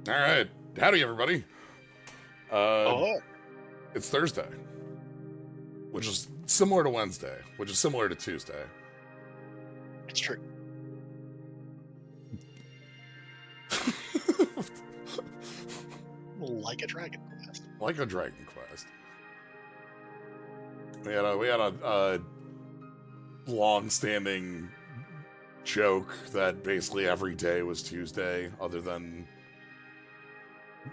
All right. Howdy, everybody. Oh, It's Thursday, which is similar to Wednesday, which is similar to Tuesday. it's true. Like a Dragon Quest. Like a Dragon Quest. We had a long-standing joke that basically every day was Tuesday, other than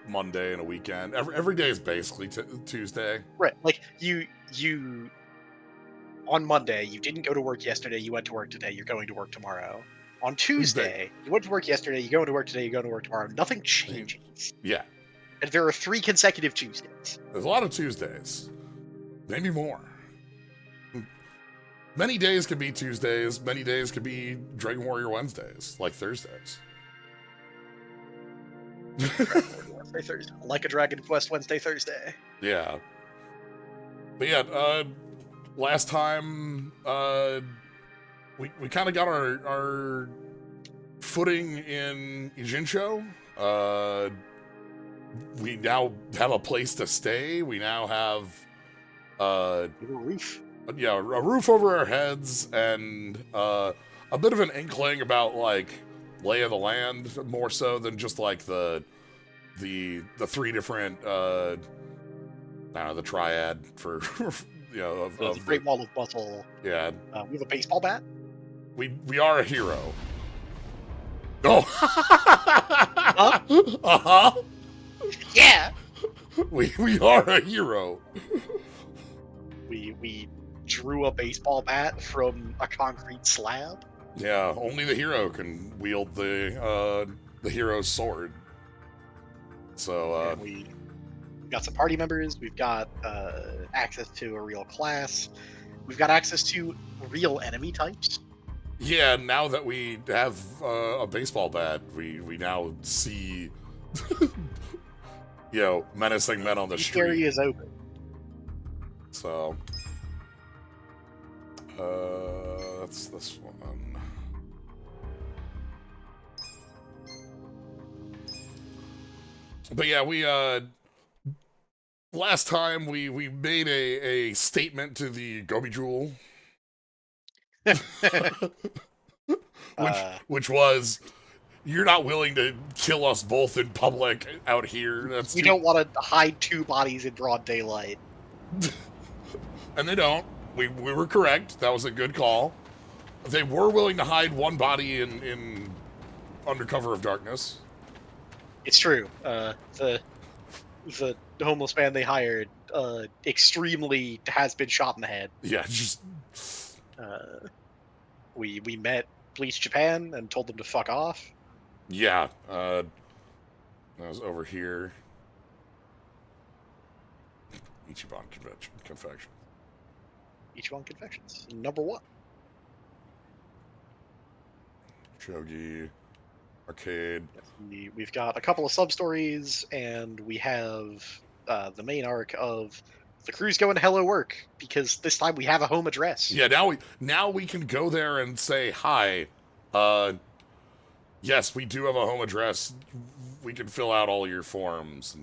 Monday and a weekend. Every day is basically Tuesday. Right, like you on Monday, you didn't go to work yesterday, you went to work today, you're going to work tomorrow. On Tuesday, you went to work yesterday, you go to work today, you go to work tomorrow. Nothing changes. Yeah. And there are 3 consecutive Tuesdays. There's a lot of Tuesdays. Maybe more. Many days could be Tuesdays. Many days could be Dragon Warrior Wednesdays, like Thursdays. Wednesday, Thursday. Like a Dragon Quest Wednesday, Thursday. Yeah. But yeah, last time, we kind of got our footing in Ijincho. We now have a place to stay. We now have, A roof. yeah, a roof over our heads and a bit of an inkling about like lay of the land, more so than just like the 3 different I don't know, the triad for you know of The Great Wall of Muscle. yeah. We have a baseball bat. We are a hero. Oh. Uh-huh. Yeah. We are a hero. We drew a baseball bat from a concrete slab. Yeah, only the hero can wield the hero's sword. So And we've got some party members. We've got access to a real class. We've got access to real enemy types. yeah, now that we have a baseball bat, we now see you know, menacing men on the Each street. area is open. So that's this one. But yeah, we last time we made a statement to the Gobi Jewel, which was, you're not willing to kill us both in public out here. We don't want to hide 2 bodies in broad daylight. And they don't. We were correct. That was a good call. They were willing to hide 1 body in under cover of darkness. It's true. The homeless man they hired extremely has been shot in the head. Yeah, just We met Bleach Japan and told them to fuck off. yeah. That was over here. Ichiban Confection. Ichiban Confections. Number 1. Shogi Arcade. We've got a couple of sub-stories, and we have the main arc of the crew's going to Hello Work, because this time we have a home address. Yeah, now we can go there and say hi. Yes, we do have a home address. We can fill out all your forms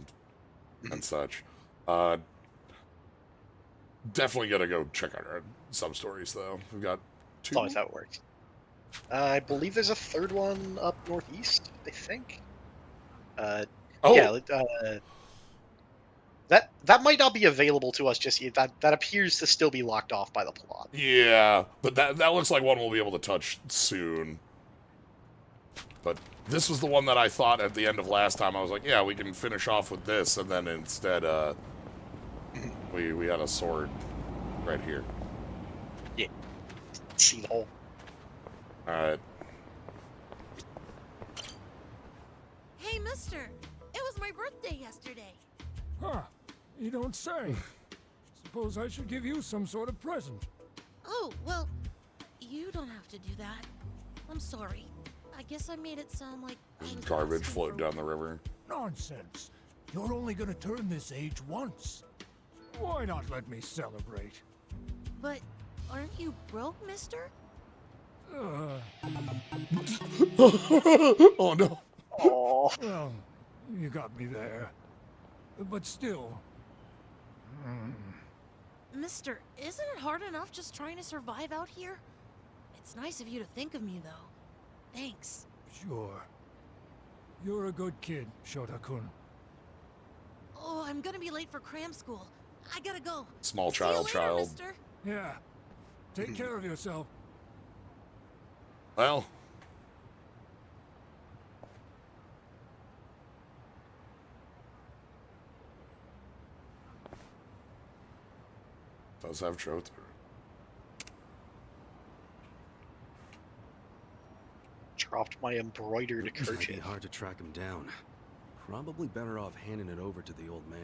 and such. Definitely gotta go check out our sub stories though. We've got 2. That's always how it works. I believe there's a 3rd one up northeast, I think. Oh. Yeah, that might not be available to us just yet. That appears to still be locked off by the plot. Yeah, but that looks like one we'll be able to touch soon. But this was the one that I thought at the end of last time. I was like, yeah, we can finish off with this, and then instead, we had a sword right here. Yeah. See the hole. Alright. Hey, mister! It was my birthday yesterday. Huh. You don't say. Suppose I should give you some sort of present. Oh, well, you don't have to do that. I'm sorry. I guess I made it sound like I was Garbage asking floating for- down the river. Nonsense. You're only gonna turn this age once. Why not let me celebrate? But aren't you broke, mister? Oh no. Oh, Well, You got me there. But still... Mister, isn't it hard enough just trying to survive out here? It's nice of you to think of me, though. Thanks. Sure. You're a good kid, Shota-kun. Oh, I'm gonna be late for cram school. I gotta go. Small See you child, later, mister. Yeah. Take care of yourself. Well. Does have Chota. Dropped my embroidered It might be kerchief. hard to track him down. Probably better off handing it over to the old man.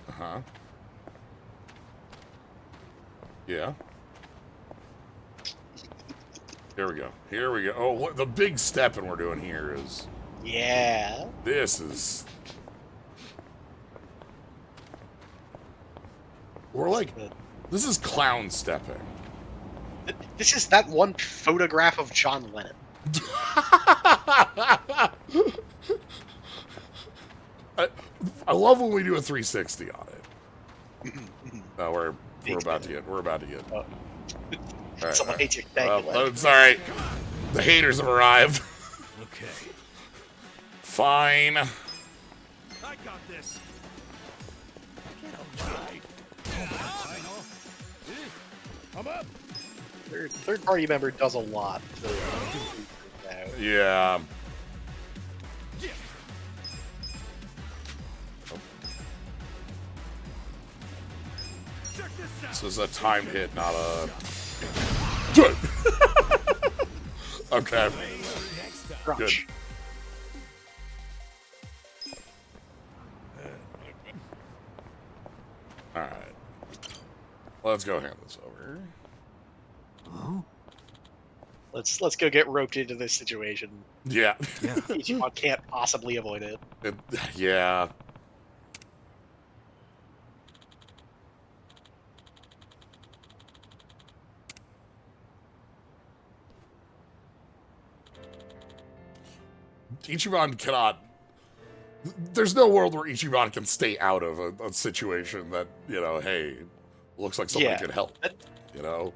Uh-huh. Yeah. Here we go. Here we go. Oh, what the big stepping we're doing here is... Yeah. This is... We're like... This is clown stepping. This is that one photograph of John Lennon. I love when we do a 360 on it. No, we're about to get. We're about to get. Oh. All right, Someone all right. hates your thank you, Lennon. It's all right. The haters have arrived. Okay. Fine. I got this. I'm up! Third party member does a lot. To, Yeah. This is a timed hit, not a... Okay. Good. Alright. Let's go hand this over. Oh? Let's go get roped into this situation. Yeah. Yeah. Ichimon can't possibly avoid it. Yeah. Ichiban cannot... There's no world where Ichiban can stay out of a situation that, you know, hey, looks like somebody Yeah. could help, you know?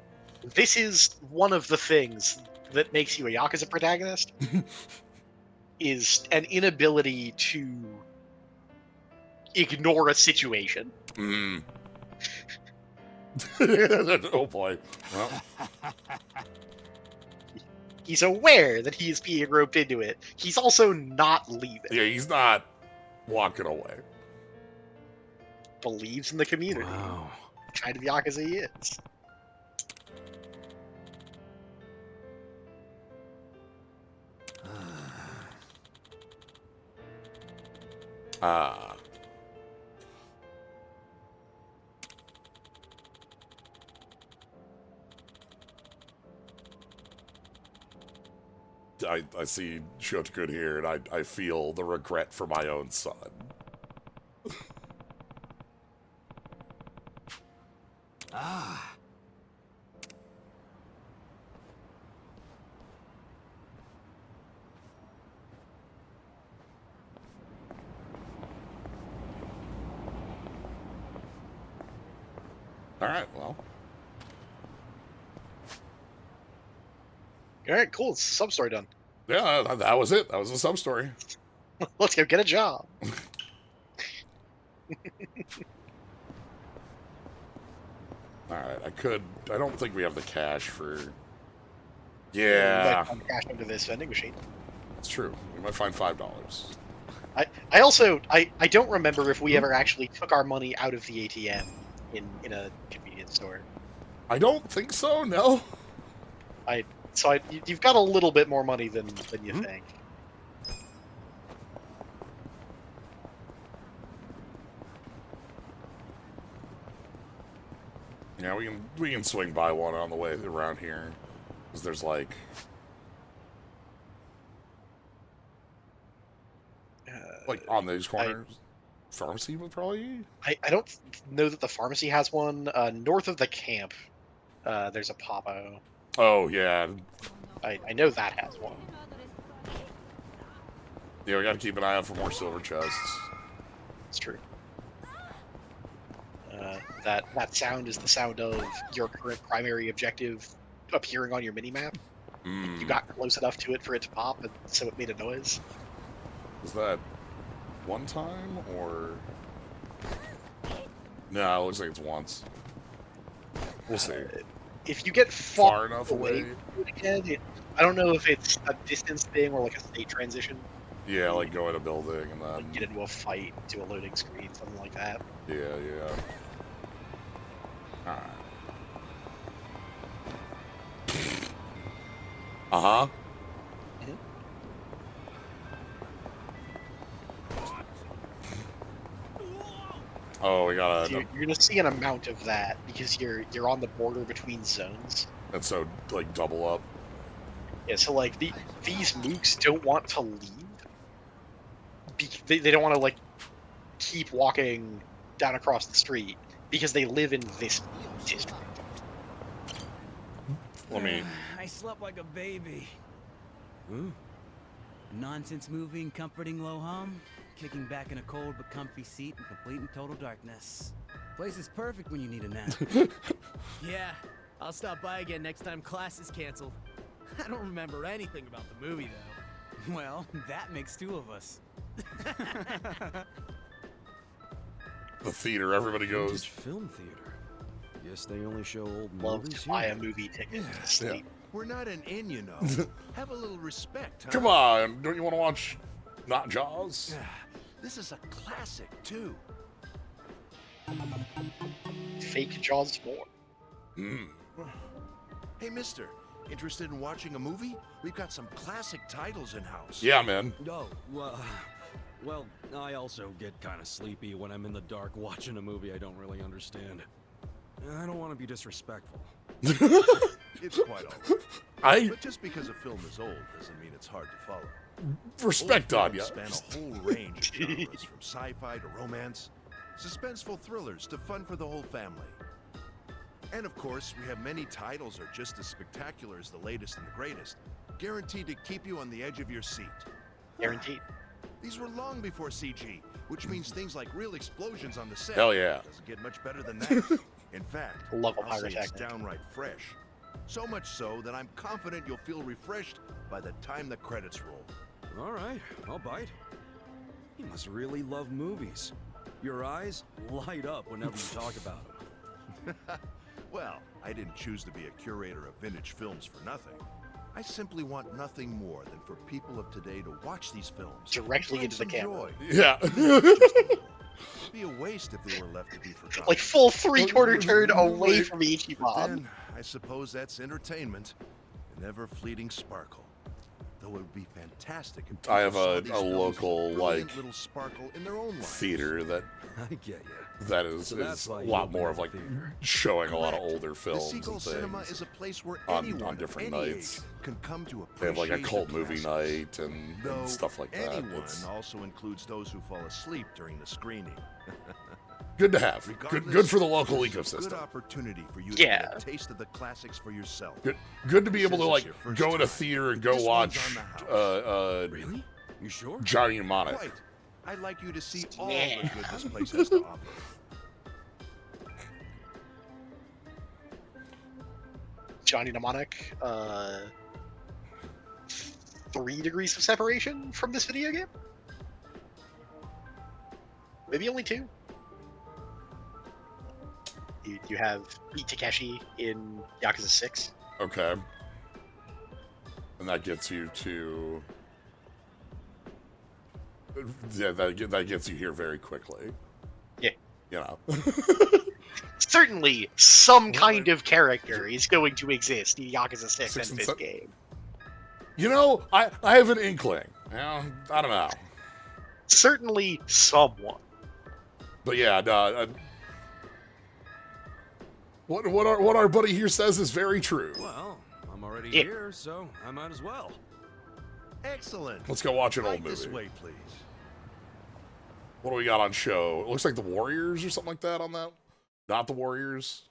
This is one of the things that makes you a Yakuza protagonist, is an inability to ignore a situation. Mm. Oh boy. Well, He's aware that he is being roped into it. He's also not leaving. yeah, he's not walking away. Believes in the community. Wow. The kind of Yakuza he is. Ah. I see Shotogun here, and I feel the regret for my own son. Ah. Alright, well. Alright, cool. It's the sub-story done. Yeah, that was it. That was the sub-story. Let's go get a job. Alright, I don't think we have the cash for... We Yeah, might find cash under this vending machine. it's true. We might find $5. I also don't remember if we ever actually took our money out of the ATM in a convenience store. I don't think so, no. You've got a little bit more money than you think. Yeah, we can swing by one on the way around here. Because there's like... Like, on these corners. Pharmacy would probably... I don't know that the pharmacy has one. North of the camp, there's a Papo. Oh, yeah. I know that has one. Yeah, we gotta keep an eye out for more silver chests. It's true. That sound is the sound of your current primary objective appearing on your minimap. You got close enough to it for it to pop, and so it made a noise. Is that one time, or... No, it looks like it's once. We'll see. If you get Far enough away. Again, I don't know if it's a distance thing or like a state transition. Yeah, like go in a building and then... Get into a fight, do a loading screen, something like that. Yeah, yeah. Alright. Uh-huh. Oh, we got So you're gonna see an amount of that because you're on the border between zones. And so, like, double up. Yeah, so like these mooks don't want to leave. They don't want to like keep walking down across the street because they live in this district. Let me... I slept like a baby. Huh? Nonsense movie and comforting low hum. Kicking back in a cold but comfy seat in complete and total darkness. Place is perfect when you need a nap. Yeah, I'll stop by again next time class is canceled. I don't remember anything about the movie, though. Well, that makes two of us. The theater, everybody goes... Vintage film theater. Guess they only show old Love movies to buy here. a movie ticket to sleep. We're not an inn, you know. Have a little respect, huh? Come on, don't you want to watch Not Jaws? This is a classic, too. Fake Jaws 4. Hmm. Hey, mister. Interested in watching a movie? We've got some classic titles in-house. Yeah, man. Oh, well, I also get kind of sleepy when I'm in the dark watching a movie I don't really understand. I don't want to be disrespectful. It's quite all right. But just because a film is old doesn't mean it's hard to follow. Respect Old on ya. films span a whole range of genres, from sci-fi to romance, suspenseful thrillers to fun for the whole family. And of course, we have many titles that are just as spectacular as the latest and the greatest, guaranteed to keep you on the edge of your seat. Guaranteed. Hmm. These were long before CG, which means things like real explosions on the set. Hell yeah. Doesn't get much better than that. In fact, Love a I'll say it's pyrotechnic. downright fresh. So much so that I'm confident you'll feel refreshed by the time the credits roll. All right, I'll bite. You must really love movies. Your eyes light up whenever you talk about them. Well, I didn't choose to be a curator of vintage films for nothing. I simply want nothing more than for people of today to watch these films Directly and into the find some camera. joy. Yeah. It'd be a waste if they were left to be forgotten. Like full 3/4 turn away from But Ichiban. then, I suppose that's entertainment, an ever-fleeting sparkle. Though it would be fantastic if I have people saw a these films local, with like, brilliant little sparkle in their own lives. Theater that I get you. that is So that's a why you lot opened more up of a like theater. showing a lot of Correct. older The films Seagull and Cinema things is a place where on anyone different of any nights. age can come to They have like a appreciate cult the movie classics. night Though and stuff like that. anyone It's also includes those who fall asleep during the screening. good to have. Good for the local this is a good ecosystem. opportunity for you Yeah. to get a taste of the classics for yourself. Good to be able to Since like it's your first go in a time, theater and go this watch one's on the Really? You sure? Johnny Mnemonic. Quite. I'd like you to see all Yeah. the good this place has to offer. Johnny Mnemonic, 3 degrees of separation from this video game? Maybe only 2. You have Beat Takeshi in Yakuza 6. Okay. And that gets you to that gets you here very quickly. Yeah. You know. Certainly, some kind of character is going to exist in Yakuza 6 Six and and this se- game. You know, I have an inkling. You know, I don't know. Certainly, someone. But yeah, no, what our buddy here says is very true. Well, I'm already Yeah. here, so I might as well. Excellent. Let's go watch an old Right this movie. way, please. What do we got on show? It looks like the Warriors or something like that on that. Not the Warriors.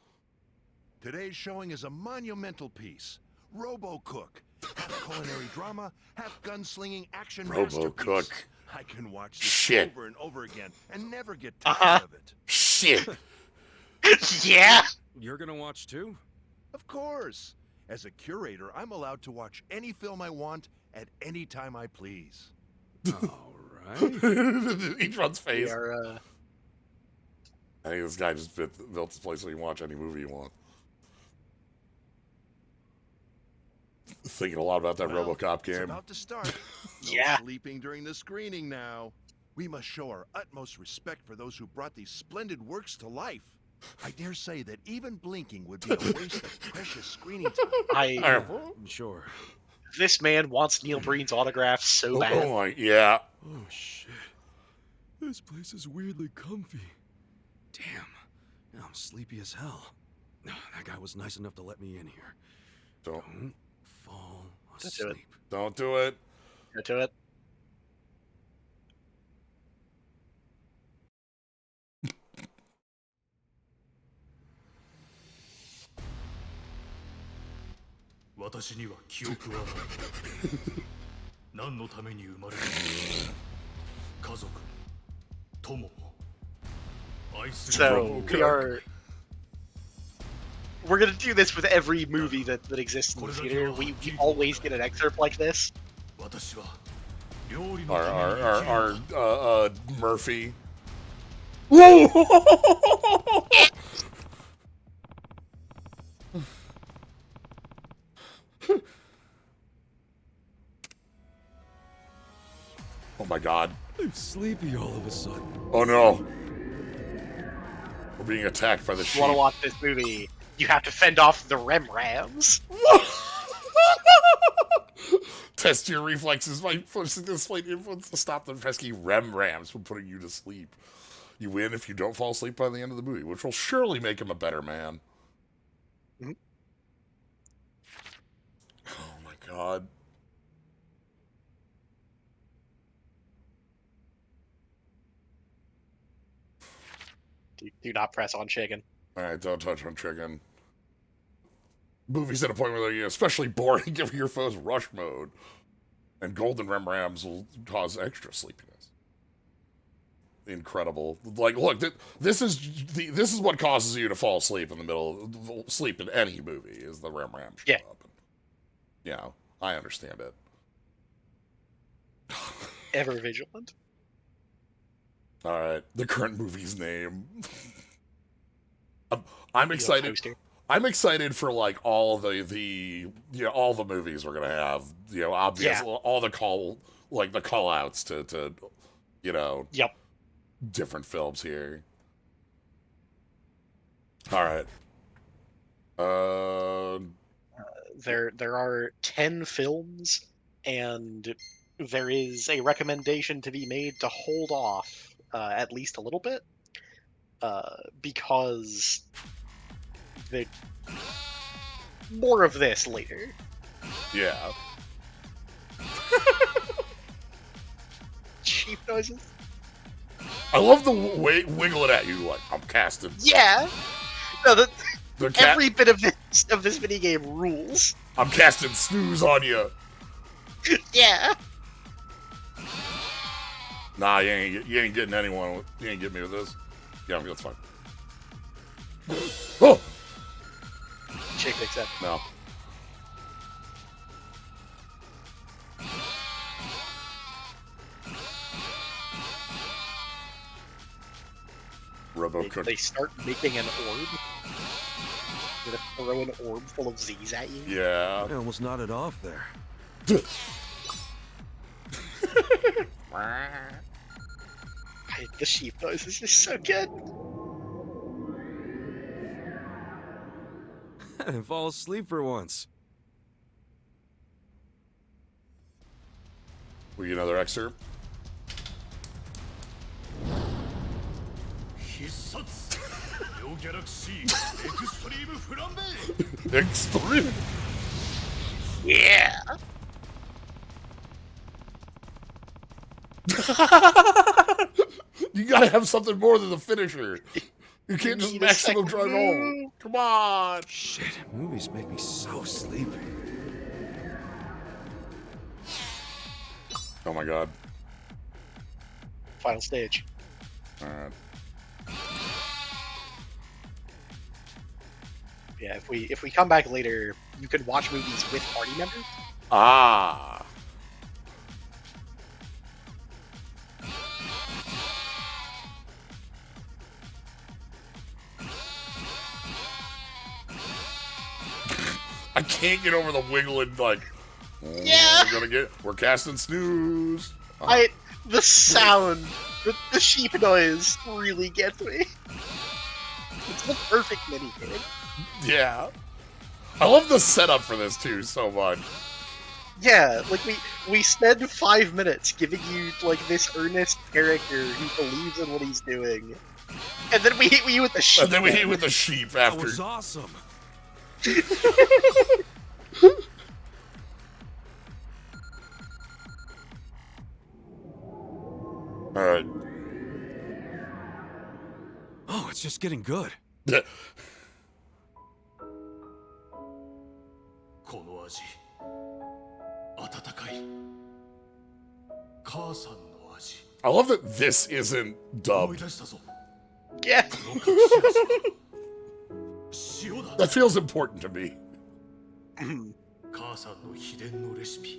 Today's showing is a monumental piece, Robo-Cook. Half culinary drama, half gunslinging action Robo-Cook. masterpiece. I can watch this Shit. over and over again and never get tired of it. Shit. Yeah. You're gonna watch too? Of course. As a curator, I'm allowed to watch any film I want at any time I please. All right. Each one's We face. are, I think this guy just built this place so you can watch any movie you want. Thinking a lot about that Well, RoboCop It's game. about to start. No Yeah. sleeping during the screening now. We must show our utmost respect for those who brought these splendid works to life. I dare say that even blinking would be a waste of precious screening time. Sure. this man wants Neil Breen's autograph so bad. Oh my, yeah. Oh shit. This place is weirdly comfy. Damn. Now I'm sleepy as hell. That guy was nice enough to let me in here. Don't fall Don't do it. asleep. Don't do it. Go to it. So we're gonna do this with every movie that exists in the theater. We always get an excerpt like this. Our Murphy. Whoa! Oh my god. I'm sleepy all of a sudden. Oh no. We're being attacked by the If sheep. you want to watch this movie, you have to fend off the Rams. Test your reflexes by forcing this slight influence to stop the pesky rams from putting you to sleep. You win if you don't fall asleep by the end of the movie, which will surely make him a better man. Mhm. Oh my god. Do not press on chicken. Alright, don't touch on chicken. Movies at a point where they're especially boring, giving your foes rush mode. And golden rams will cause extra sleepiness. Incredible. Like, look, this is what causes you to fall asleep in the middle, sleep in any movie, is the ram show Yeah. up. Yeah, I understand it. Ever vigilant. Alright, the current movie's name. I'm excited. Poster. I'm excited for like all the all the movies we're gonna have. Obviously all the call outs to Yep. different films here. All right. There are 10 films, and there is a recommendation to be made to hold off at least a little bit, because more of this later. Yeah. Cheap noises. I love the way wiggle it at you like I'm casting. Yeah. No, The cat, every bit of this minigame rules. I'm casting snooze on you. Yeah. Nah, you ain't getting anyone. You ain't getting me with this. Yeah, that's fine. Oh Chick accept. no. Robo Cook. They start making an orb. They're gonna throw an orb full of Z's at you. Yeah. I almost nodded off there. The sheep noise is just so good. I didn't fall asleep for once. We get another excerpt. Extreme. Yeah. You gotta have something more than the finisher. You can't just need a maximum second drive home. move. Come on. Shit, movies make me so sleepy. Oh my god. Final stage. Alright. Yeah, if we come back later, you can watch movies with party members. Ah. I can't get over the wiggling, like, Yeah. we're casting snooze. The sound, the sheep noise really gets me. It's the perfect minigame. Yeah. I love the setup for this too so much. Yeah, like we spend 5 minutes giving you like this earnest character who believes in what he's doing, and then we hit you with the sheep. And then we hit with the sheep That after. was awesome. Alright. Oh, it's just getting good. この味温かい母さんの味 I love that this isn't 思い dubbed. 出したぞ Yeah. この隠し味は塩だ That feels important to me. 母さんの秘伝のレシピ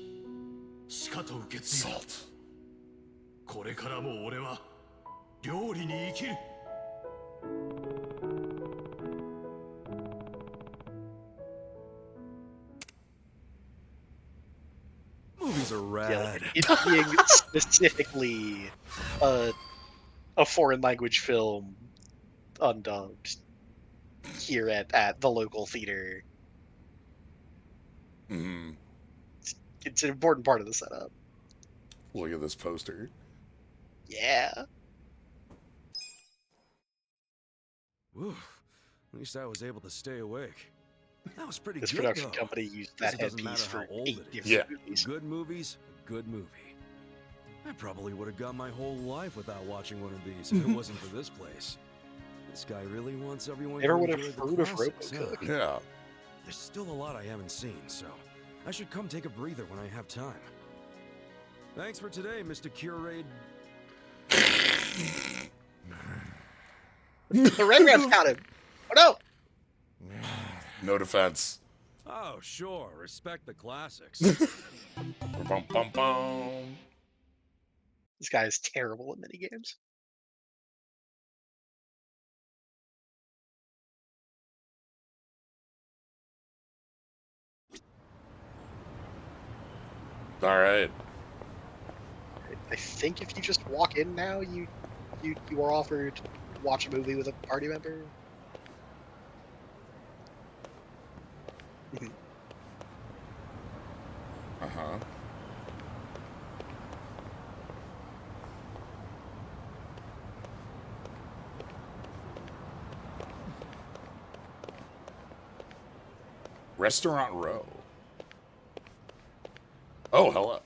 しかと受け継いだ Salt. これからも俺は料理に生きる Movies are Yeah, rad. like, it being specifically a foreign language film undubbed here at the local theater. Mm. It's an important part of the setup. Look at this poster. Yeah. Whew. At least I was able to stay awake. That was pretty This good, production though. company used Guess that it doesn't headpiece matter for how old 8 it is. different Yeah. movies. Good movies, a good movie. I probably would have gone my whole life without watching one of these if it wasn't for this place. This guy really wants everyone Never to would have enjoy the heard of classics, Robocook. huh? Yeah. There's still a lot I haven't seen, so I should come take a breather when I have time. Thanks for today, Mr. Curate. The Red Rams got him. Oh no! No defense. Oh, sure. Respect the classics. Bum, bum, bum. This guy is terrible at minigames. All right. I think if you just walk in now, you are offered to watch a movie with a party member. Uh-huh. Restaurant Row. Oh, hello.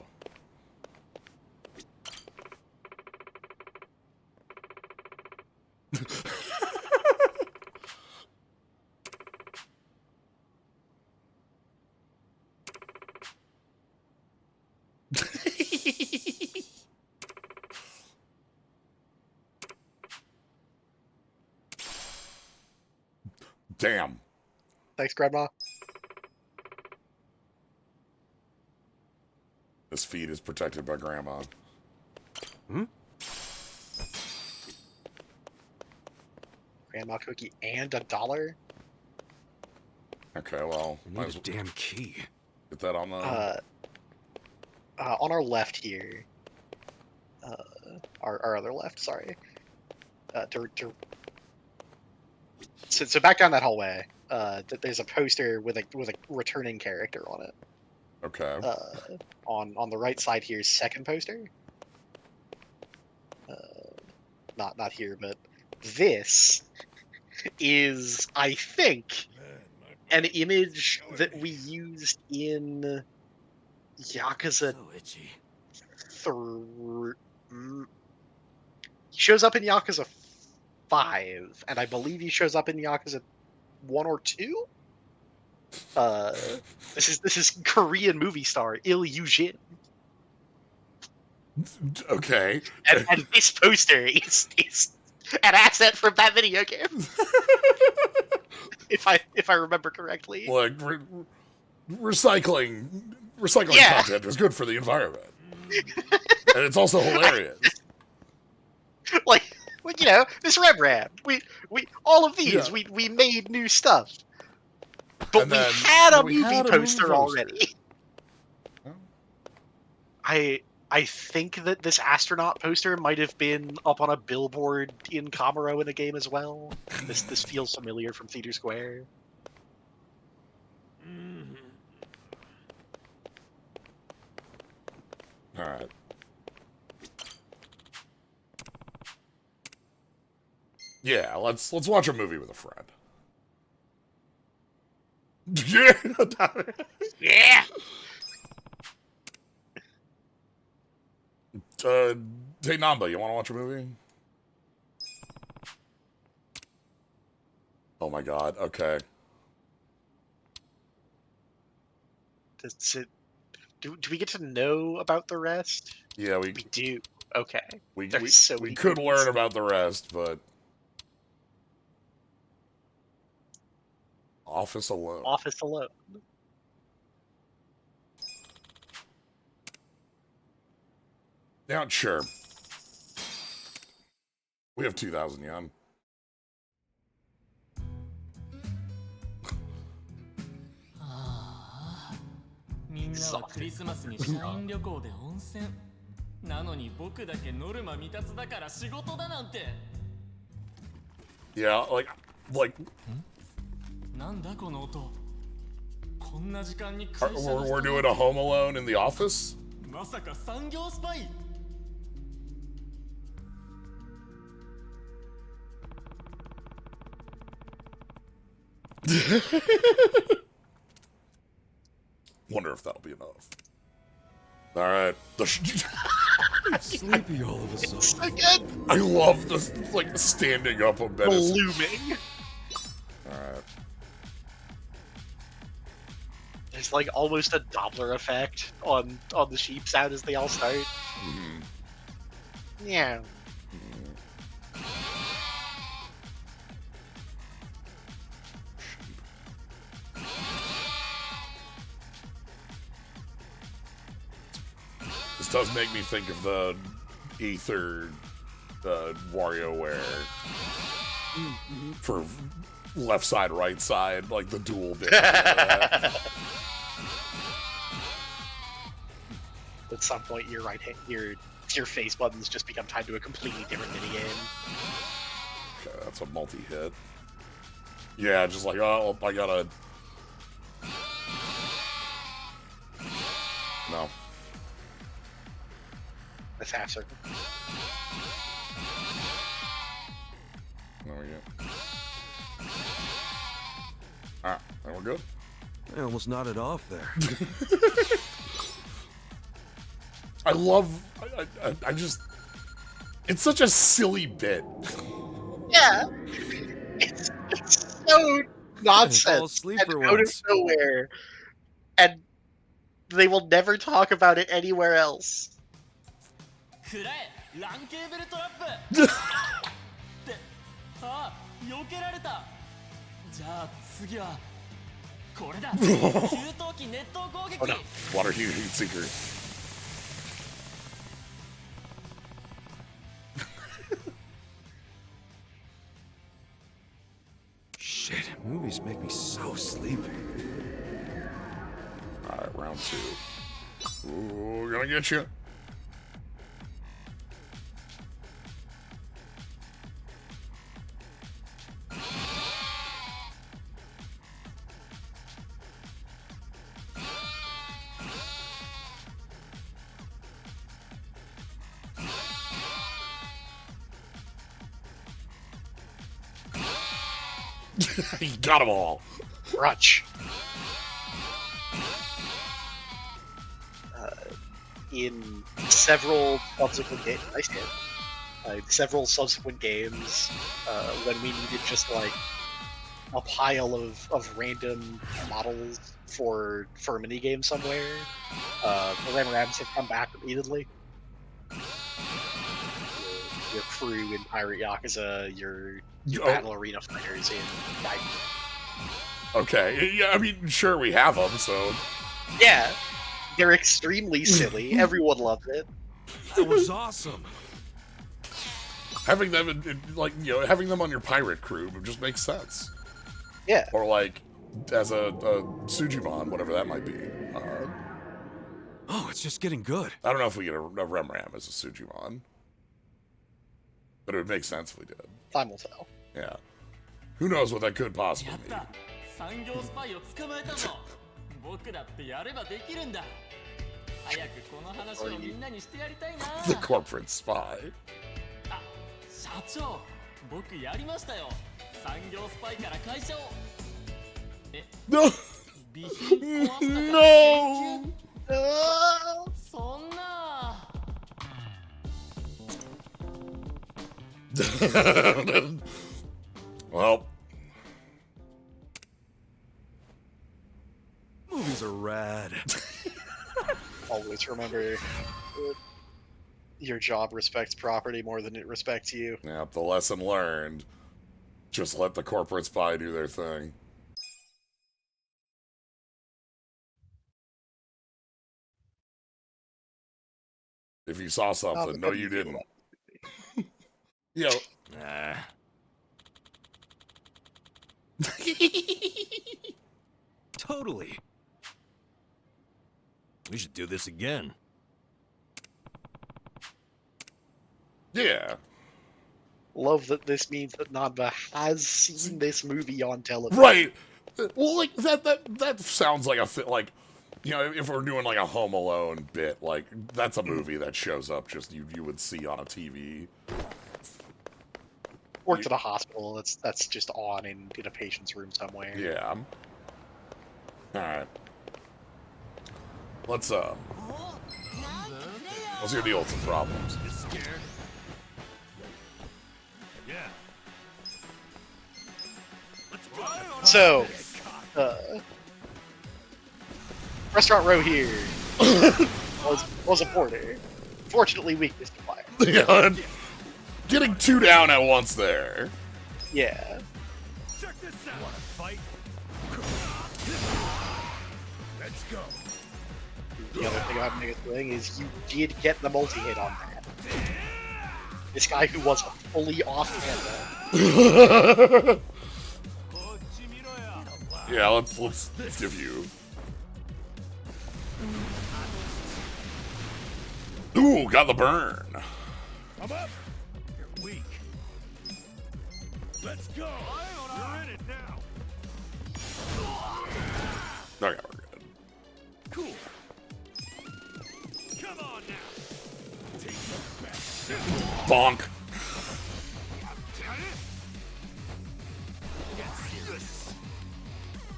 Damn. Thanks, Grandma. This feed is protected by Grandma. Grandma cookie and $1. Okay, well, I might need as a well damn key. get that on the... On our left here. Our other left. Sorry. So back down that hallway. There's a poster with a returning character on it. Okay. On the right side here, second poster. Not here, but this is, I think, an image that we used in Yakuza So itchy. 3. He shows up in Yakuza 5, and I believe he shows up in Yakuza 1 or 2. This is Korean movie star Il Yujin. Okay. And this poster is an asset from that video game. if I remember correctly. Like recycling Yeah. content is good for the environment. And it's also hilarious. Like, you know, this Rembrandt. We all of these, Yeah. we made new stuff. But And we then had a we movie had a movie poster poster. already. Oh. I think that this astronaut poster might have been up on a billboard in Kamaro in the game as well. This feels familiar from Theater Square. All right. Yeah, let's watch a movie with a friend. Yeah. Yeah. Hey Namba, you want to watch a movie? Oh my god. Okay. Do we get to know about the rest? Yeah, We do. Okay. we There's so we many could movies. learn about the rest, but Office alone. Office alone. Yeah, sure. We have 2,000 yen. Yeah, like なんだこの音こんな時間に we're doing a Home Alone in the office? まさか産業スパイ Wonder if that'll be enough. All right. Sleepy all of a sudden. So good. I love this, like, standing up a bit. Blooming. Alright. There's like almost a Doppler effect on the sheep sound as they all start. Mm-hmm. Yeah. This does make me think of the Ether WarioWare for left side, right side, like the dual bit. At some point, your right hand, your face buttons just become tied to a completely different minigame. Okay, that's a multi-hit. Yeah, just like, oh, I gotta... No. That's half circle. There we go. Alright, then we're good. I almost nodded off there. I love... I just... It's such a silly bit. Yeah. It's so nonsense. Fall asleep And for out of once. nowhere. And they will never talk about it anywhere else. くらえランケーブルトラップってああ避けられたじゃあ次はこれだ給湯器熱湯攻撃 Oh no. Water heat seeker. Shit, movies make me so sleepy. Alright, round 2. Ooh, gonna get you. He got them all. Crutch. In several subsequent games, nice game. Several subsequent games, when we needed just like a pile of random models for a minigame somewhere, the Ram Rams have come back repeatedly. Your crew in Pirate Yakuza, your Oh. battle arena fighters in Gaiden. Okay, yeah, I mean, sure, we have them, so... Yeah, they're extremely silly. Everyone loves it. That was awesome. Having them, having them on your pirate crew just makes sense. Yeah. Or, like, as a Sujimon, whatever that might be. Oh, it's just getting good. I don't know if we get a Remram as a Sujimon. But it would make sense if we did. Time will tell. Yeah. Who knows what that could possibly やっ mean. た産業スパイを捕まえたぞ僕だってやればできるんだ早くこの話をみんなにしてやりたいな The corporate spy. あ社長僕やりましたよ産業スパイから会社をえ No! 備品壊したから No! 研究そんな Well, Movies are rad. Always remember your job respects property more than it respects you. yeah, the lesson learned. Just let the corporate spy do their thing. If you saw something, no, you didn't. Yo. Totally. We should do this again. Yeah. Love that this means that Nanba has seen this movie on television. Right. Well, like that sounds like like, if we're doing like a Home Alone bit, like that's a movie that shows up just you would see on a TV. Worked at a hospital. That's just on in a patient's room somewhere. Yeah. All right. Let's hear the ultimate problems. You scared? Yeah. Let's go. So, Restaurant Row here was a porter. Fortunately, weakness to fire. Yeah. Getting two down at once there. Yeah. Check this out. Want to fight? Let's go. The other thing I'm doing is you did get the multi-hit on that. This guy who was fully off camera. Yeah, let's give you. Ooh, got the burn. I'm up. You're weak. Let's go. You're in it now. Okay, we're good. Cool. Come on now. Take it back. Bonk.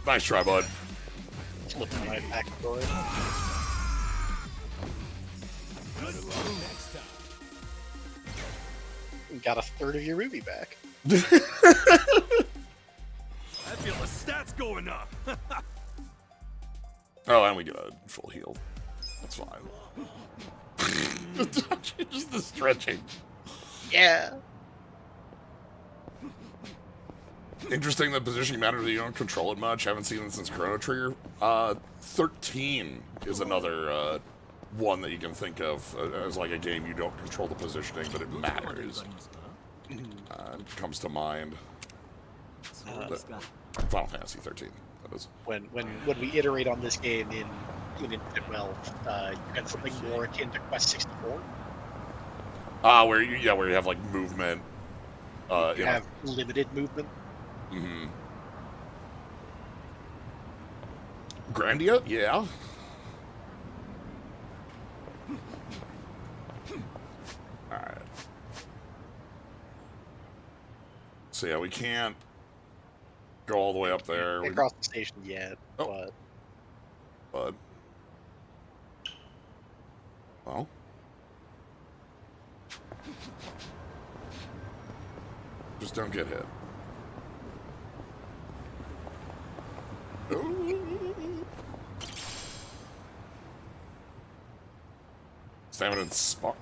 Nice try, bud. Flipping my back door. Got a third of your ruby back. I feel the stats going up. Oh, and we get a full heal. That's fine. Just the stretching. Yeah. Interesting that positioning matters that you don't control it much. Haven't seen it since Chrono Trigger. 13 is another one that you can think of as like a game you don't control the positioning, but it matters. It comes to mind. Final Fantasy 13. That is. When we iterate on this game in Infinite Wealth, you get something more akin to Quest 64. Where you have like movement. You have limited movement. Mm-hmm. Grandia? Yeah. Alright. So yeah, we can't go all the way up there. Can't cross the station yet, Oh. But well. Just don't get hit. Stamina and spark.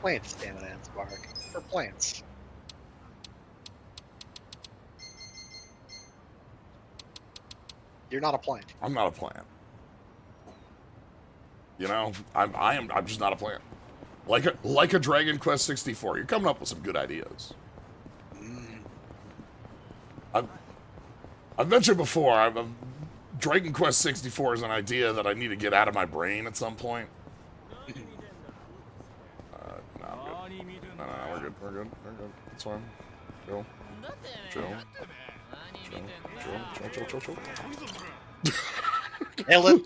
plant stamina and spark. For plants. You're not a plant. I'm not a plant. You know, I'm just not a plant. Like a Dragon Quest 64, you're coming up with some good ideas. I've mentioned before, Dragon Quest 64 is an idea that I need to get out of my brain at some point. No, I'm good. No, we're good. We're good. It's fine. Chill. Chill. Nailed it.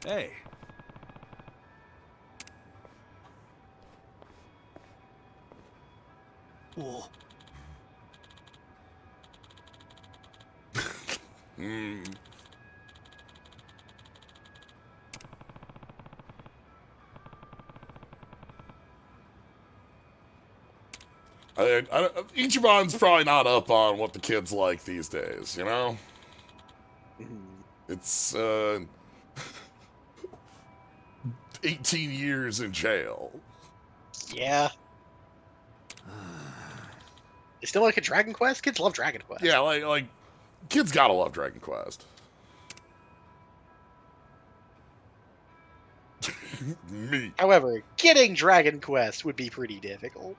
Hey. Whoa. Ichiban's probably not up on what the kids like these days, you know? It's, 18 years in jail. Yeah. You still like a Dragon Quest? Kids love Dragon Quest. Yeah, like kids gotta love Dragon Quest. Me. However, getting Dragon Quest would be pretty difficult.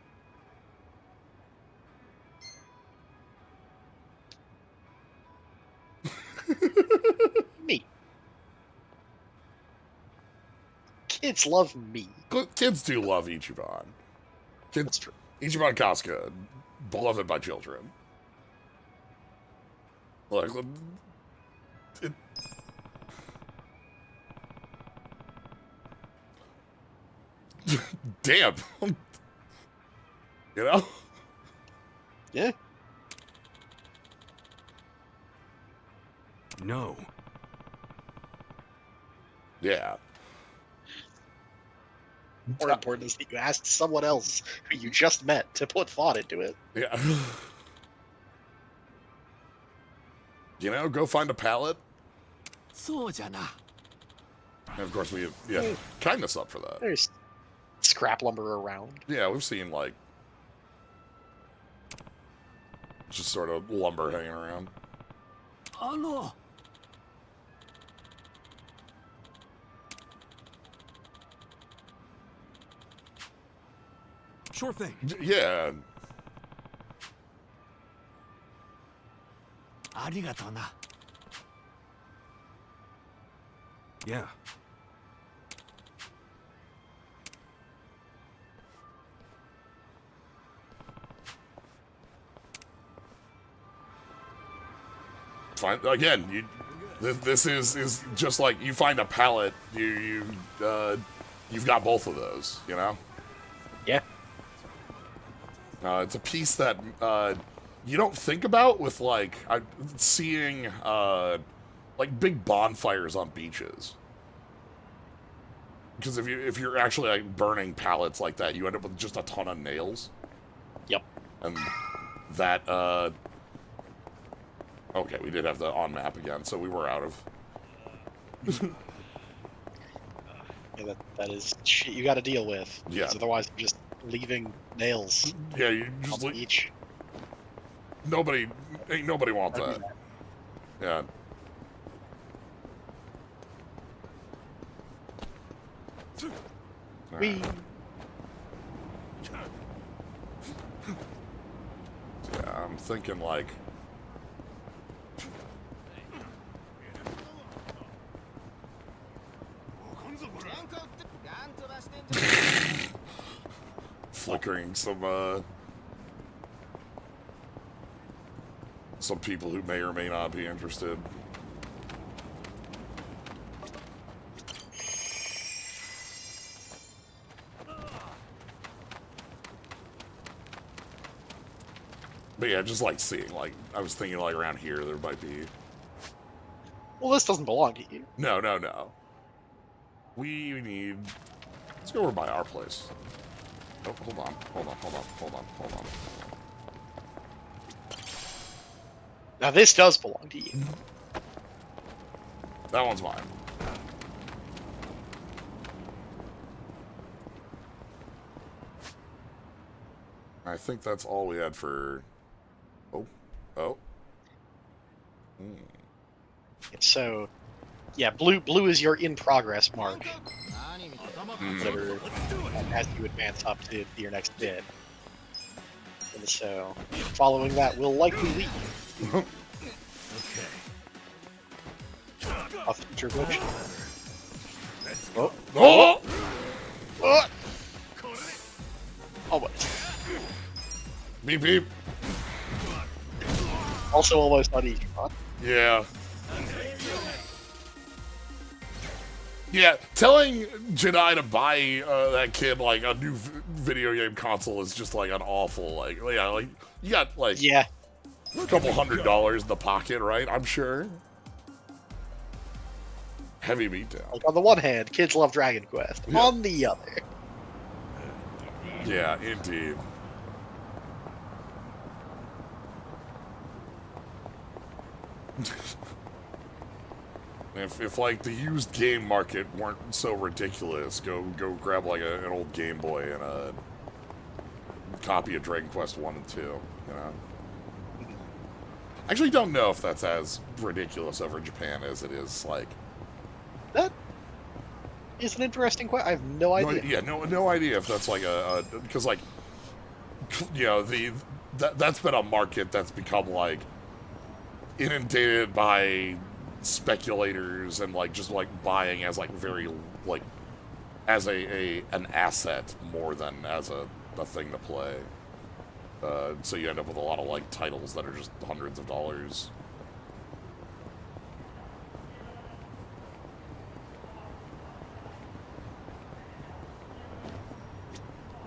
Me. Kids love me. Kids do love Ichiban. That's true. Ichiban Kasuga, beloved by children. Like, damn. You know? Yeah. No. Yeah. More important is that you asked someone else who you just met to put thought into it. Yeah. You know, go find a pallet. And of course, we have kindness up for that. There's scrap lumber around. Yeah, we've seen, like, just sort of lumber hanging around. Sure thing. Yeah. Yeah. Find again. This is just like you find a pallet. You've got both of those. You know. Yeah. It's a piece that you don't think about with like seeing like big bonfires on beaches. Because if you're actually like burning pallets like that, you end up with just a ton of nails. Yep. And that okay, we did have the on map again, so we were out of. Yeah, that is shit you got to deal with. Yeah. Otherwise, you're just leaving nails. Yeah, you on just the beach. Nobody wants that. Yeah. We. Yeah, I'm thinking like. Flickering some people who may or may not be interested. But yeah, just like seeing, like, I was thinking like around here there might be. Well, this doesn't belong to you. No. We need. Let's go over by our place. Oh, hold on. Now this does belong to you. That one's mine. I think that's all we had for... Oh. So, yeah, blue is your in progress mark. As you advance up to your next bid. And so, following that, we'll likely leave. Okay. A future glitch. Oh. Oh! Oh! Almost. Beep beep. Also almost on Ijincho. Yeah. Yeah, telling Jedi to buy that kid like a new video game console is just like an awful like like you got like Yeah. a couple $100 in the pocket, right? I'm sure. Heavy beatdown. Like on the one hand, kids love Dragon Quest. Yeah. On the other, Yeah, indeed. If like the used game market weren't so ridiculous, go grab like an old Game Boy and a copy of Dragon Quest 1 and 2, you know? I actually don't know if that's as ridiculous over in Japan as it is like... that is an interesting question. I have no idea. No idea if that's like because like, you know, that's been a market that's become like inundated by speculators and like just like buying as like very like as an asset more than as a thing to play. So you end up with a lot of like titles that are just hundreds of dollars.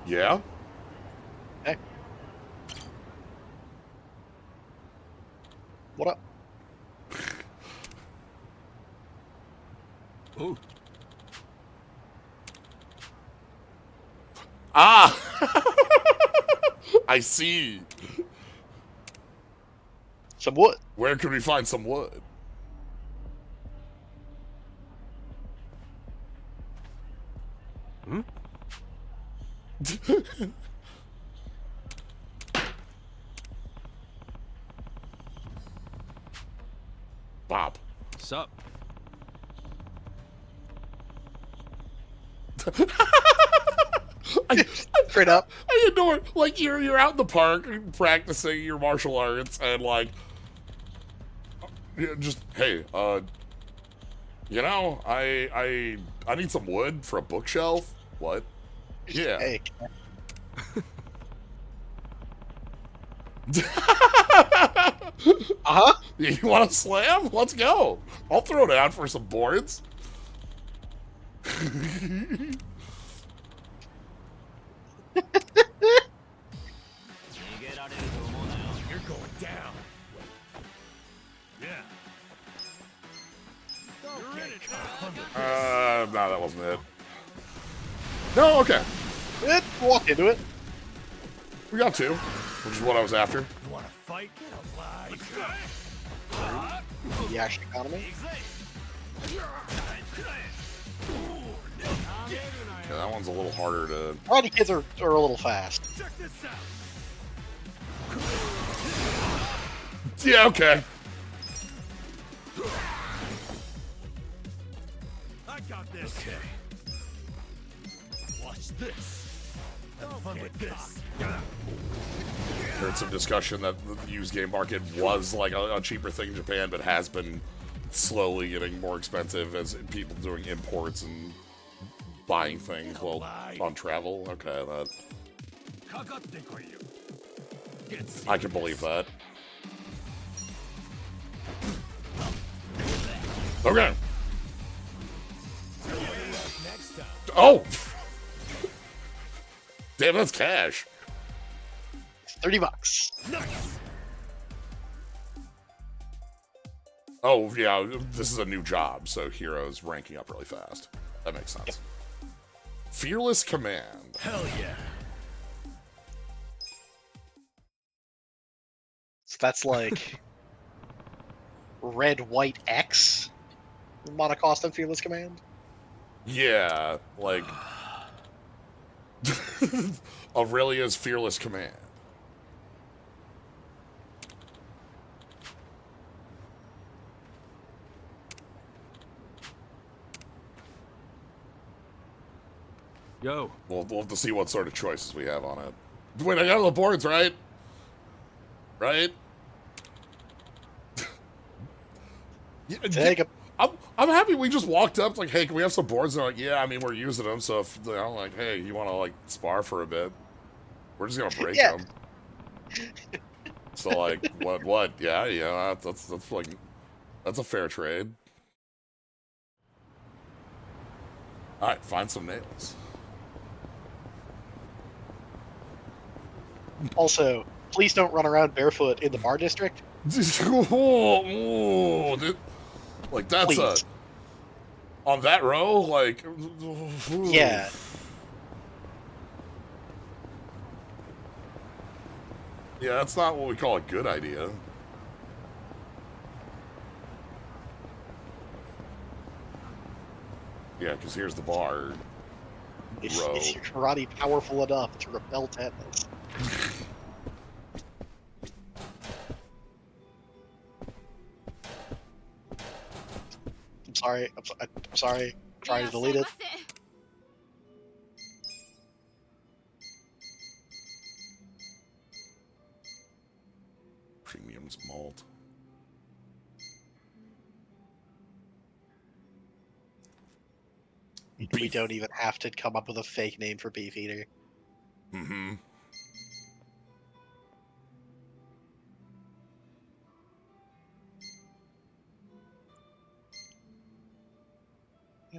Yeah? Hey. What up? Oh. Ah! I see. Some wood. Where can we find some wood? Hmm? Bob. Sup? Straight up. I adore, like, you're out in the park practicing your martial arts and, like, just, hey, you know, I need some wood for a bookshelf. What? Yeah. Hey. Uh-huh. You want to slam? Let's go. I'll throw down for some boards. You're going down. Yeah. You're in it. No, that wasn't it. No, okay. Walk into it. We got two, which is what I was after. You want to fight? Get alive. The action economy. Yeah, that one's a little harder to... Karate kids are a little fast. Check this out. Yeah, okay. I got this. Okay. Watch this. Have fun with this. Heard some discussion that the used game market was like a cheaper thing in Japan, but has been slowly getting more expensive as people doing imports and buying things while on travel. Okay, that... I can believe that. Okay. Oh! Damn, that's cash. $30. Oh, yeah, this is a new job, so Hero's ranking up really fast. That makes sense. Yep. Fearless Command. Hell yeah. So that's like red, white, X monocost and Fearless Command. Yeah, like Aurelia's Fearless Command. Yo. We'll have to see what sort of choices we have on it. Wait, I got all the boards, right? Right? Take 'em. I'm happy we just walked up, like, hey, can we have some boards? And they're like, yeah, I mean, we're using them, so if they're like, hey, you want to, like, spar for a bit? We're just going to break Yeah. them. So, like, what? Yeah, that's like, that's a fair trade. All right, find some nails. Also, please don't run around barefoot in the bar district. Like, that's Please. on that row, like, Yeah. Yeah, that's not what we call a good idea. Yeah, because here's the bar. Is Row. your karate powerful enough to repel tetanus? I'm sorry. I'm sorry. I'm trying to delete it. Premium's malt. We don't even have to come up with a fake name for Beefeater. Mm-hmm.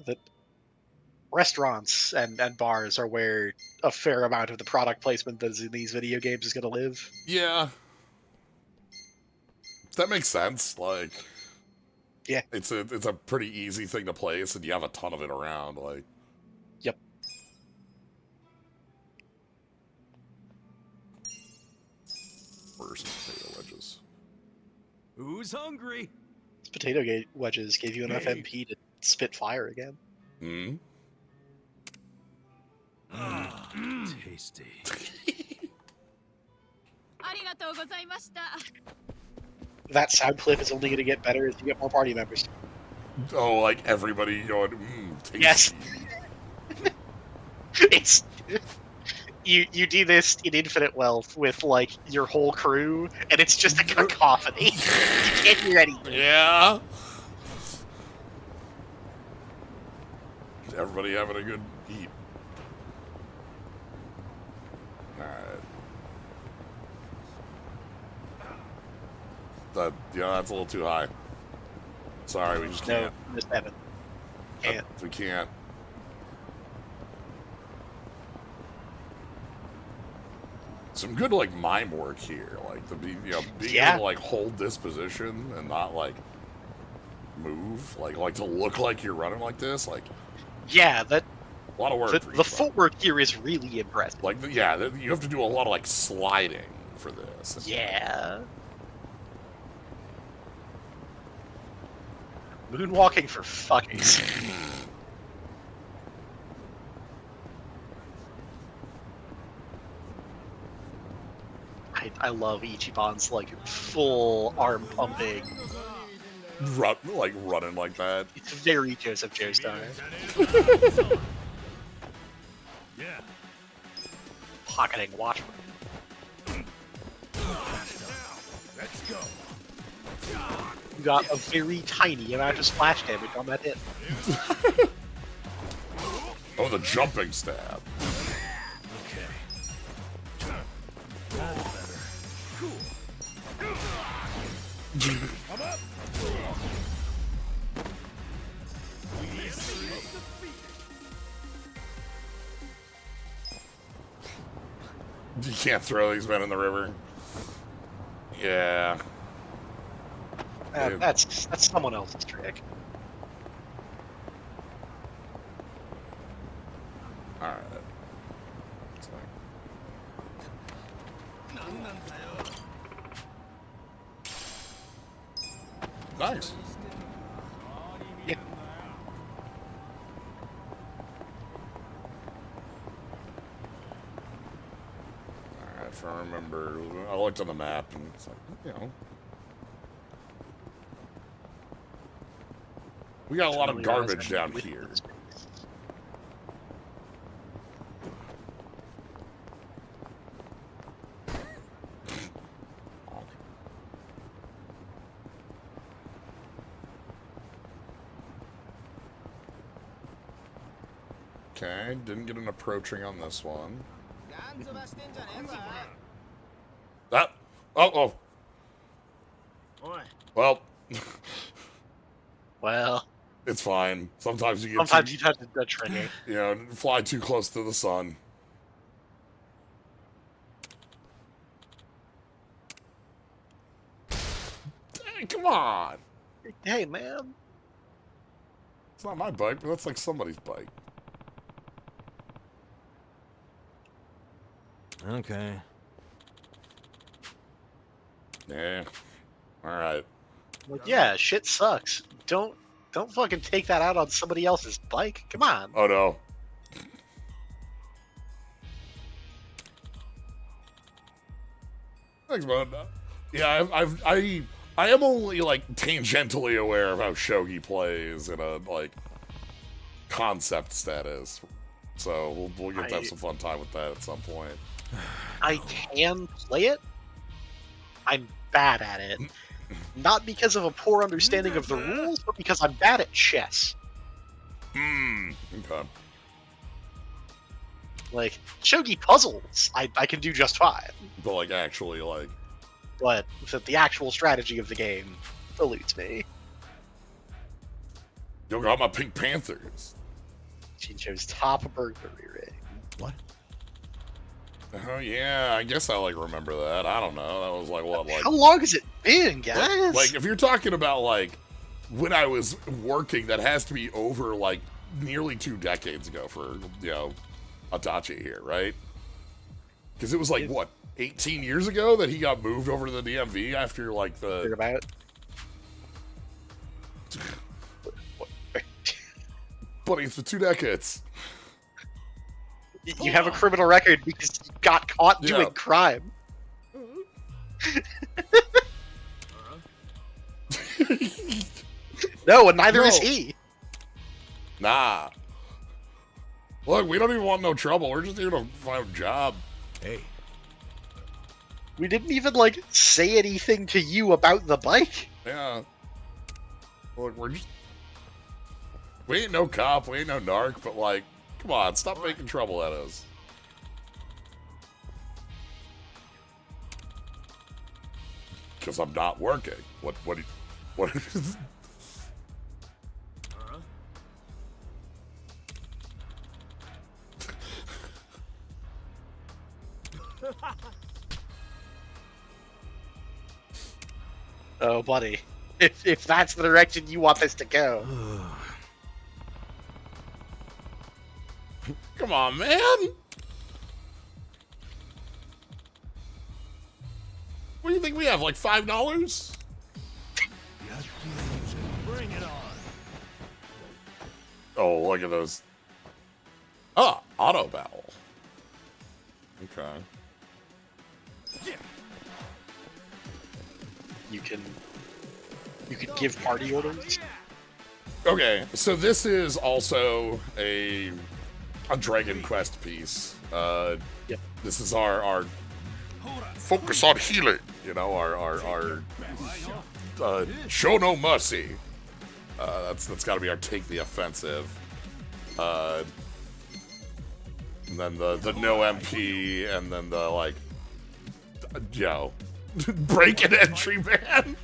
That restaurants and bars are where a fair amount of the product placement that's in these video games is going to live. Yeah. That makes sense. Like, yeah, it's a pretty easy thing to place, and you have a ton of it around. Like, yep. Where's some potato wedges? Who's hungry? These potato wedges gave you enough MP to spit fire again. Hmm. Tasty. That sound clip is only going to get better as you get more party members. Oh, like everybody going, tasty. Yes. It's you do this in Infinite Wealth with like your whole crew, and it's just a cacophony. You can't hear anything. Yeah. Everybody having a good eat. Alright. That's a little too high. Sorry, we just can't. No, just haven't. Can't. We can't. Some good like mime work here, like being able to like hold this position and not like move, like to look like you're running like this, like. Yeah, that. A lot of work. The footwork here is really impressive. Like, you have to do a lot of like sliding for this. Yeah. Moonwalking for fucking sake. I love Ichiban's like full arm pumping. Running like that. It's very Joseph Joestar. Yeah. Pocketing Watchman. Let's go. You got a very tiny amount of splash damage on that hit. Oh, the jumping stab. Okay. That's better. Cool. I'm up. You can't throw these men in the river. Yeah. That's someone else's trick. Alright. Nice. Yeah. Alright, if I remember, I looked on the map and it's like, you know. We got a lot of garbage down here. Okay, didn't get an approaching on this one. That. Oh. Well. Well. It's fine. Sometimes you get Sometimes you touch the trigger. You know, fly too close to the sun. Dang, come on. Hey, man. It's not my bike, but that's like somebody's bike. Okay. Yeah. Alright. Like, yeah, shit sucks. Don't fucking take that out on somebody else's bike. Come on. Oh no. Thanks, man. Yeah, I am only like tangentially aware of how Shogi plays in a like concept status, so we'll get to have some fun time with that at some point. I can play it. I'm bad at it. Not because of a poor understanding of the rules, but because I'm bad at chess. Okay. Like, shogi puzzles, I can do just fine. But, like, actually, like... But the actual strategy of the game eludes me. You got my Pink Panthers. Ijincho's top burglary ring. What? Oh, yeah, I guess I, like, remember that. I don't know. That was, like, what, like... How long has it been, guys? Like, if you're talking about, like, when I was working, that has to be over, like, nearly 2 decades ago for, you know, Adachi here, right? Because it was, like, what, 18 years ago that he got moved over to the DMV after, like, the... About? Buddy, it's for 2 decades. You have a criminal record because you got caught doing crime. No, and neither is he. Nah. Look, we don't even want no trouble. We're just here to find a job. Hey. We didn't even, like, say anything to you about the bike. Yeah. Look, we're just... We ain't no cop, we ain't no narc, but, like, come on, stop making trouble at us. Because I'm not working. What Oh, buddy. If that's the direction you want this to go. Come on, man! What do you think we have, like $5? Bring it on. Oh, look at those. Ah, auto battle. Okay. You can give party orders. Okay, so this is also a Dragon Quest piece. Yep. This is our focus on healing. You know, our show no mercy. That's got to be our take the offensive. And then the no MP, and then the like, break an entry man.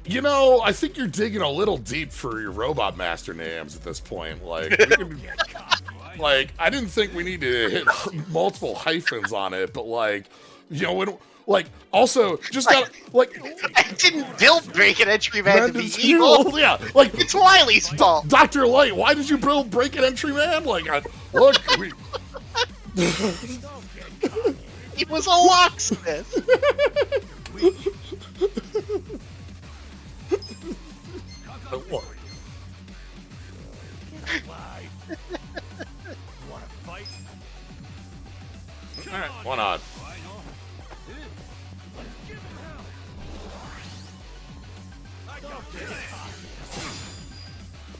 You know, I think you're digging a little deep for your Robot Master names at this point. Like, like I didn't think we need to hit multiple hyphens on it, but like, you know, when, like, also just got like. I didn't build Break an Entry Man to be evil. Yeah, like it's Wiley's fault. Dr. Light, why did you build Break an Entry Man? Like, look, we. He was a locksmith. What? Wanna fight? All right, why not?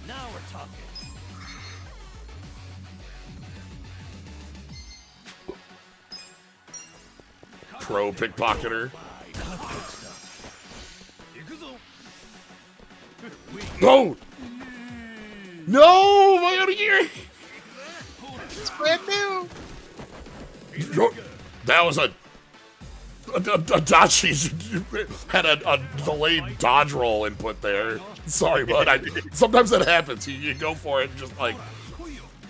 Now we're talking. Pro pickpocketer. No! No! My out of here! It's brand new. That was a Dachi's had a delayed dodge roll input there. Sorry, bud. Sometimes that happens. You go for it and just like...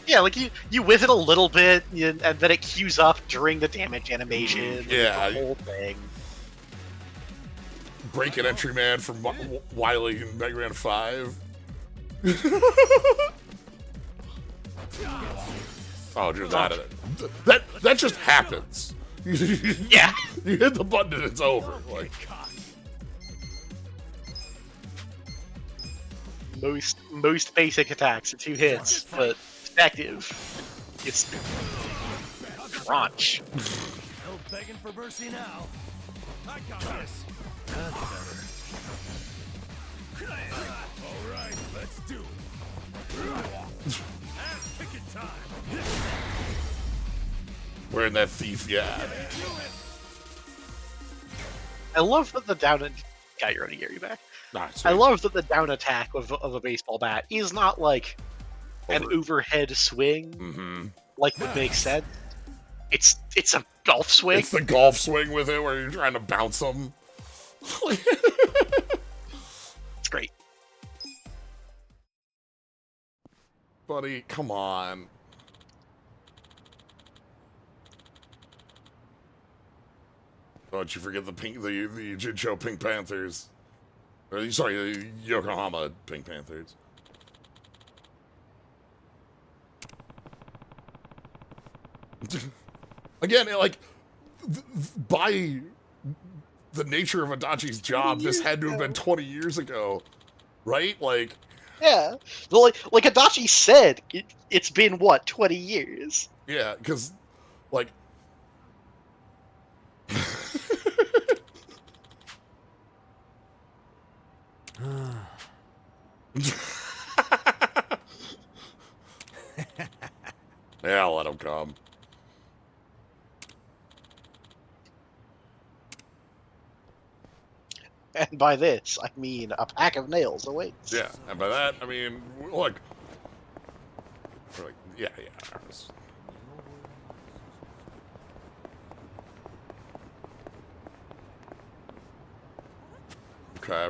Yeah, like you whiff it a little bit, and then it queues up during the damage animation. Yeah. The whole thing. Break an entry man from Wily in Mega Man 5. Oh, just out of it. That just happens. Yeah. You hit the button and it's over. Like, most basic attacks are 2 hits, but effective. It's crunch. No begging for mercy now. I got this. That's better. All right, let's do it. Ass kicking time. we're in that thief, yeah. I love that the down and got your own Gary back. Nah, I love that the down attack of a baseball bat is not like an overhead swing, like would make sense. It's a golf swing. It's the golf swing with it where you're trying to bounce them. It's great. Buddy, come on. Don't you forget the Ijincho Pink Panthers. Or, sorry, the Yokohama Pink Panthers. Again, like, by the nature of Adachi's job, this had to have been 20 years ago, right? Like, Yeah, well, like Adachi said, it's been what 20 years. yeah, because, like, yeah, I'll let him come. And by this, I mean a pack of nails awaits. Yeah, and by that, I mean, look. We're like, yeah. Okay.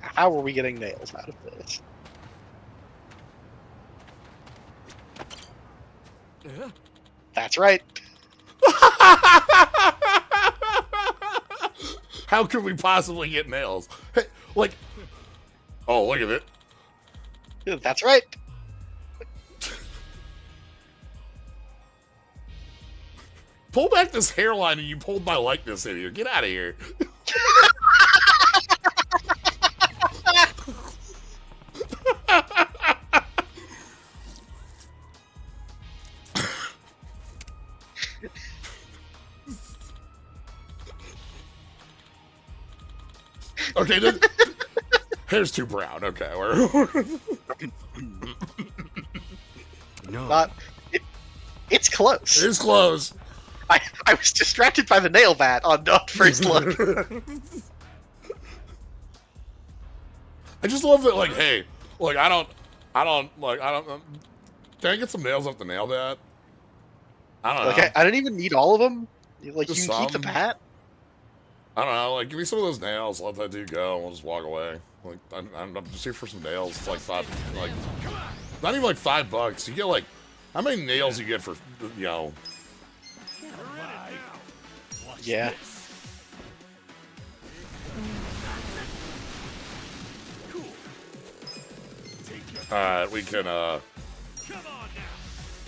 How are we getting nails out of this? That's right. How could we possibly get nails? Hey, like, oh, look at it. That's right. Pull back this hairline and you pulled my likeness in here. Get out of here. Okay, hair's too brown. Okay, No. It's close. it's close. I was distracted by the nail bat on first look. I just love that. Like, hey, like I don't. Can I get some nails off the nail bat? I don't know. Okay, I don't even need all of them. Like, Just you can keep the some. bat. I don't know. Like, give me some of those nails. Let that dude go. And we'll just walk away. Like, I'm just here for some nails. It's like not even like $5. You get like, how many nails you get for, you know? Yeah. All right, we can. Come on now.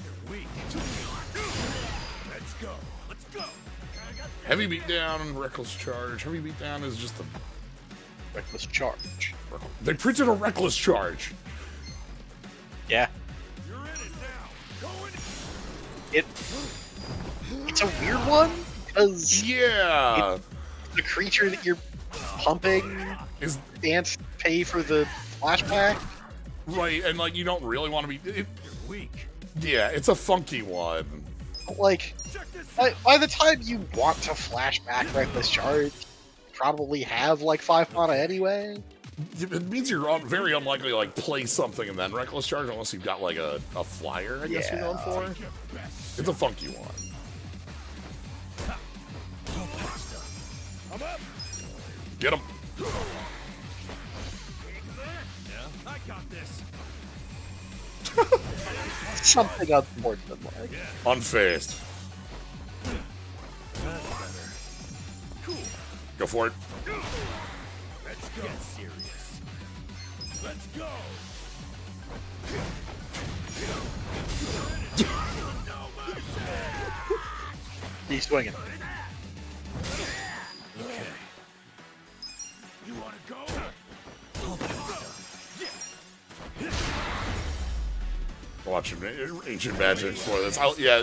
You're weak. Let's go. Let's go. Heavy beatdown and reckless charge. Heavy beatdown is just Reckless charge. They printed a reckless charge. Yeah. You're in it now. Go in. It's a weird one because Yeah. the creature that you're pumping Is can't pay for the flashback. right, and like you don't really want to be. You're weak. Yeah, it's a funky one. But, like, by the time you want to flashback Reckless Charge, you probably have like 5 mana anyway. It means you're very unlikely to like play something and then reckless charge unless you've got like a flyer. I guess you're going for. It's a funky one. Get him. Yeah, I got this. Something unsportsmanlike. Unfazed. That's better. Cool. Go for it. Let's go. Get serious. Let's go. He's swinging. Okay. You wanna go? Watching Ancient Magic for this. Yeah.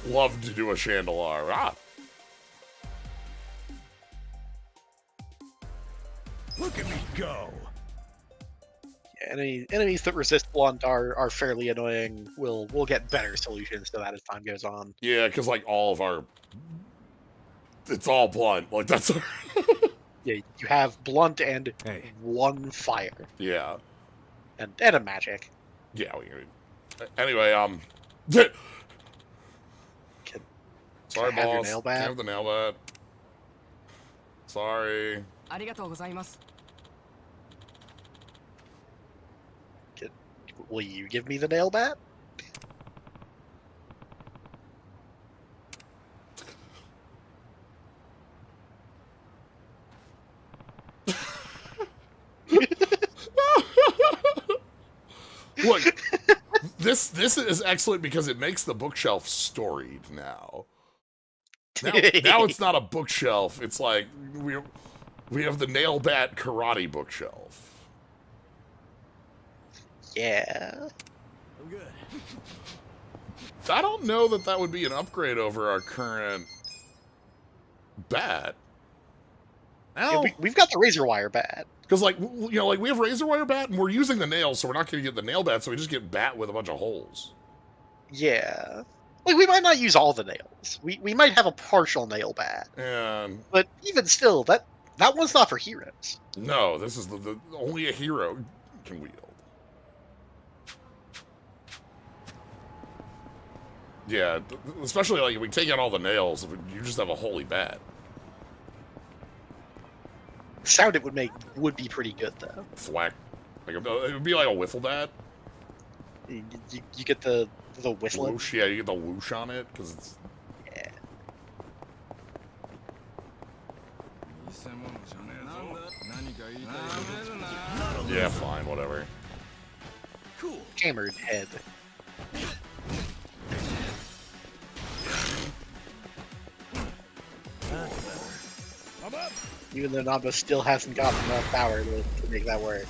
Love to do a Chandelar. Ah. Look at me go. Yeah, enemies that resist blunt are fairly annoying. We'll get better solutions to that as time goes on. Yeah, because like all of our. It's all blunt. Like that's. Yeah, you have blunt and Hey. 1 fire Yeah. and a magic. Yeah. Anyway, Can, sorry, can I have your boss. nail Can I bat? have the nail bat? Sorry. ありがとうございます。 Will you give me the nail bat? Look, this is excellent because it makes the bookshelf storied now. Now it's not a bookshelf. It's like we have the nail bat karate bookshelf. Yeah. I'm good. I don't know that would be an upgrade over our current bat. Yeah, we've got the razor wire bat. Because, like, like we have razor wire bat and we're using the nails, so we're not going to get the nail bat, so we just get bat with a bunch of holes. Yeah. Like, we might not use all the nails. We might have a partial nail bat. And But even still, that one's not for heroes. no, this is the only a hero can wield. Yeah, especially like if we take out all the nails, you just have a holy bat. The sound it would make would be pretty good, though. Thwack. Like it would be like a wiffle bat. You get the whistling. Whoosh, yeah, you get the whoosh on it because it's. Yeah. Yeah, fine, whatever. Cool. Hammered head. I'm up. Even though Namba still hasn't gotten enough power to make that work.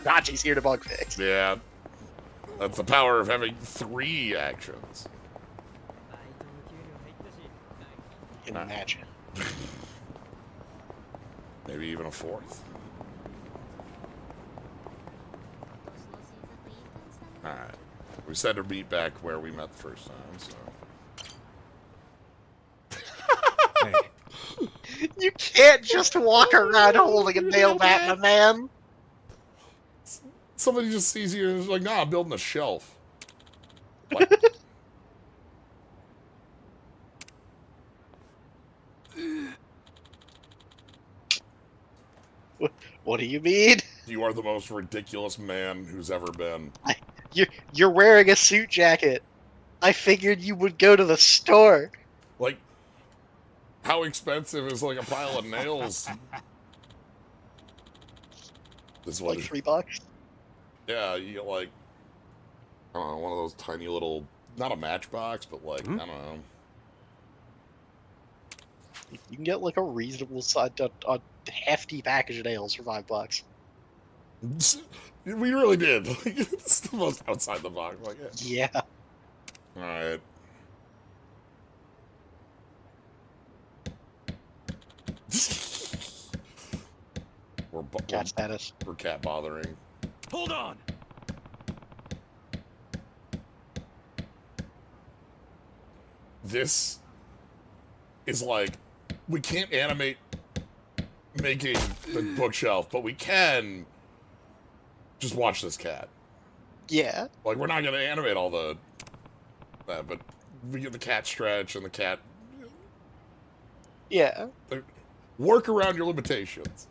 Nachi's here to bug fix. Yeah. That's the power of having 3 actions. Imagine. Maybe even a 4th. Alright. We said to meet back where we met the first time, so. Hey, You can't just walk around holding a nail bat in a man. Somebody just sees you and is like, nah, I'm building a shelf. What? What do you mean? You are the most ridiculous man who's ever been. You're wearing a suit jacket. I figured you would go to the store. Like, how expensive is like a pile of nails? This is what Like $3. yeah, you get like, I don't know, one of those tiny little, not a matchbox, but like, I don't know. You can get like a reasonable size, a hefty package of nails for $5. We really did. Like, it's the most outside the box. Like, Yeah. All right. Cat status. We're cat bothering. Hold on! This is like, we can't animate making the bookshelf, but we can just watch this cat. Yeah. Like, we're not going to animate all that, but we get the cat stretch and the cat. Yeah. Work around your limitations.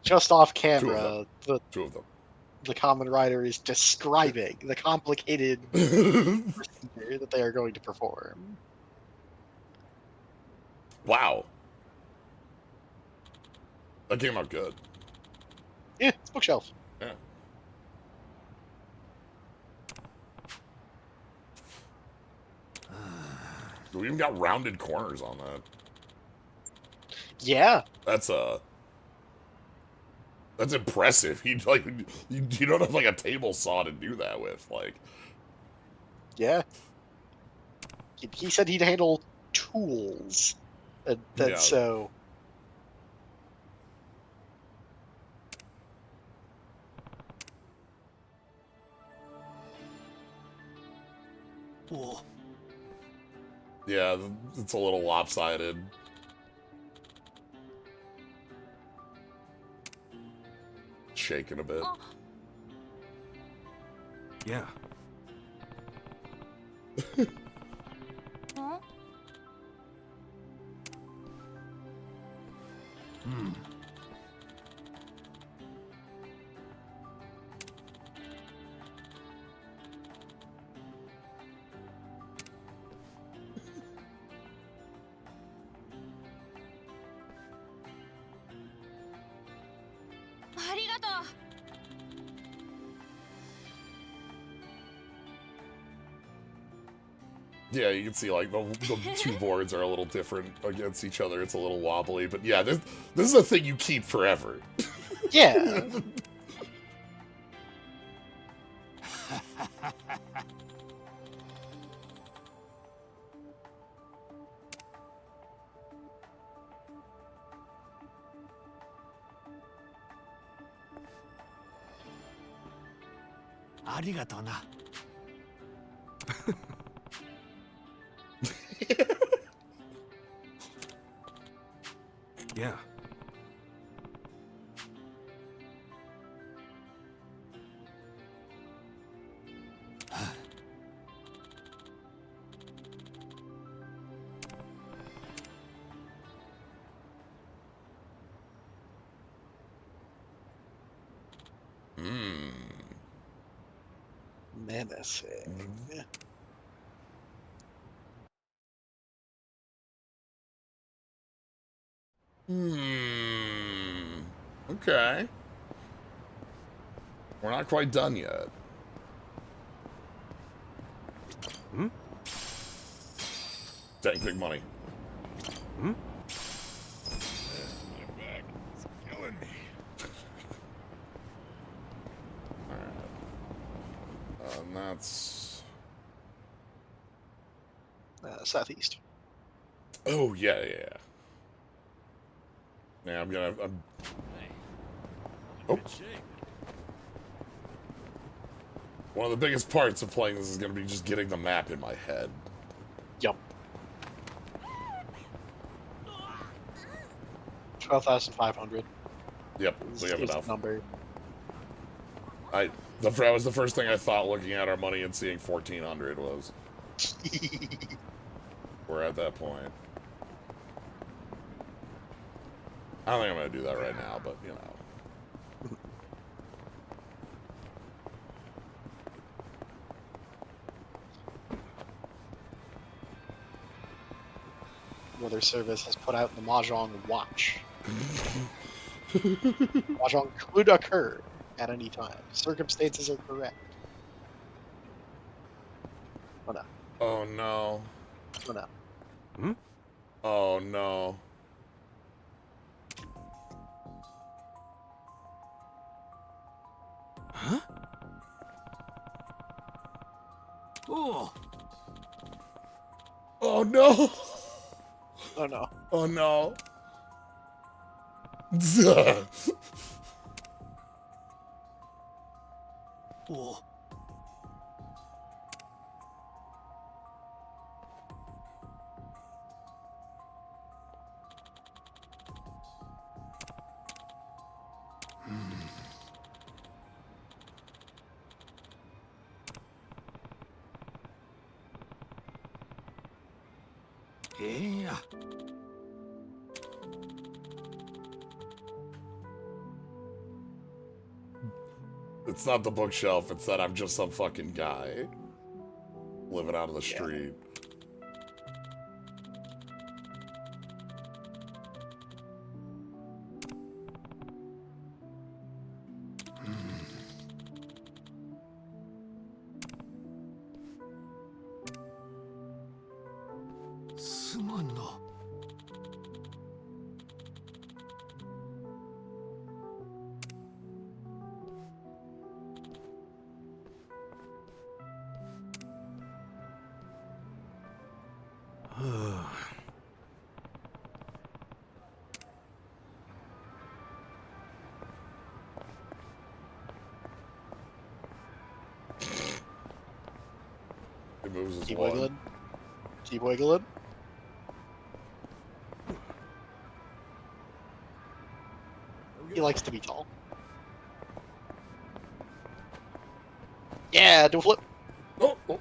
Just off camera, Two of them. The Common Rider is describing the complicated procedure that they are going to perform. Wow. That came out good. Yeah, it's bookshelf. Yeah. We even got rounded corners on that. Yeah. That's impressive. You don't have like a table saw to do that with, like. Yeah. He said he'd handle tools. Yeah. So. Whoa. Yeah, it's a little lopsided. Shaking a bit. Yeah. Huh? Arigato. Yeah, you can see like the two boards are a little different against each other. It's a little wobbly, but yeah, this is a thing you keep forever. Yeah. Arigato na. Yeah. Menacing. Okay. We're not quite done yet. Dang, big money. It's killing me. Alright. And that's... Southeast. Oh, yeah. Yeah, I'm... Oh. One of the biggest parts of playing this is going to be just getting the map in my head. Yup. 12,500. Yep, we have is the enough. number. That was the first thing I thought looking at our money and seeing 1,400 was. We're at that point. I don't think I'm going to do that right now, but, you know. Weather Service has put out the Mahjong Watch. Mahjong could occur at any time. Circumstances are correct. Oh no. Oh no. Oh no. Hmm? Oh no. Huh? Oh. Oh no. Oh no. Oh no. Oh. Yeah. It's not the bookshelf, it's that I'm just some fucking guy living out of the street. It moves as Keep one. wiggling. Keep wiggling. He likes to be tall. Yeah, do a flip. Oh, oh.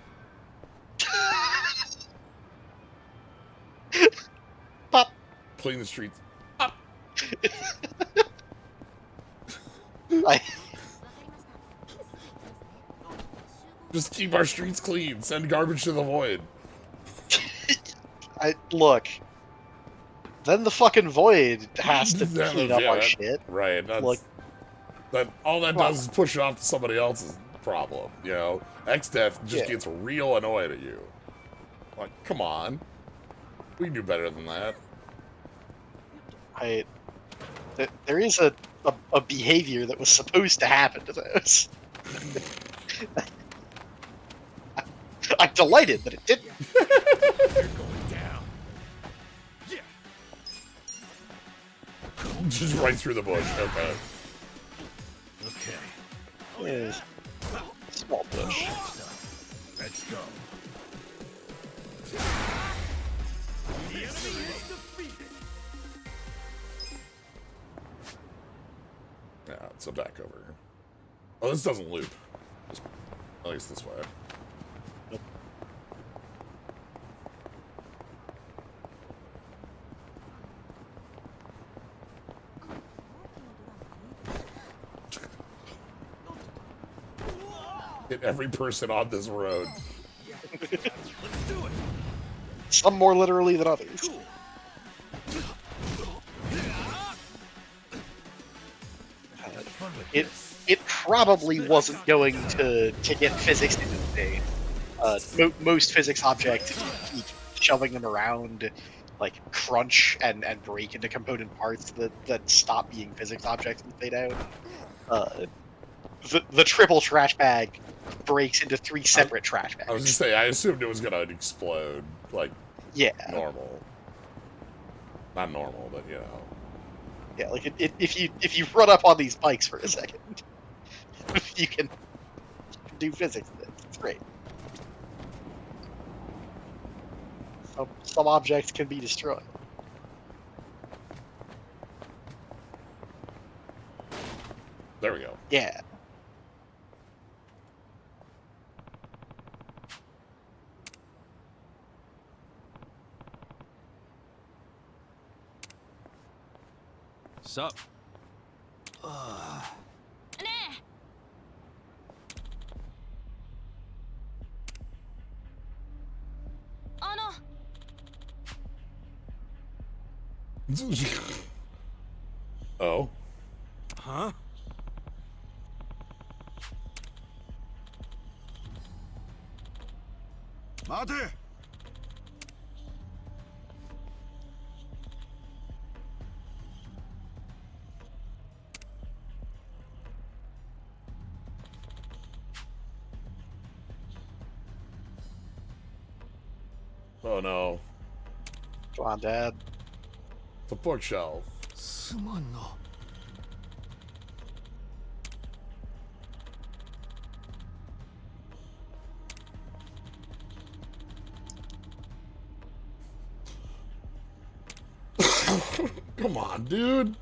Pop. Clean the streets. I, Just keep our streets clean. Send garbage to the void. look. Then the fucking void has to Yeah, clean up yeah, our that- shit. Right. That's Look. that. All that Well- does is push it off to somebody else's problem. You know, XDeath just Yeah. gets real annoyed at you. Like, come on. We knew better than that. There is a behavior that was supposed to happen to those. I'm delighted that it didn't. Just right through the bush. Okay. Yes. Small push. Let's go. Yeah, so back over here. Oh, this doesn't loop. Just, at least this way. Hit every person on this road. Some more literally than others. It probably wasn't going to get physics into the thing. Most physics objects, if you keep shoving them around, like crunch and break into component parts that stop being physics objects and fade out. The triple trash bag breaks into 3 separate trash bags. I was just saying, I assumed it was gonna explode, like, Yeah. normal. Not normal, but you know. Yeah, like if you run up on these bikes for a second, you can do physics with it. It's great. Some objects can be destroyed. There we go. Yeah. Sup? ねえ あの Oh. Huh? Oh no. Come on, Dad. The bookshelf. すまんな。Come on, dude.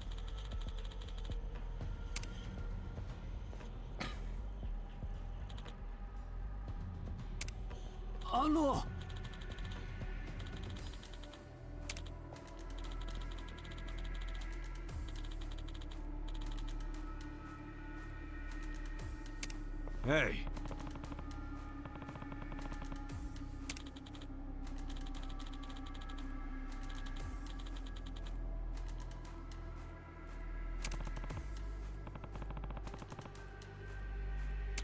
Hey.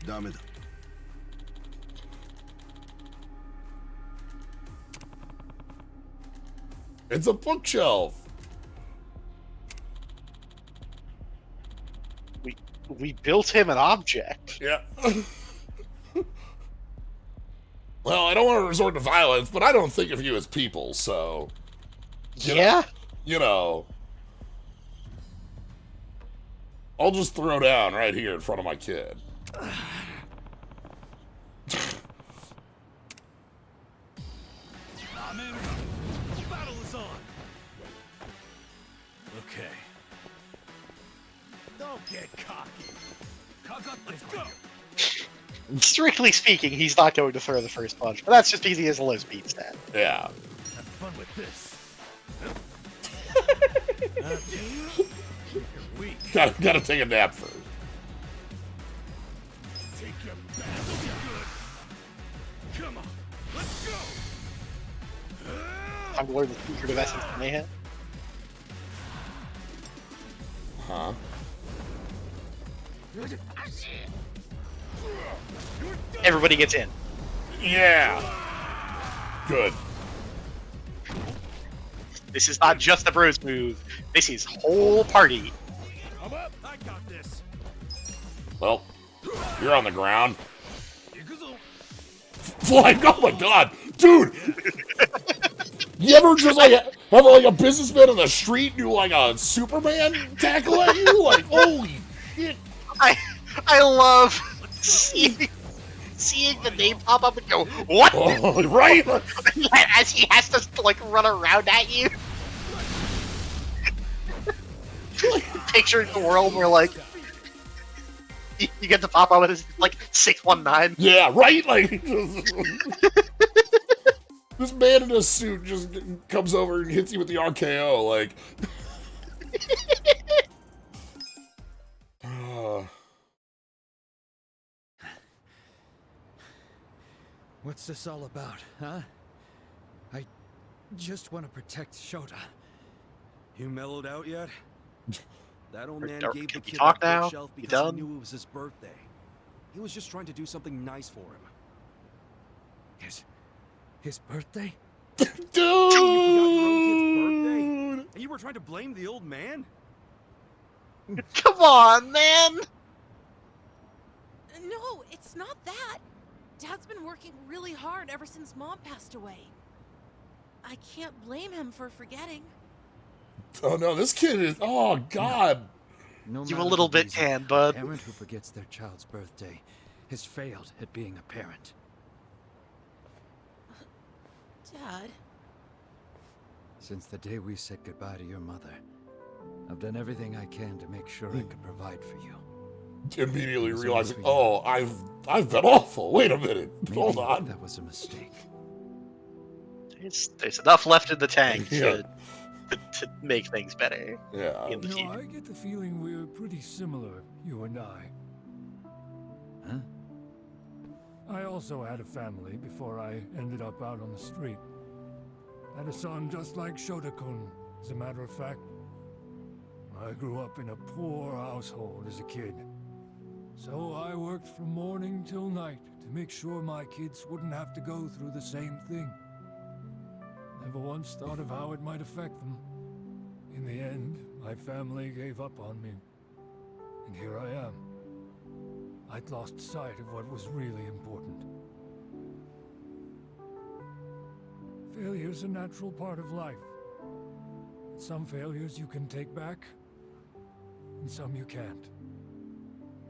Damn. It's a bookshelf. We built him an object. Yeah. Well, I don't want to resort to violence, but I don't think of you as people, so... Yeah? You know... I'll just throw down right here in front of my kid. Battle is on. Okay. Don't get cocky. Let's go. Strictly speaking, he's not going to throw the first punch, but that's just because he has a low speed stat. Yeah. Have fun with this. You're weak. Gotta take a nap first. Take your bath. Good. Come on. Let's go. I'm going to learn the secret of Essence of Mayhem. Huh? Everybody gets in. Yeah. Good. This is not just the bros move. This is whole party. I'm up. I got this. Well, you're on the ground. Like, oh my god, dude! You ever just like have like a businessman on the street do like a Superman tackle at you? Like, holy shit! I love seeing the name pop up and go, what? Oh, right? As he has to like run around at you. Picturing the world where like you get to pop up and it's like 619. Yeah, right? Like this man in a suit just comes over and hits you with the RKO, like. What's this all about, huh? I just want to protect Shota. You mellowed out yet? That old man Can gave the we kid talk that now? bookshelf You because he done? knew it was his birthday. He was just trying to do something nice for him. His birthday? You forgot your own kid's birthday? And you were trying to blame the old man? Come on, man! No, it's not that. Dad's been working really hard ever since Mom passed away. I can't blame him for forgetting. Oh no, this kid is. Oh god. No You a matter little the bit reason, tan, a bud. parent who forgets their child's birthday has failed at being a parent. Dad. Since the day we said goodbye to your mother, I've done everything I can to make sure I could provide for you. Immediately realizing, oh, I've been awful. Wait a minute. Hold Maybe on. that was a mistake. There's enough left in the tank Yeah. to make things better. Yeah. In the You know, future. I get the feeling we're pretty similar, you and I. Huh? I also had a family before I ended up out on the street. Had a son just like Shota-kun, as a matter of fact. I grew up in a poor household as a kid. So I worked from morning till night to make sure my kids wouldn't have to go through the same thing. Never once thought of how it might affect them. In the end, my family gave up on me. And here I am. I'd lost sight of what was really important. Failure's a natural part of life. Some failures you can take back, and some you can't.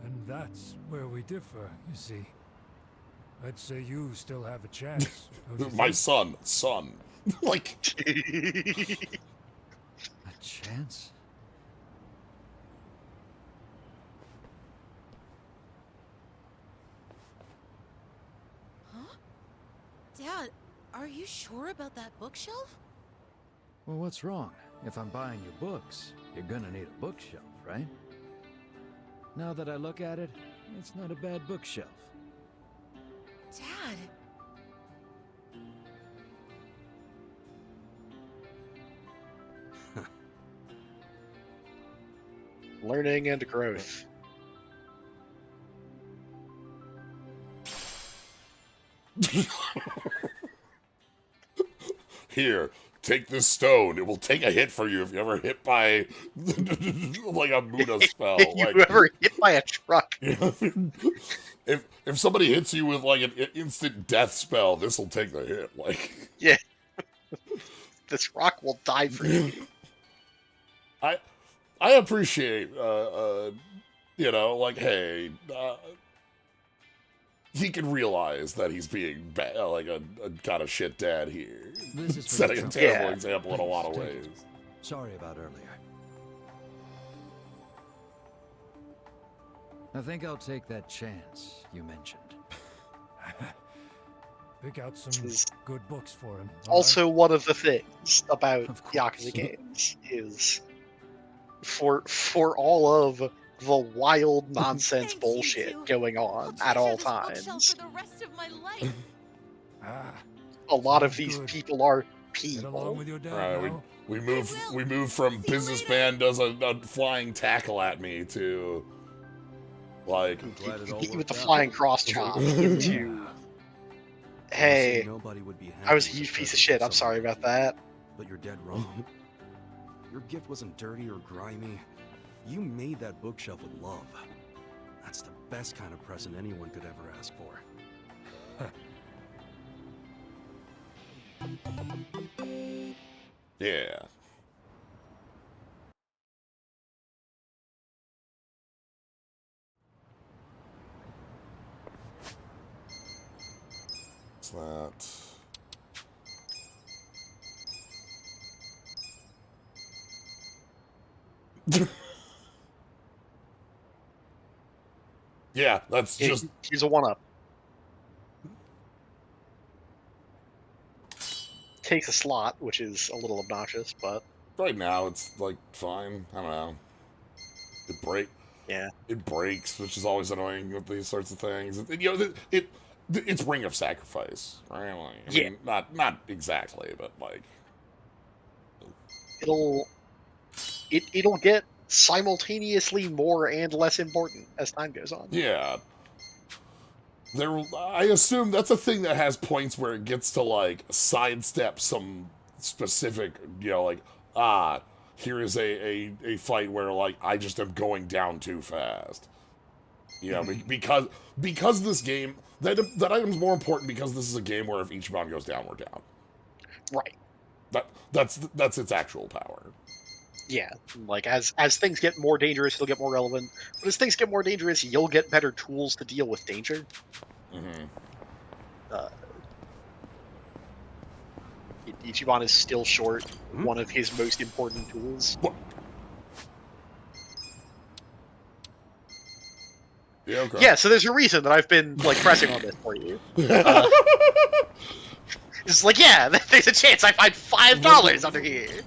And that's where we differ, you see. I'd say you still have a chance. My son. Like... A chance? Huh? Dad, are you sure about that bookshelf? Well, what's wrong? If I'm buying you books, you're gonna need a bookshelf, right? Now that I look at it, it's not a bad bookshelf. Dad! Learning and growth. Here, take this stone. It will take a hit for you if you ever hit by like a Muda spell. If you ever hit by a truck. If somebody hits you with like an instant death spell, this will take the hit. Like, yeah, this rock will die for you. I appreciate you know, like, hey, he can realize that he's being like a kind of shit dad here. This is setting a terrible example in a lot of ways. Sorry about earlier. I think I'll take that chance you mentioned. Pick out some good books for him. Also, one of the things about Yakuza games is for all of the wild nonsense bullshit going on at all times. For the rest of my life. A lot of these people are people. Right, we move from businessman does a flying tackle at me to like with the flying cross chop into hey, I was a huge piece of shit. I'm sorry about that. But you're dead wrong. Your gift wasn't dirty or grimy. You made that bookshelf with love. That's the best kind of present anyone could ever ask for. yeah. What's that? Yeah, that's just... He's a one-up. Takes a slot, which is a little obnoxious, but... Right now, it's, like, fine. I don't know. It breaks, which is always annoying with these sorts of things. You know, it's Ring of Sacrifice, right? Like, I mean, not exactly, but, like... It'll get simultaneously more and less important as time goes on. Yeah. I assume that's a thing that has points where it gets to, like, sidestep some specific, you know, like, here is a fight where, like, I just am going down too fast. You know, because this game, that item's more important because this is a game where if Ichiban goes down, we're down. Right. That's its actual power. Yeah, like, as things get more dangerous, it'll get more relevant. But as things get more dangerous, you'll get better tools to deal with danger. Mm-hmm. Ichiban is still short one of his most important tools. What? Yeah, okay. Yeah, so there's a reason that I've been, like, pressing on this for you. It's like, yeah, there's a chance I find $5 under here.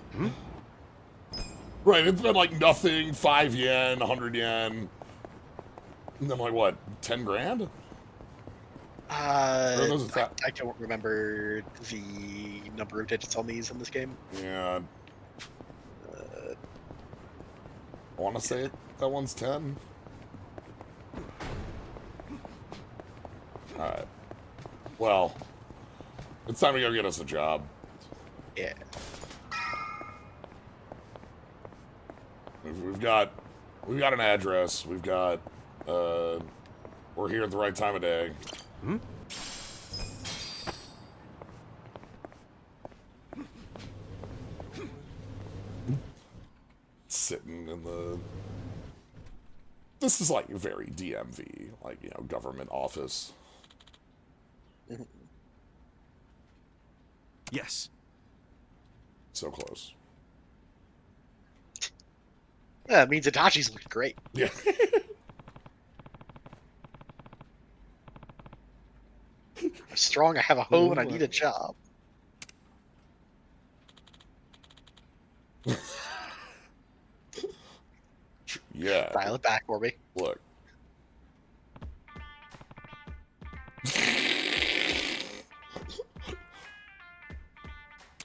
Right, it's been like nothing, 5 yen, 100 yen. And then like what, 10 grand? I don't remember the number of digits on these in this game. Yeah. I want to say that one's 10. Alright. Well, it's time to go get us a job. Yeah. We've got an address. We've got we're here at the right time of day. sitting in the... This is like very DMV, like, you know, government office. Yes. So close. Yeah, it means Itachi's looking great. Yeah. I'm strong, I have a home, and I need a job. Yeah. Dial it back for me. Look.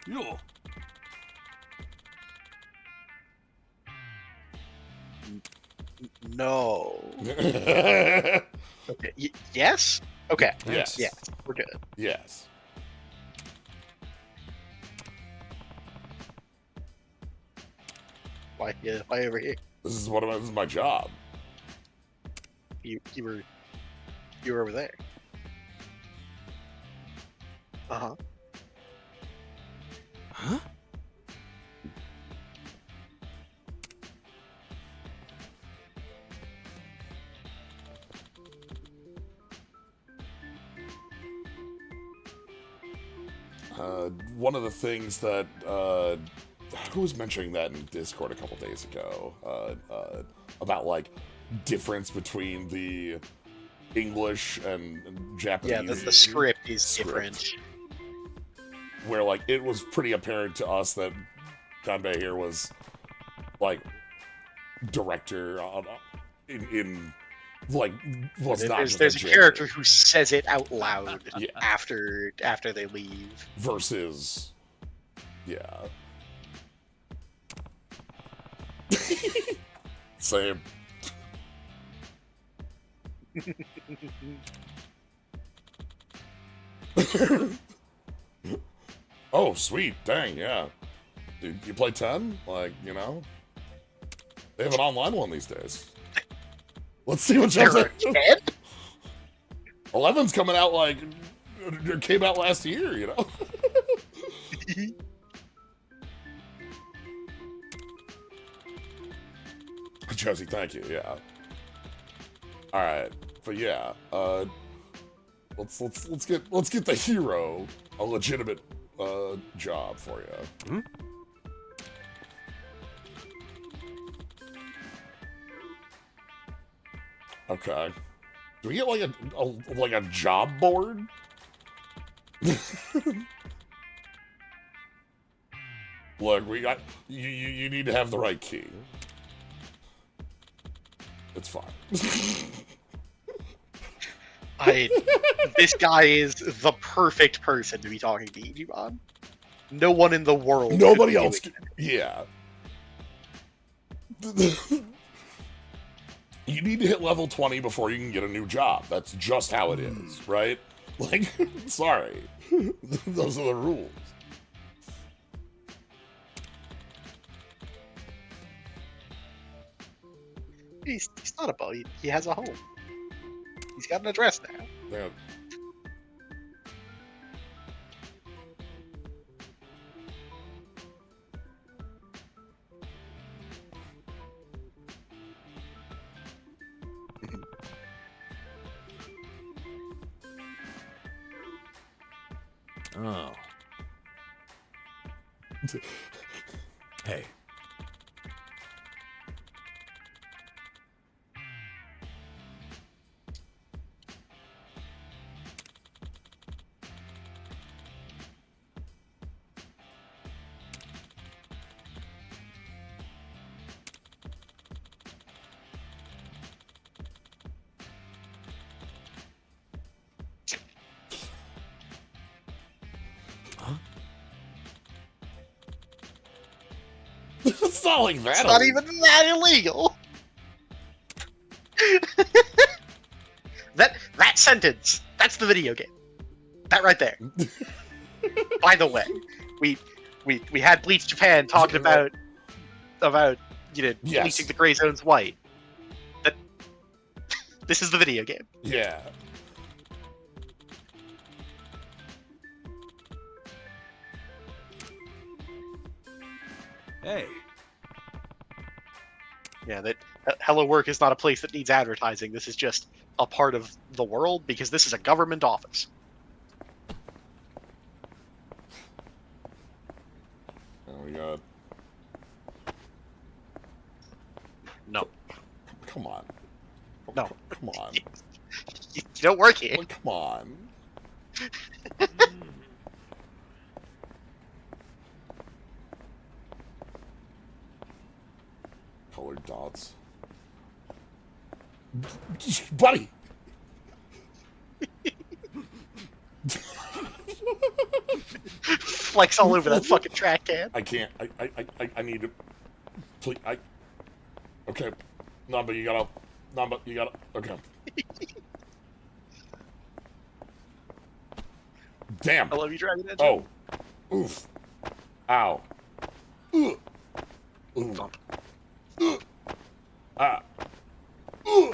Yo. No. Okay. Yes? Okay. Yes. Yes. We're good. Yes. Why over here? This is this is my job. You were over there. Uh-huh. Huh? One of the things that who was mentioning that in Discord a couple days ago about like difference between the English and Japanese. Yeah, the script is different. Where like it was pretty apparent to us that Kanbei here was like director in like was not just there's a character who says it out loud Yeah. after they leave. Versus same. Oh, sweet. Dang, yeah. Dude, you play 10? Like, you know? They have an online one these days. Let's see what jumps in. 11's coming out like... It came out last year, you know? Josie, thank you, yeah. Alright, but yeah, let's get the hero a legitimate job for you. Hmm? Okay. Do we get like a job board? Look, we got you need to have the right key. It's fine. This guy is the perfect person to be talking to Ichiban. No one in the world. Nobody else. Yeah. You need to hit level 20 before you can get a new job. That's just how it is, right? Like, sorry. Those are the rules. He's not a bully. He has a home. He's got an address now. Yeah. Oh. Hey. It's not like that. It's not even that illegal. that sentence. That's the video game. That right there. By the way, we had Bleach Japan talking about bleaching the gray zones white. This is the video game. Yeah. Hey. Yeah, that Hello Work is not a place that needs advertising. This is just a part of the world because this is a government office. Oh, we got. No. Come on. No. Come on. You don't work here. Come on. Colored dots. Buddy! Flex all over that fucking track can. I can't. I need to. Please. Okay. Namba, you gotta. Okay. Damn. I love you, Dragon Edge. Oh. Oof. Ow. Ooh. Ooh. Ah. Ooh.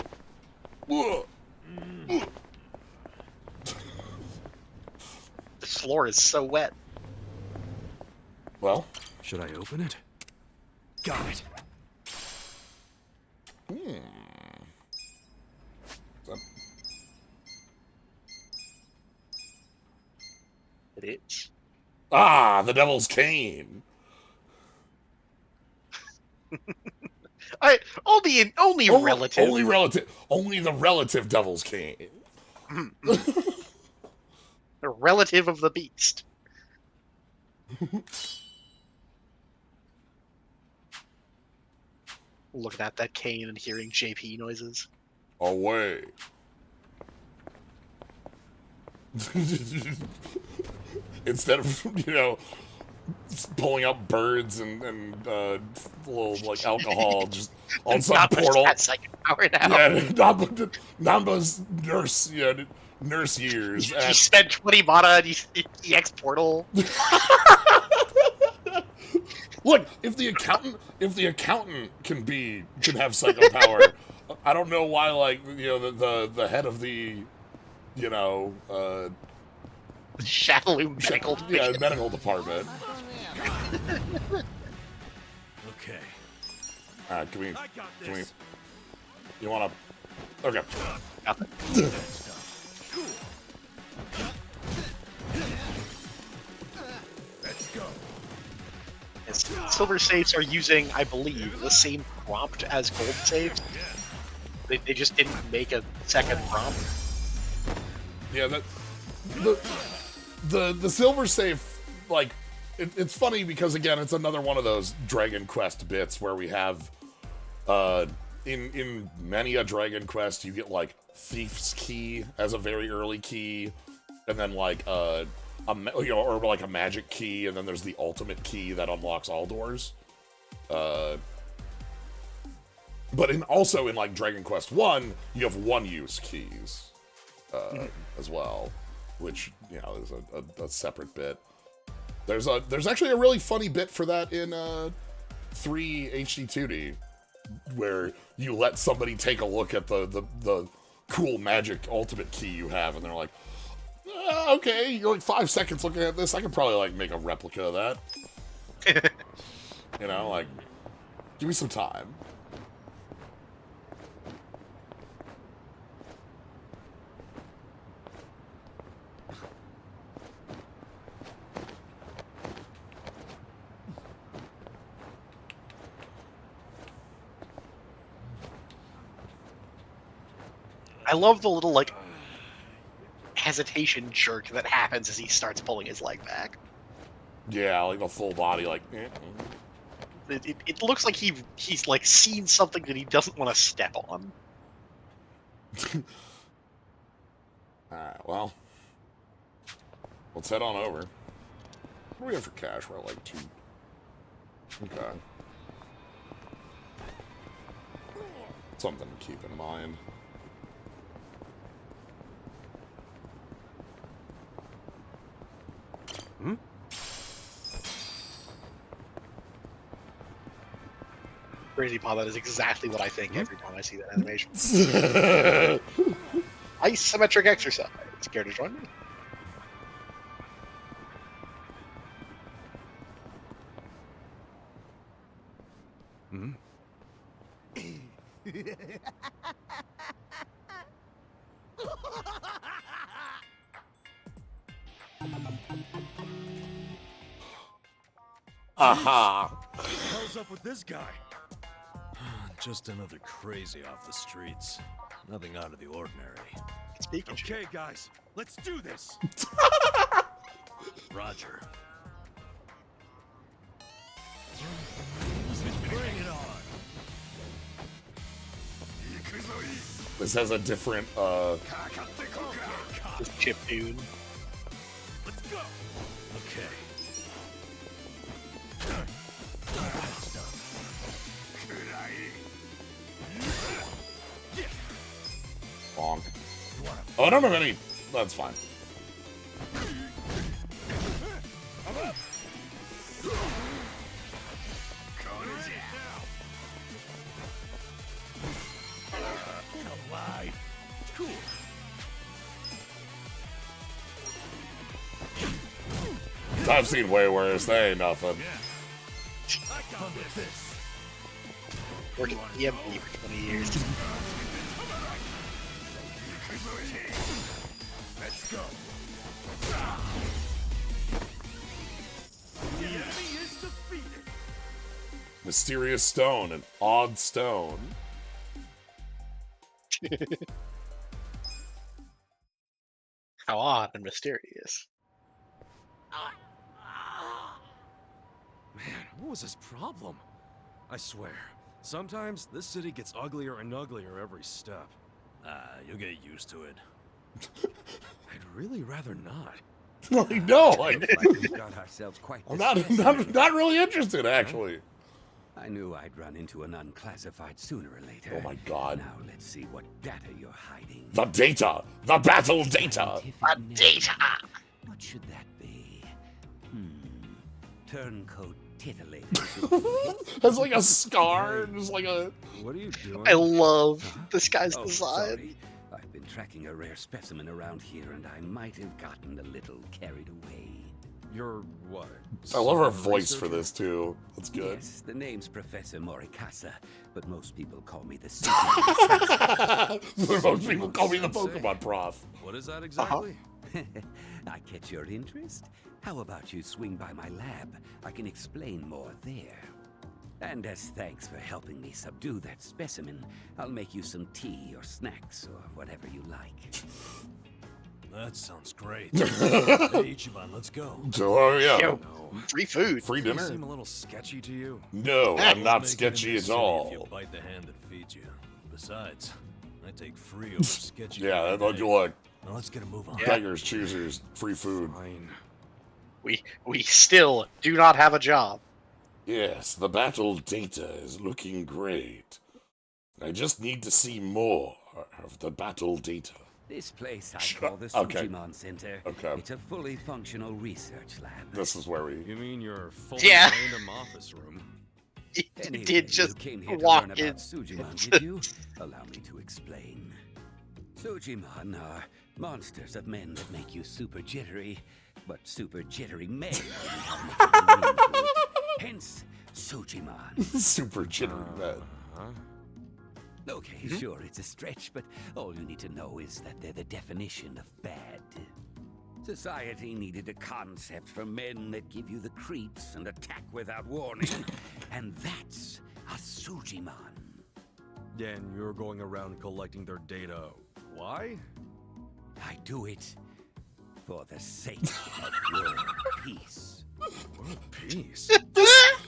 Ooh. This floor is so wet. Well. Should I open it? Got it. It is. Ah, the Devil's Cane. Only relative. Only relative. Only the relative Devil's Cane. The relative of the beast. Looking at that cane and hearing JP noises. Away. Instead of, pulling out birds and little, like, alcohol just on some portal. Got psychic power now. Yeah, Namba's nurse years. You spent 20 mana on EX portal. Look, if the accountant can have psycho power, I don't know why, like, the head of the, Shadowloom medical division. Yeah, medical department. Okay. Can we? You wanna? Okay. Let's go. Silver safes are using, I believe, the same prompt as gold safes. They just didn't make a second prompt. Yeah, the silver safe, like, it's funny because, again, it's another one of those Dragon Quest bits where we have, in many a Dragon Quest, you get, like, Thief's Key as a very early key, and then, like, or like a magic key, and then there's the ultimate key that unlocks all doors. But also in, like, Dragon Quest 1, you have one-use keys, as well, which, is a separate bit. There's actually a really funny bit for that in 3 HD2D, where you let somebody take a look at the cool magic ultimate key you have, and they're like, okay, you're like 5 seconds looking at this, I could probably, like, make a replica of that. Like, give me some time. I love the little, like, hesitation jerk that happens as he starts pulling his leg back. Yeah, like the full body, like... It looks like he's, like, seen something that he doesn't want to step on. Alright, well... let's head on over. What do we have for cash? We're at, like, 2... Okay. Something to keep in mind. Crazy Paw, that is exactly what I think every time I see that animation. Isometric exercise. Scared to join me? Aha! What the hell's up with this guy? Just another crazy off the streets. Nothing out of the ordinary. Speaking of Okay, guys, let's do this. Roger. Bring it on. This has a different, this chip tune. Let's go. Okay. bonk. Oh, I don't have any. That's fine. I've seen way worse. They ain't nothing. Working EMP for 20 years. Let's go. The enemy is defeated. Mysterious stone, an odd stone. How odd and mysterious. Man, what was his problem? I swear, sometimes this city gets uglier and uglier every step. You'll get used to it. I'd really rather not. Like, no, We got ourselves quite I'm the not really interested, actually. I knew I'd run into an unclassified sooner or later. Oh my god. Now let's see what data you're hiding. The data! The battle data! The data! What should that be? Turncoat titillator. Has like a scar, just like a... What are you doing? I love this guy's Oh, design. sorry. I've been tracking a rare specimen around here, and I might have gotten a little carried away. You're what? I love her some voice for researcher? this, too. That's good. Yes, the name's Professor Morikasa, but most people call me the Psyche. Most people call me the Pokemon prof. What is that exactly? I catch your interest? How about you swing by my lab? I can explain more there. And as thanks for helping me subdue that specimen, I'll make you some tea or snacks or whatever you like. That sounds great. Hey, Ichiban, let's go. Oh, yeah. Yo, free food. Free Does it dinner? seem a little sketchy to you? No, I'm not Make it in sketchy this at city If you all. bite the hand that feeds you. Besides, I take free over sketchy. Yeah, every that's day. like Now let's get a move on. beggars, choosers, free food. Fine. We still do not have a job. Yes, the battle data is looking great. I just need to see more of the battle data. This place I call the Okay. Sujimon Center. Okay. It's a fully functional research lab. This is where we... You mean your full Yeah. random office room? He Anyway, did just you came here to walk learn in. about Sujimon, did you? Allow me to explain. Sujimon are monsters of men that make you super jittery, but super jittery men don't have much of a name to it. Hence, Sujimon. Super jittery man. Okay, sure, it's a stretch, but all you need to know is that they're the definition of bad. Society needed a concept for men that give you the creeps and attack without warning, and that's a Sujimon. And you're going around collecting their data. Why? I do it for the sake of world peace. World peace.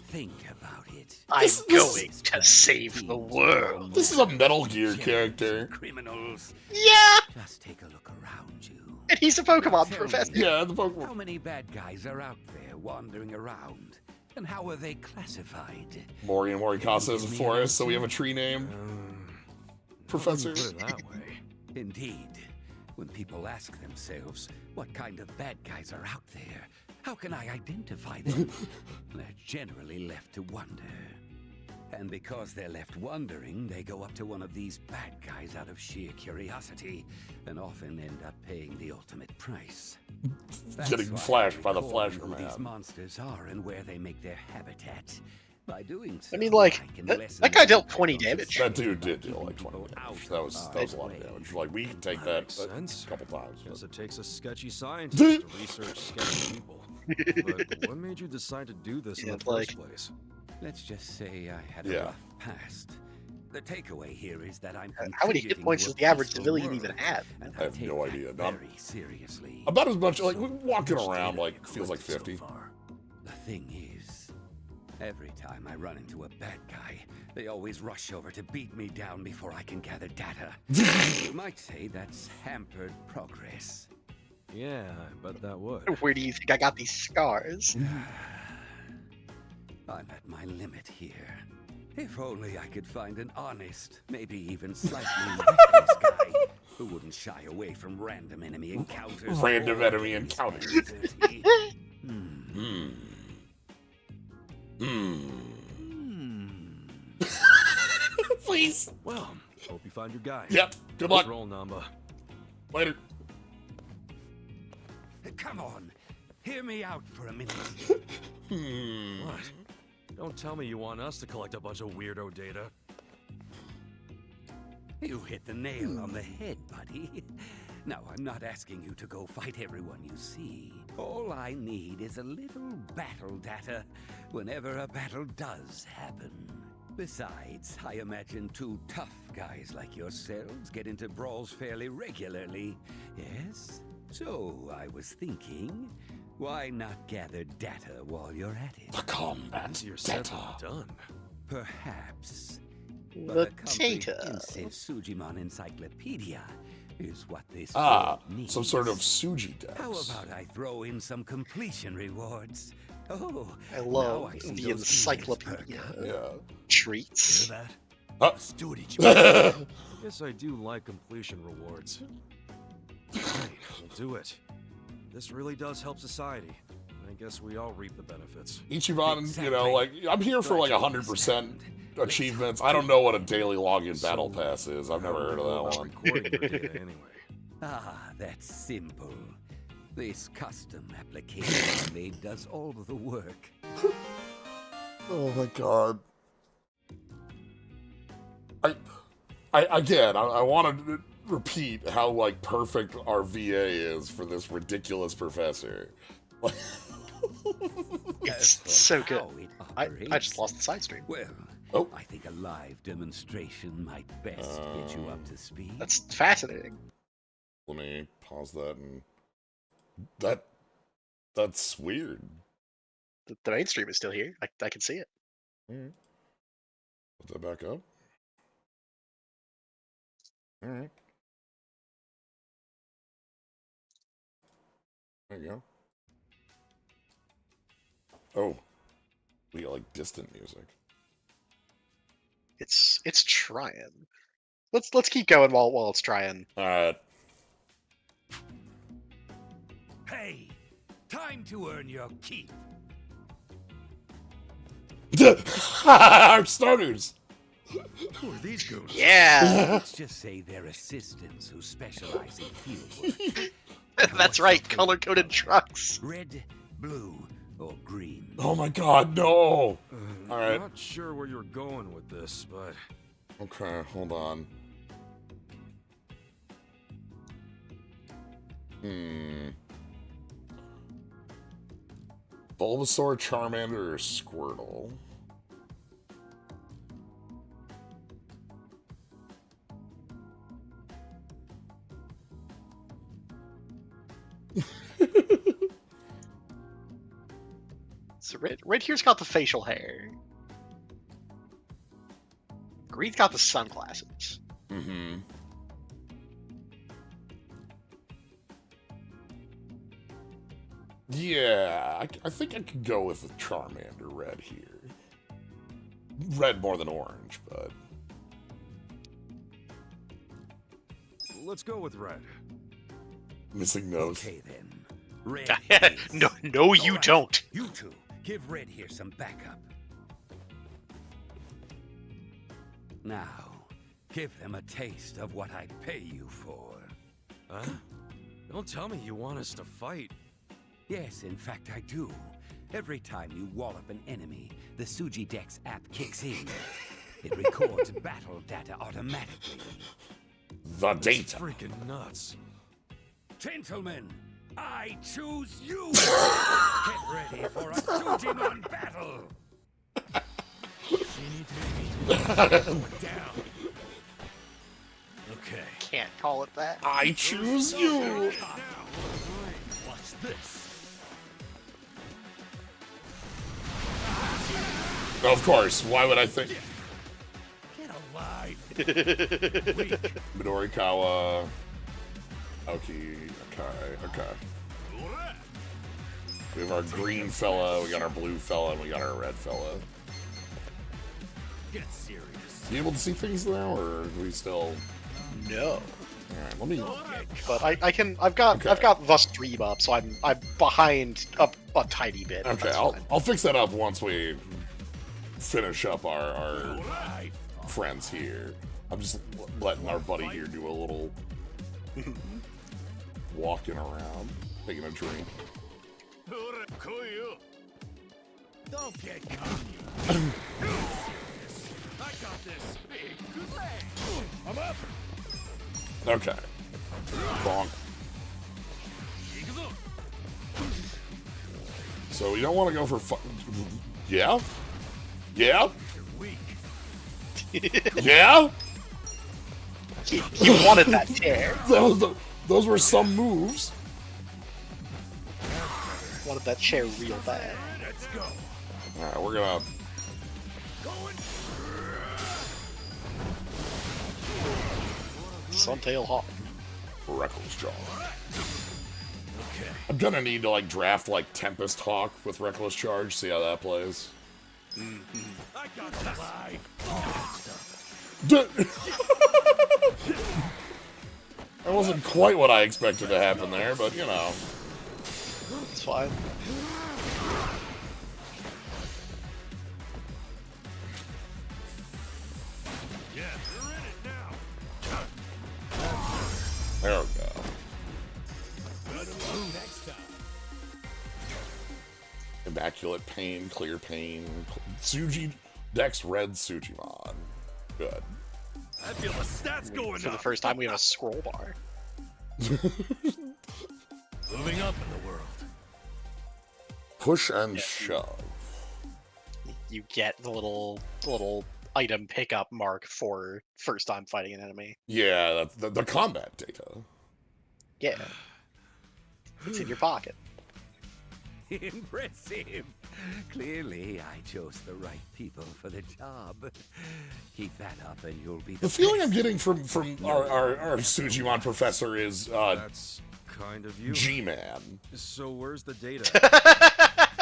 Think about it. I'm going to save the world. This is a Metal Gear character. Criminals. Yeah, Just take a look around you. and he's a Pokemon Tell professor. me, Yeah, the How Pokemon. many bad guys are out there wandering around? And how are they classified? Mori and Morikasa is a forest, so we have a tree name. Professor. Put it that way. Indeed. When people ask themselves, what kind of bad guys are out there? How can I identify them? They're generally left to wonder. And because they're left wondering, they go up to one of these bad guys out of sheer curiosity, and often end up paying the ultimate price. That's Getting why flashed by the every Flash corner who Man. these monsters are and where they make their habitat. By doing so, I mean, like, I can that lessen guy the dealt impact 20 of damage. That society dude by did deal keeping like 20 people damage. out That was of a our lot of way. damage. Like we can take That that makes sense. a couple times. Guess But... it takes a sketchy scientist to research sketchy people. But what made you decide to do this in Yeah, the first place? Let's just say I had Yeah. a rough past. The takeaway here is that I'm How many hit contributing points to does a the average peaceful civilian even world, have? and I have take no that idea. No, I'm- very seriously. About as much, like So, walking how much around, data like you feels like collected 50. So far? The thing is, every time I run into a bad guy, they always rush over to beat me down before I can gather data. You might say that's hampered progress. Yeah, I bet that would. Where do you think I got these scars? I'm at my limit here. If only I could find an honest, maybe even slightly reckless guy who wouldn't shy away from random enemy encounters. Random or enemy days encounters. spent dirty. Please. Well, hope you find your guy. Yep. Good luck. Roll, Namba. Later. Come on, hear me out for a minute. What? Don't tell me you want us to collect a bunch of weirdo data. You hit the nail on the head, buddy. Now, I'm not asking you to go fight everyone you see. All I need is a little battle data whenever a battle does happen. Besides, I imagine two tough guys like yourselves get into brawls fairly regularly, yes? So, I was thinking, why not gather data while you're at it? The combat Easier said data. than done. Perhaps. The But a data. comprehensive Sujimon encyclopedia is what this Ah, world needs. some sort of Suji dex. How about I throw in some completion rewards? Oh, I now love I see the those ears encyclopedia. perk up. Yeah. Treats. Hear that? Oh. Let's do it, Ijincho. Yes, I do like completion rewards. Right, we'll do it. This really does help society. I guess we all reap the benefits. Ichiban, you know, like I'm here for like 100% achievements. I don't know what a daily login battle pass is. I've never heard of that one. Recording your data anyway. Ah, that's simple. This custom application I made does all of the work. Oh my god. I want to repeat how like perfect our VA is for this ridiculous professor. It's so good. How it I operates, just lost the side stream. Well, Oh. I think a live demonstration might best get you up to speed. That's fascinating. Let me pause that and that's weird. The main stream is still here. I can see it. Alright. Put that back up. Alright. There you go. Oh. We got like distant music. It's trying. Let's keep going while it's trying. Alright. Hey, time to earn your keep. Our starters! Who are these goons? Yeah, Let's just say they're assistants who specialize in field work. that's right. Color-coded trucks. Red, blue, or green. Oh my god, no! Alright. Not sure where you're going with this, but Okay, hold on. Bulbasaur, Charmander, or Squirtle? So red here's got the facial hair. Green's got the sunglasses. Mm-hmm. Yeah, I think I could go with the Charmander red here. Red more than orange, but... let's go with red. Missing nose. Okay then. Red is. no, you Alright, don't. You two, give Red here some backup. Now, give them a taste of what I pay you for. Huh? Don't tell me you want us to fight. Yes, in fact I do. Every time you wallop an enemy, the Suji Dex app kicks in. It records battle data automatically. The That's data. freaking nuts. Gentlemen, I choose you! Get ready for a Sujimon battle! Down. Okay. Can't call it that. I choose you. What's this? Of course. Why would I think? Get alive. Midorikawa. Okay. Okay. We have our green fella, we got our blue fella, and we got our red fella. Get serious. You able to see things now, or are we still? No. Alright, let me. But I can. I've got the stream up, so I'm behind a tiny bit. Okay, That's I'll fine. fix that up once we finish up our friends here. I'm just letting our buddy here do a little walking around, taking a drink. Don't get cocky. I got this. I'm up. Okay. Bonk. So we don't want to go for yeah? Yeah? Yeah? You wanted that chair. Those were some moves. Wanted that chair real bad. Let's go. Alright, we're gonna. Suntail Hawk. Reckless Charge. Okay. I'm gonna need to like draft like Tempest Hawk with Reckless Charge, see how that plays. I got this. That wasn't quite what I expected to happen there, but you know. It's fine. Yeah, you're in it now. There we go. Next time. Immaculate Pain, Clear Pain, Suji Dex Red Sujimon. Good. I feel the stats going For the up. first time, we have a scroll bar. Moving up in the world. Push and shove. You get the little item pickup mark for first time fighting an enemy. Yeah, that's the combat data. Yeah. It's in your pocket. Impressive. Clearly, I chose the right people for the job. Keep that up and you'll be The feeling I'm getting from our Sujimon professor is That's kind of you. G-Man. So where's the data?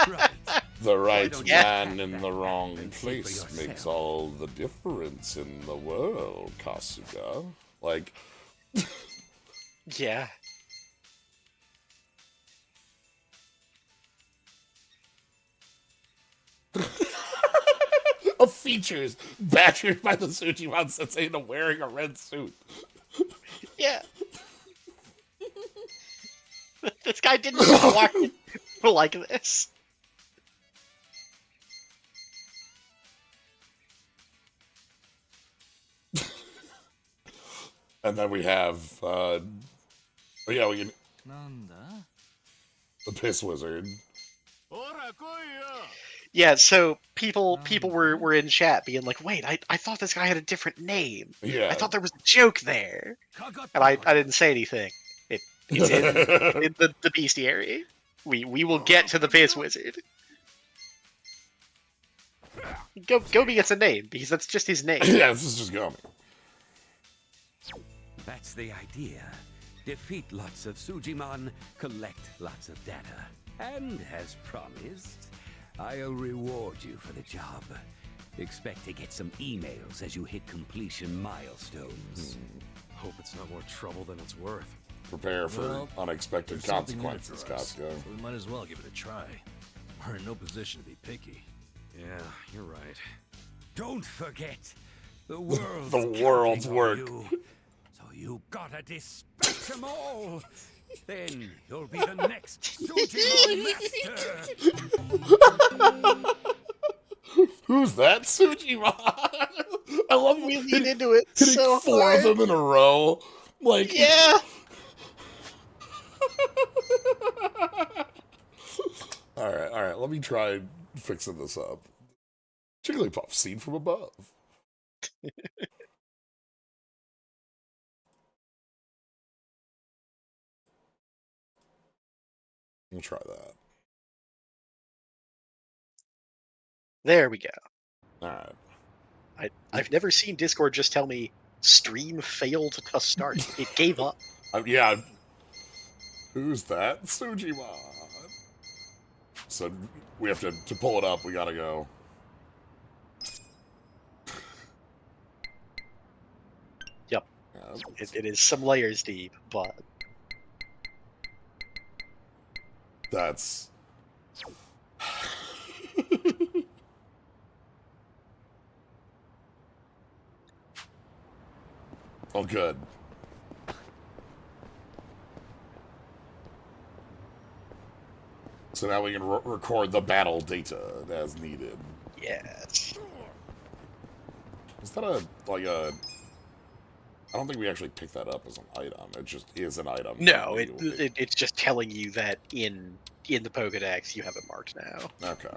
right. The right don't you man in the wrong and see for place yourself? makes all the difference in the world, Kasuga. Like, Yeah. of features battered by the Sujimon sensei into wearing a red suit. Yeah. This guy didn't walk like this. And then we have, oh yeah, we can, the Piss Wizard. Yeah, so people were in chat being like, wait, I thought this guy had a different name. Yeah. I thought there was a joke there. And I didn't say anything. It's in the bestiary. We will get to the Piss Wizard. Gobi gets a name, because that's just his name. Yeah, this is just Gomi. That's the idea. Defeat lots of Sujimon, collect lots of data. And as promised, I'll reward you for the job. Expect to get some emails as you hit completion milestones. Hope it's not more trouble than it's worth. Prepare for Well, unexpected There's something in it consequences, for us, Costco. so we might as well give it a try. We're in no position to be picky. Yeah, you're right. Don't forget, the world's The world's counting on work. you. So you gotta dispatch them all. Then you'll be the next Sujimon master. Who's that, Sujimon? I love We lean into it hitting so 4 hard. of them in a row. Like, Yeah. all right. Let me try fixing this up. Jigglypuff, seen from above. We'll try that. There we go. All right. I've never seen Discord just tell me stream failed to start. It gave up. Yeah. Who's that? Sujimon. So we have to pull it up. We gotta go. Yep. Yeah, It is some layers deep, but that's. Oh, good. So now we can record the battle data as needed. yes. Is that like a... I don't think we actually picked that up as an item. It just is an item. No, it's just telling you that in the Pokedex you have it marked now. Okay.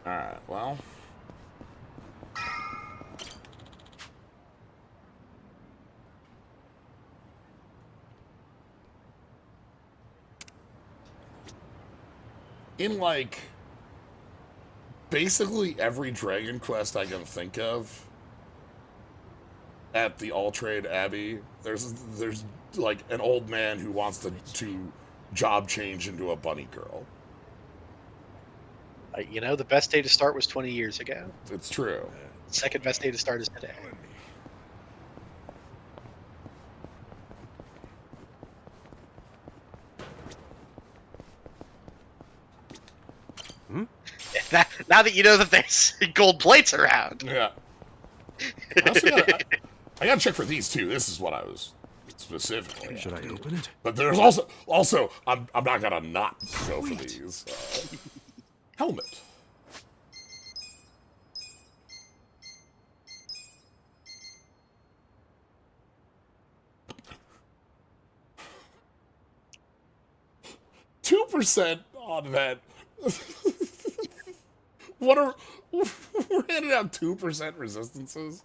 Alright, well... In, like, basically every Dragon Quest I can think of at the All-Trade Abbey, there's like, an old man who wants to job change into a bunny girl. You know, the best day to start was 20 years ago. It's true. Second best day to start is today. Now that you know that there's gold plates around. Yeah. I gotta check for these too. This is what I was specifically. Should I open it? But there's also I'm not gonna not go for these. Helmet. %2 on that. We're handing out 2% resistances.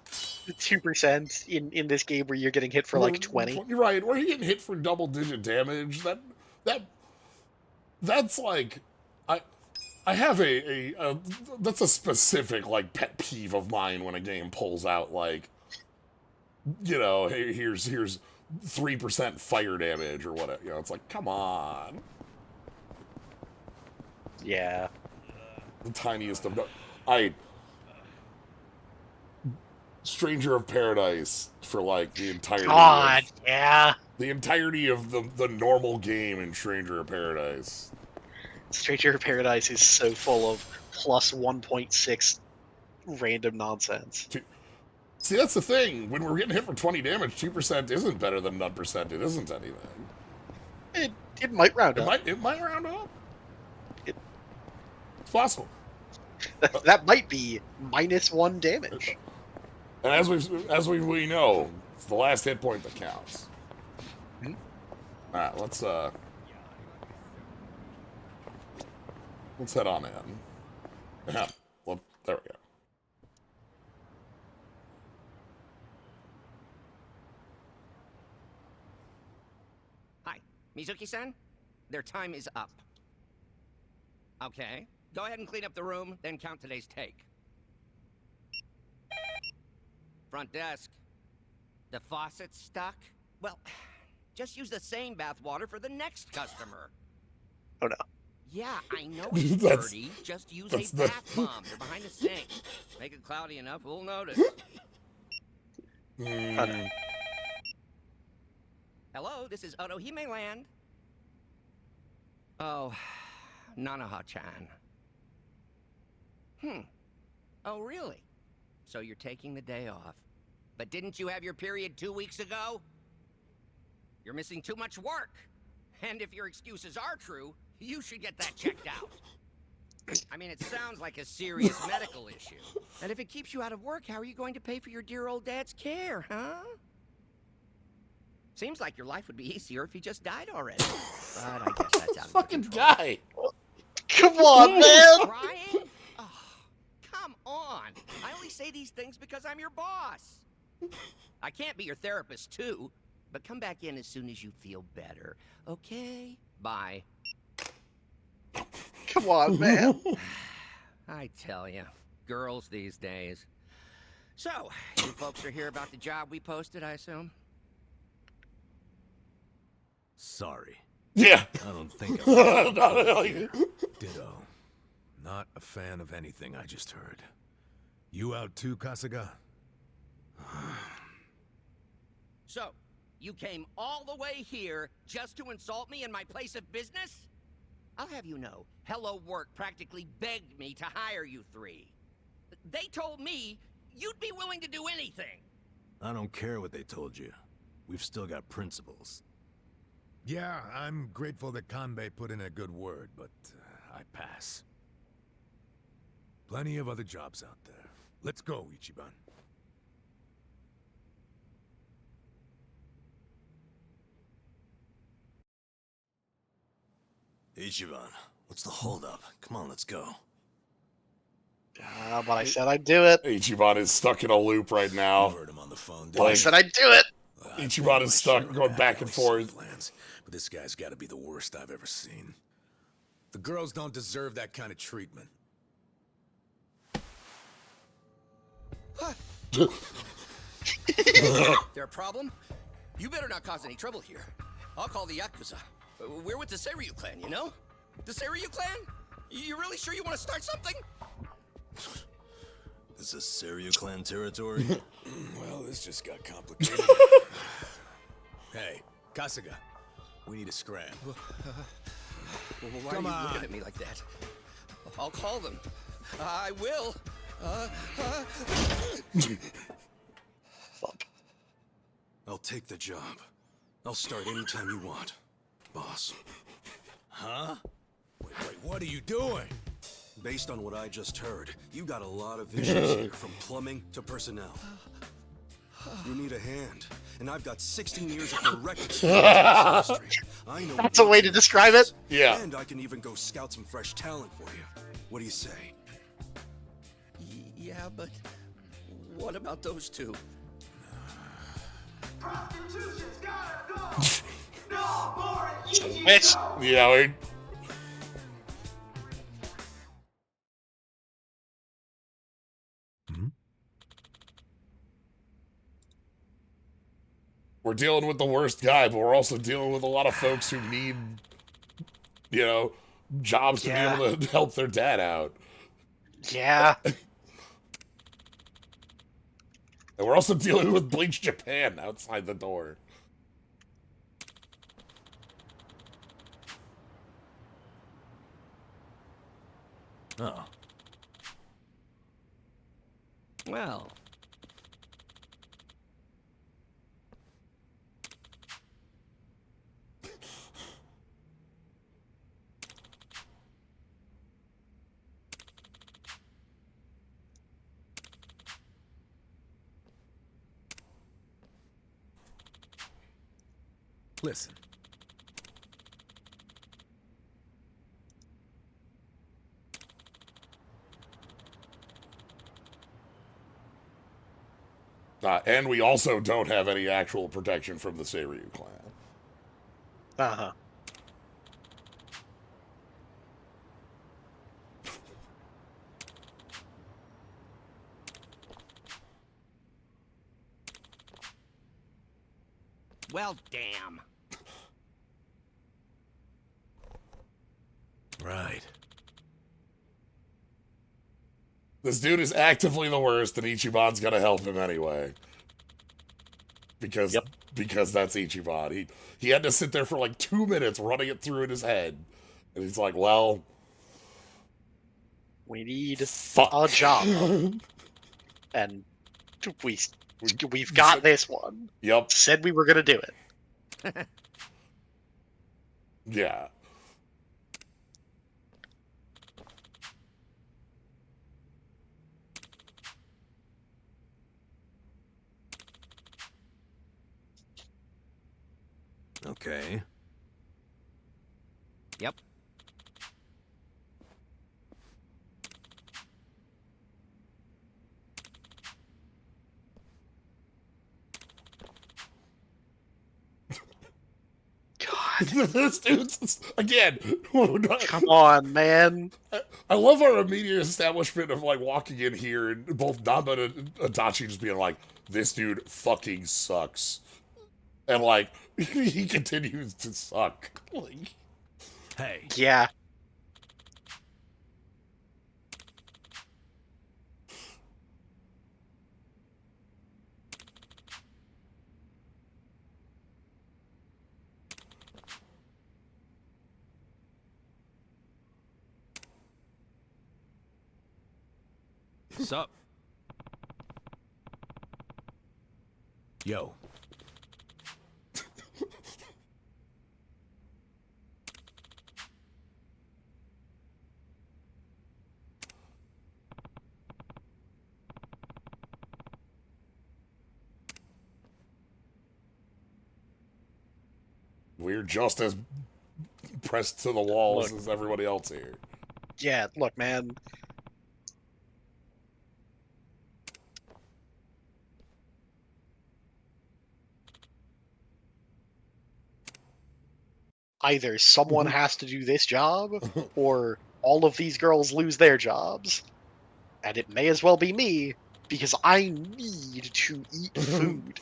2% in this game where you're getting hit for like 20. You're right. Or you're getting hit for double-digit damage. That's like I have a that's a specific like pet peeve of mine when a game pulls out like, you know, hey, here's 3% fire damage or whatever. You know, it's like, come on. Yeah. The tiniest of Stranger of Paradise for like the entirety. God, yeah. The entirety of the normal game in Stranger of Paradise. Stranger of Paradise is so full of plus 1.6 random nonsense. See, that's the thing. When we're getting hit for 20 damage, 2% isn't better than none percent. It isn't anything. It might round up. It might round up. It's possible. That might be -1 damage. And as we know, it's the last hit point that counts. Hmm? All right, let's head on in. Yeah, well, there we go. Hi, Mizuki-san. Their time is up. Okay, go ahead and clean up the room, then count today's take. Front desk. The faucet's stuck? Well, just use the same bath water for the next customer. Oh no. Yeah, I know it's dirty. Just use a bath bomb. They're behind the sink. Make it cloudy enough, we'll notice. Hello, this is Otohime Land. Oh, Nanaha-chan. Oh, really? So you're taking the day off. But didn't you have your period 2 weeks ago? You're missing too much work. And if your excuses are true, you should get that checked out. I mean, it sounds like a serious medical issue. And if it keeps you out of work, how are you going to pay for your dear old dad's care, huh? Seems like your life would be easier if he just died already. But I guess that's out of Fucking guy. Come on, man. Crying? Oh, come on. I only say these things because I'm your boss. I can't be your therapist, too. But come back in as soon as you feel better. Okay? Bye. Come on, man. I tell you, girls these days. So, you folks are here about the job we posted, I assume? Sorry. Yeah. I don't think I'm Not- Ditto. Not a fan of anything I just heard. You out too, Kasuga? So, you came all the way here just to insult me in my place of business? I'll have you know, Hello Work practically begged me to hire you three. They told me you'd be willing to do anything. I don't care what they told you. We've still got principles. Yeah, I'm grateful that Kanbei put in a good word, but I pass. Plenty of other jobs out there. Let's go, Ichiban. Ichiban, what's the holdup? Come on, let's go. But I said I'd do it. Ichiban is stuck in a loop right now. You heard him on the phone. I said I'd do it. Ichiban is stuck, going back and forth. Plans, but this guy's got to be the worst I've ever seen. The girls don't deserve that kind of treatment. There a problem? You better not cause any trouble here. I'll call the Yakuza. We're with the Seiryu clan, you know? The Seiryu clan? You really sure you want to start something? This is Seiryu clan territory? Well, this just got complicated. Hey, Kasuga, we need a scram. Why Come are you on. looking at me like that? I'll call them. I will. Fuck. I'll take the job. I'll start anytime you want, boss. Huh? Wait, what are you doing? Based on what I just heard, you got a lot of issues here, from plumbing to personnel. You need a hand, and I've got 16 years of direct experience in this industry. I know That's a way to describe it. Yeah. And I can even go scout some fresh talent for you. What do you say? Yeah, but what about those two? Prostitution's gotta go! No more Ijincho! Bitch. Yeah, we're dealing with the worst guy, but we're also dealing with a lot of folks who need, jobs to be able to help their dad out. Yeah. And we're also dealing with Bleach Japan outside the door. Oh. Well. Listen. And we also don't have any actual protection from the Seiryu clan. Uh-huh. Well, damn. Right. This dude is actively the worst, and Ichiban's gonna help him anyway. Because that's Ichiban. He had to sit there for like 2 minutes running it through in his head. And he's like, well... We need fuck. a job. And we've got this one. Yep. Said we were gonna do it. Yeah. Okay. Yep. This dude's again. Come on, man. I love our immediate establishment of like walking in here and both Namba and Adachi just being like, "This dude fucking sucks," and like he continues to suck. Like, Hey. Yeah. Sup? Yo. we're just as pressed to the walls Look. as everybody else here. Yeah, look, man. Either someone has to do this job, or all of these girls lose their jobs. And it may as well be me, because I need to eat food.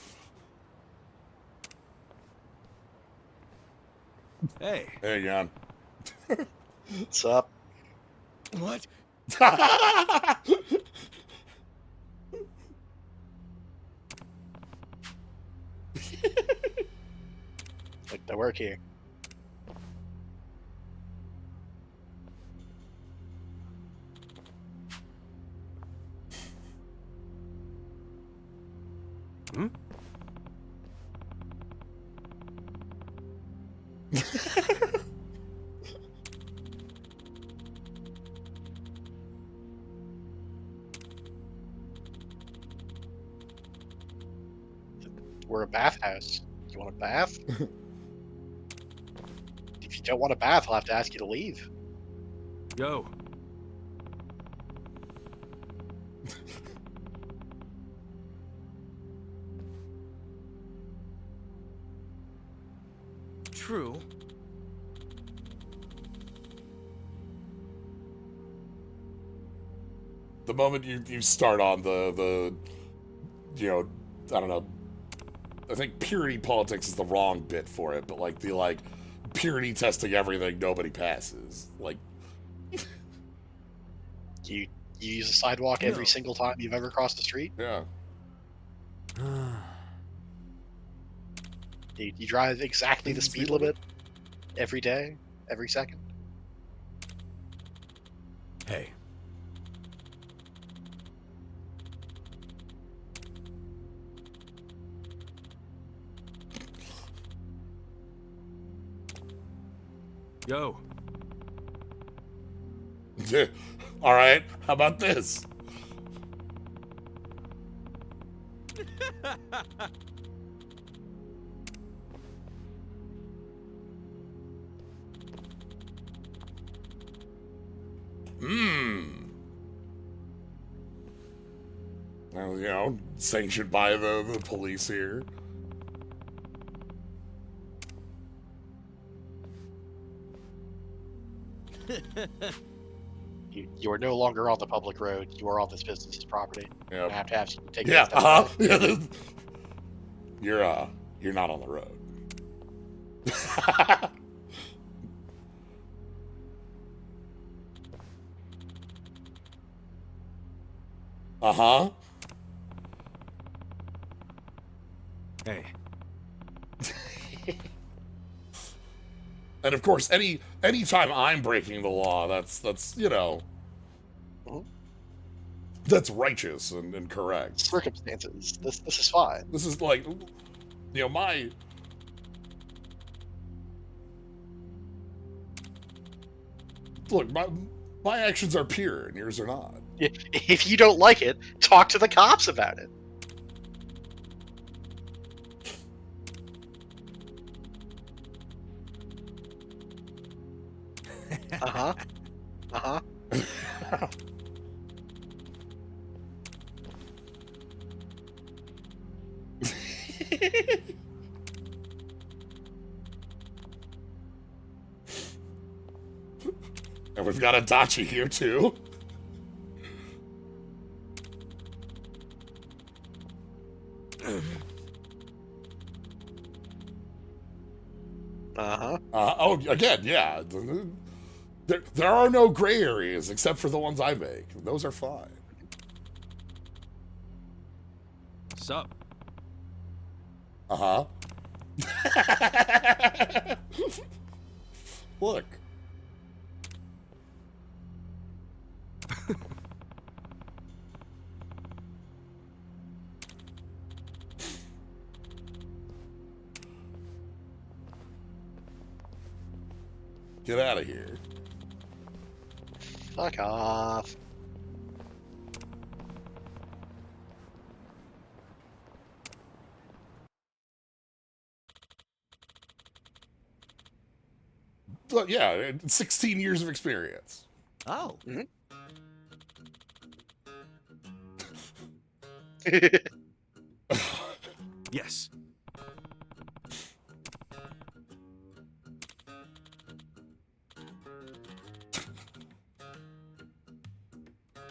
Hey. Hey, Jan. What's up? What? Like the work here. Hmm? We're a bathhouse. You want a bath? If you don't want a bath, I'll have to ask you to leave. Yo. True. The moment you start on the you know, I don't know, I think purity politics is the wrong bit for it, but like the like purity testing everything, nobody passes. Like You use a sidewalk every No. single time you've ever crossed the street? yeah. You drive exactly the speed limit every day, every second? Hey. Yo. All right, how about this? Well, you know, sanctioned by the police here. You are no longer on the public road. You are on this business's property. Yep. I have to have you take Yeah, that step back. You're not on the road. Uh-huh. Hey. And of course, anytime I'm breaking the law, that's you know, Mhm. that's righteous and correct. Circumstances. This is fine. This is like, you know, Look, my actions are pure and yours are not. If you don't like it, talk to the cops about it. Uh-huh. Uh-huh. And we've got a dachi here, too. Uh-huh. Oh, again, yeah. There are no gray areas except for the ones I make. Those are fine. Sup? Uh-huh. Look. Get out of here. Fuck off. Look, yeah, 16 years of experience. Oh. Yes.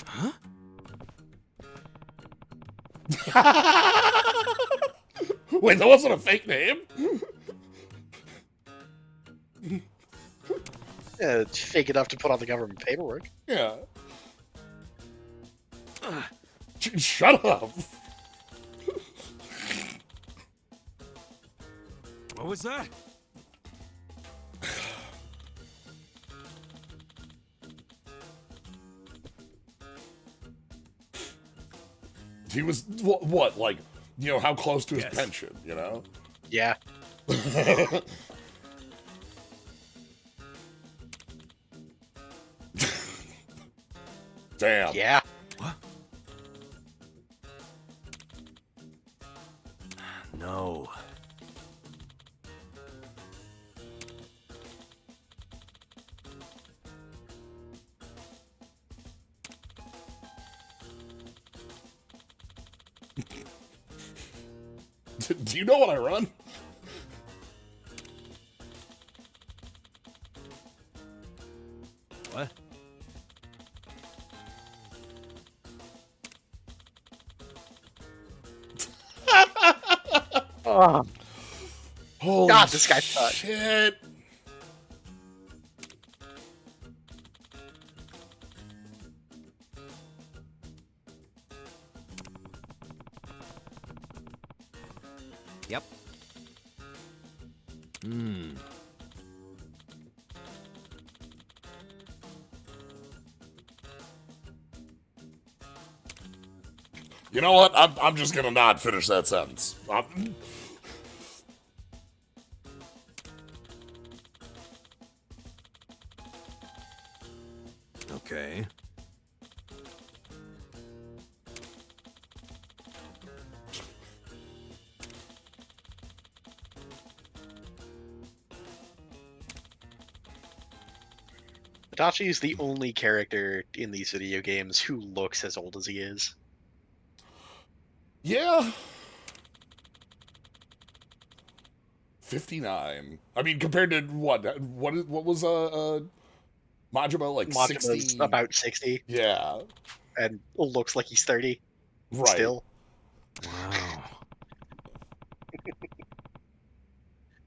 Huh? Wait, that wasn't a fake name? Yeah, it's fake enough to put on the government paperwork. Yeah. Shut up. What was that? He was, what, like, you know, how close to his Yes. pension, you know? Yeah. Damn. Yeah. What? No. Do you know what I run? What? Oh, Holy God, this guy sucks. shit. Yep. Hmm. You know what? I'm just gonna not finish that sentence. Okay. Itachi is the only character in these video games who looks as old as he is. Yeah. 59. I mean, compared to what was Majima, like Majima's 60? about 60 Yeah. and looks like he's 30 Right. still. Wow.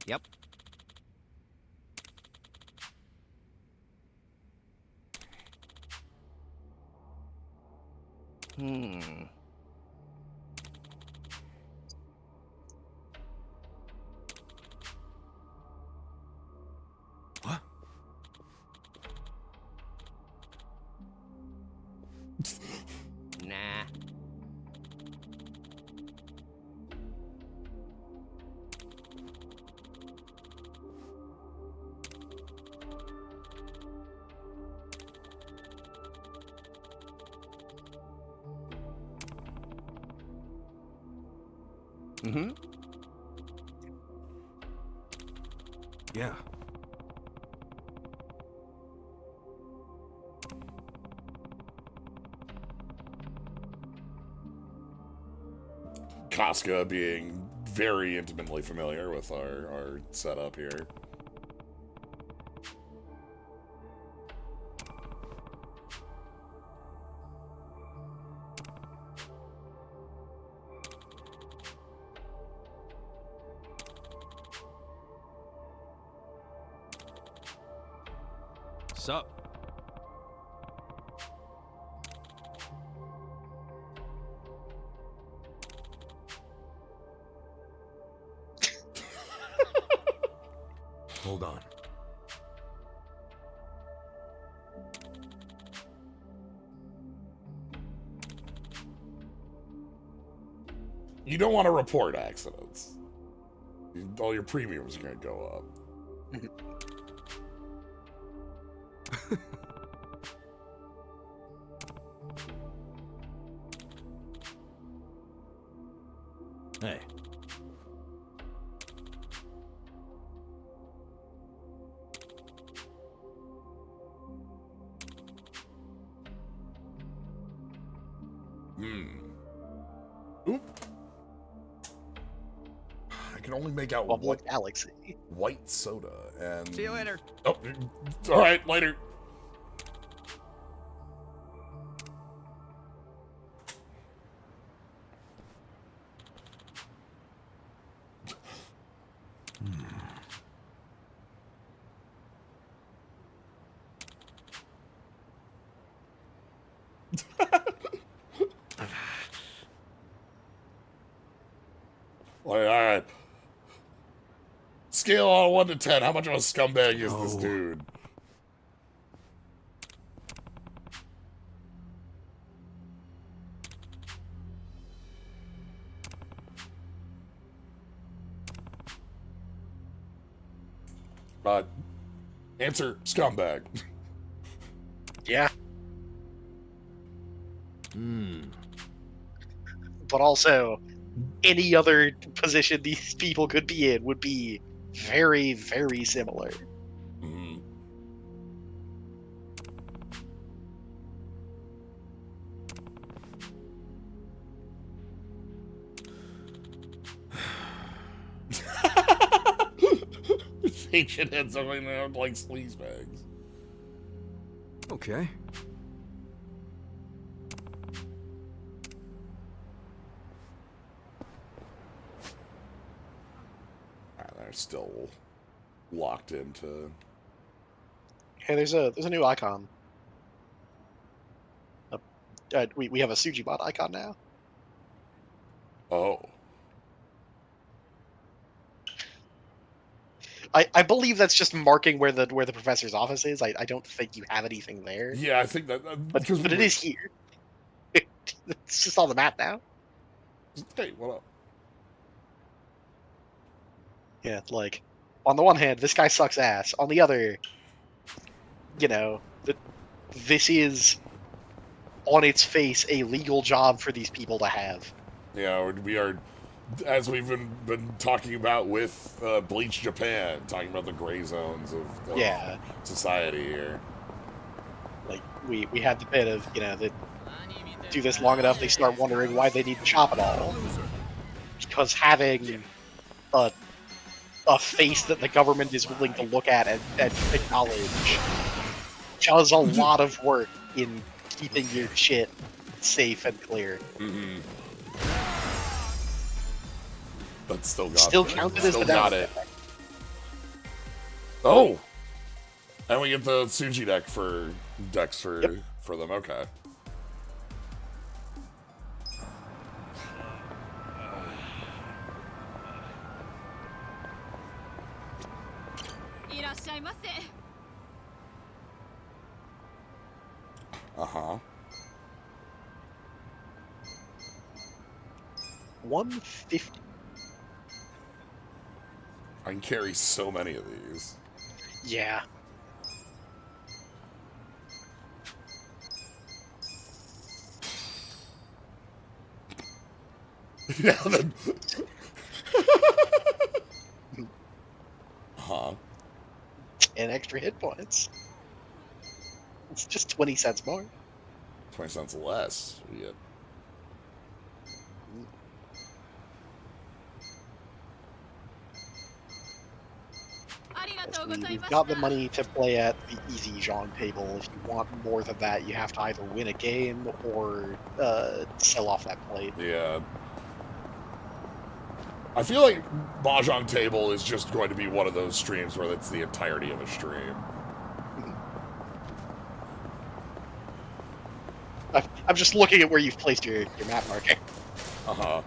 Yep. Hmm. What? Nah. Mm-hmm. Yeah. Casca being very intimately familiar with our setup here. Sup? Hold on. You don't want to report accidents. All your premiums are going to go up. Hey. Oop. I can only make out Bubble Galaxy. white soda and... See you later. Oh, all right, later. All right. Scale on 1 to 10. How much of a scumbag is this dude? Answer, scumbag. Yeah. Hmm. But also, any other position these people could be in would be very, very similar. Mm. Ancient heads are like sleaze bags. Okay. They're still locked into... Hey, there's a new icon. We have a Sujibot icon now. Oh. I believe that's just marking where the professor's office is. I don't think you have anything there. Yeah, I think that... but it is here. It's just on the map now. Hey, what up? Yeah, like, on the one hand, this guy sucks ass. On the other, you know, this is, on its face, a legal job for these people to have. Yeah, we are, as we've been talking about with Bleach Japan, talking about the gray zones of society here. Like, we had the bit of, that do this long enough, they start wondering why they need the shop at all. Because having a face that the government is willing to look at and acknowledge does a lot of work in keeping your shit safe and clear. Mm-hmm. But still counted as the got down it. Oh, and we get the Suji decks for them. Okay. Uh-huh. 150. I can carry so many of these. Yeah. Yeah, extra hit points. It's just 20 cents more. 20 cents less. We get. We've got the money to play at the Ijincho table. If you want more than that, you have to either win a game or sell off that plate. Yeah. I feel like Mahjong Table is just going to be one of those streams where it's the entirety of a stream. I'm just looking at where you've placed your map marking. Uh-huh.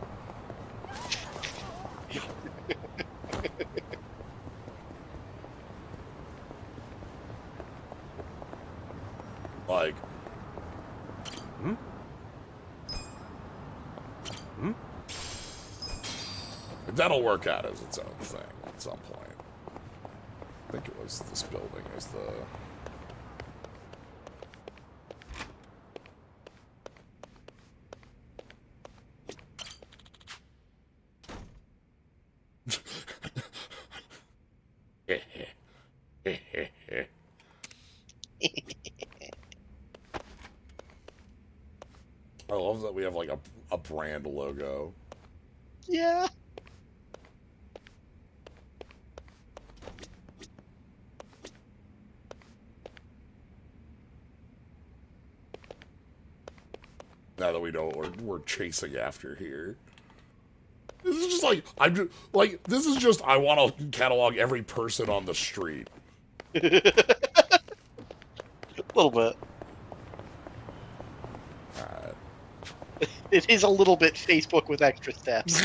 Like... That'll work out as its own thing at some point. I think it was this building as the... I love that we have like a brand logo. Yeah. Now that we know what we're chasing after here. This is just like, this is just, I want to catalog every person on the street. A little bit. It is a little bit Facebook with extra steps.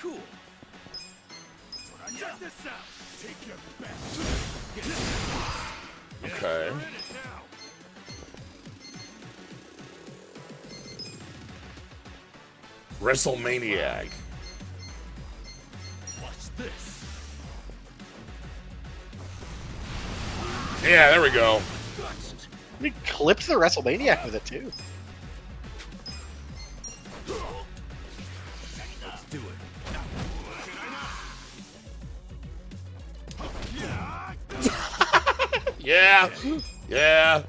Cool. Check this out. Take your best. Okay. WrestleManiac. What's this? Yeah, there we go. We clipped the WrestleManiac with it too. Let's do it. Yeah. Yeah.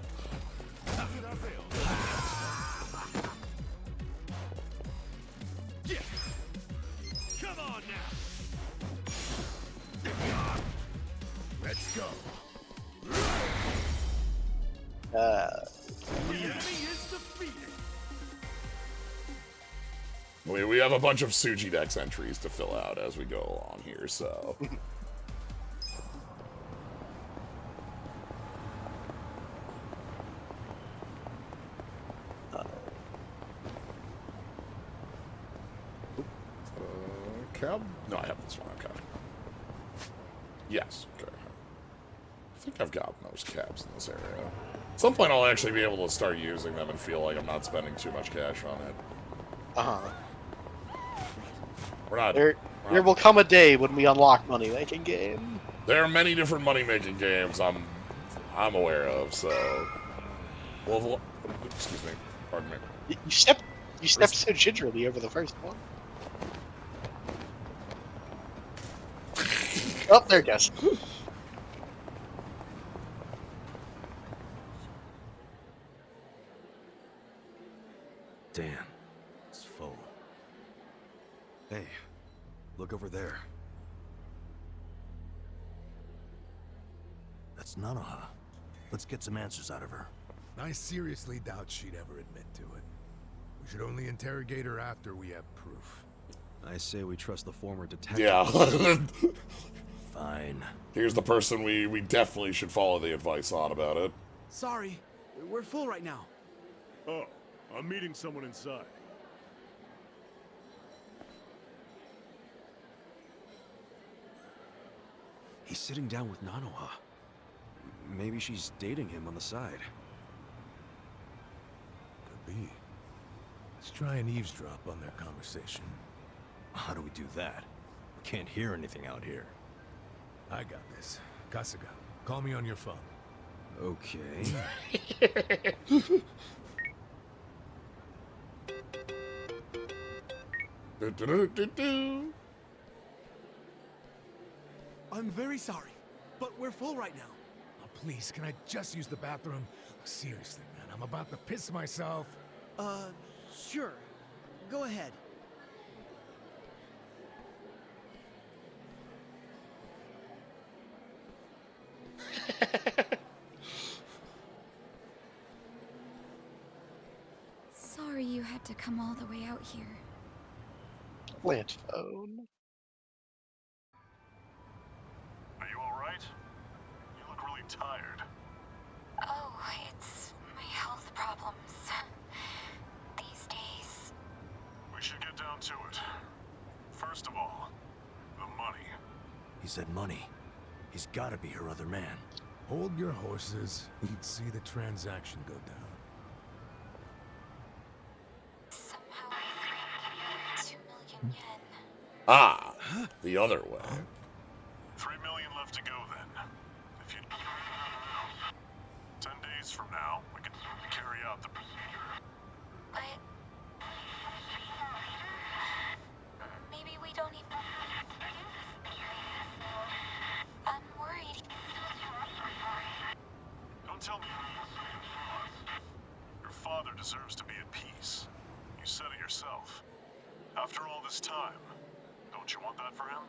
Come on now. Let's go. The enemy is defeated. We have a bunch of Suji Dex entries to fill out as we go along here, so. Cab? No, I have this one. Okay. Yes. Okay. I think I've got most cabs in this area. At some point, I'll actually be able to start using them and feel like I'm not spending too much cash on it. We're not. There will come a day when we unlock money making game. There are many different money making games I'm aware of. So, well, excuse me. Pardon me. You stepped so gingerly over the first one. Oh, there it goes. Damn, it's full. Hey, look over there. That's Nanoha. Let's get some answers out of her. I seriously doubt she'd ever admit to it. We should only interrogate her after we have proof. I say we trust the former detective. Yeah. Fine. Here's the person we definitely should follow the advice on about it. Sorry, we're full right now. Oh, I'm meeting someone inside. He's sitting down with Nanoha. Maybe she's dating him on the side. Could be. Let's try and eavesdrop on their conversation. How do we do that? Can't hear anything out here. I got this. Kasuga, call me on your phone. Okay. I'm very sorry, but we're full right now. Oh, please, can I just use the bathroom? Seriously, man, I'm about to piss myself. Sure. Go ahead. Sorry you had to come all the way out here. Plant phone. Are you alright? You look really tired. Oh, it's my health problems. These days. We should get down to it. First of all, the money. He said money. He's gotta be her other man. Hold your horses. You'd see the transaction go down. Somehow I 2 million yen. Ah, the other way. 3 million left to go then. If you... 10 days from now, we can carry out the procedure. But maybe we don't even. I'm worried. Don't tell me. Your father deserves to be at peace. You said it yourself. After all this time, don't you want that for him?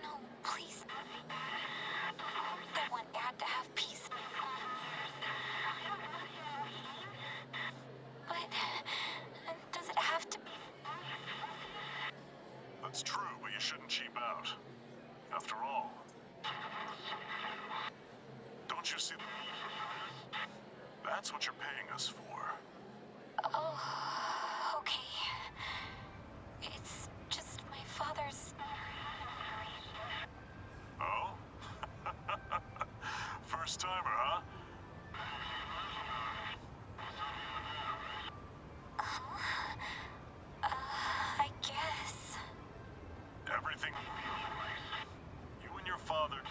No, please. I want Dad to have peace. But does it have to be? That's true, but you shouldn't cheap out. After all, don't you see that's what you're paying us for. Oh, okay. It's just my father's. Oh? First timer, huh? I guess. Everything. You and your father.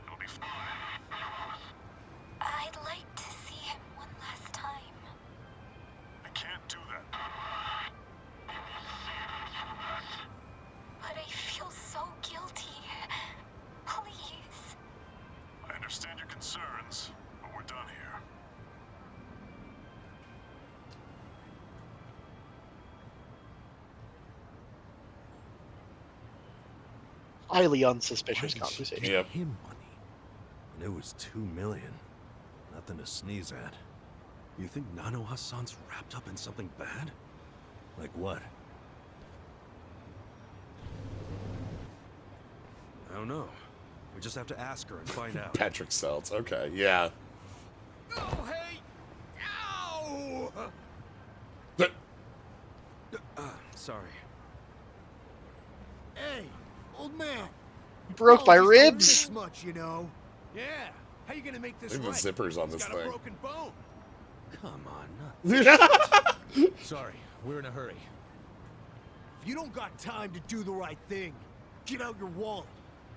It'll be fine. I'd like to see him one last time. I can't do that. But I feel so guilty. Please. I understand your concerns, but we're done here. Highly unsuspicious conversation. Yep. Him money. And it was 2 million. Nothing to sneeze at. You think Nano Hassan's wrapped up in something bad? Like what? I don't know. We just have to ask her and find out. Patrick Seltz. Okay, yeah. Oh, hey! Ow! But Sorry. Hey, old man. Broke my Apologies for ribs. This much, you know. Yeah. How you gonna make this Look at right? the zippers on He's this got a thing. broken bone. Come on. Sorry, we're in a hurry. If you don't got time to do the right thing, get out your wallet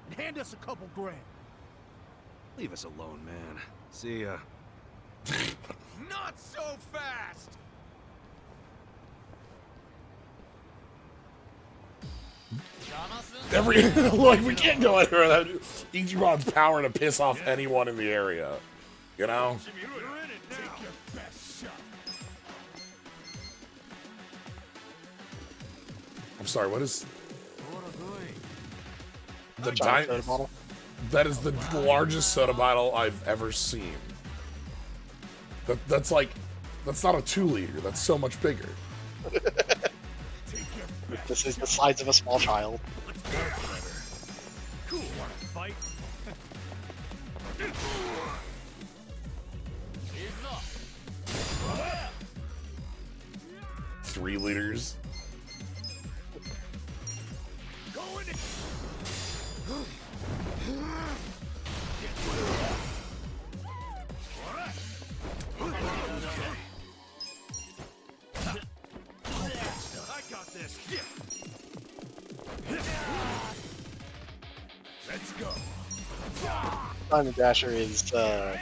and hand us a couple grand. Leave us alone, man. See ya. Not so fast! Like, we can't go out here without Ichimon's power to piss off anyone in the area. You know? You're in it now. Take your best shot. I'm sorry, what is the Giant soda bottle. That is the largest soda bottle I've ever seen. That's like, that's not a 2-liter. That's so much bigger. This is the size of a small child. Cool, wanna fight? 3 liters. Go in it. I got this. Let's go. Diamond Dasher is an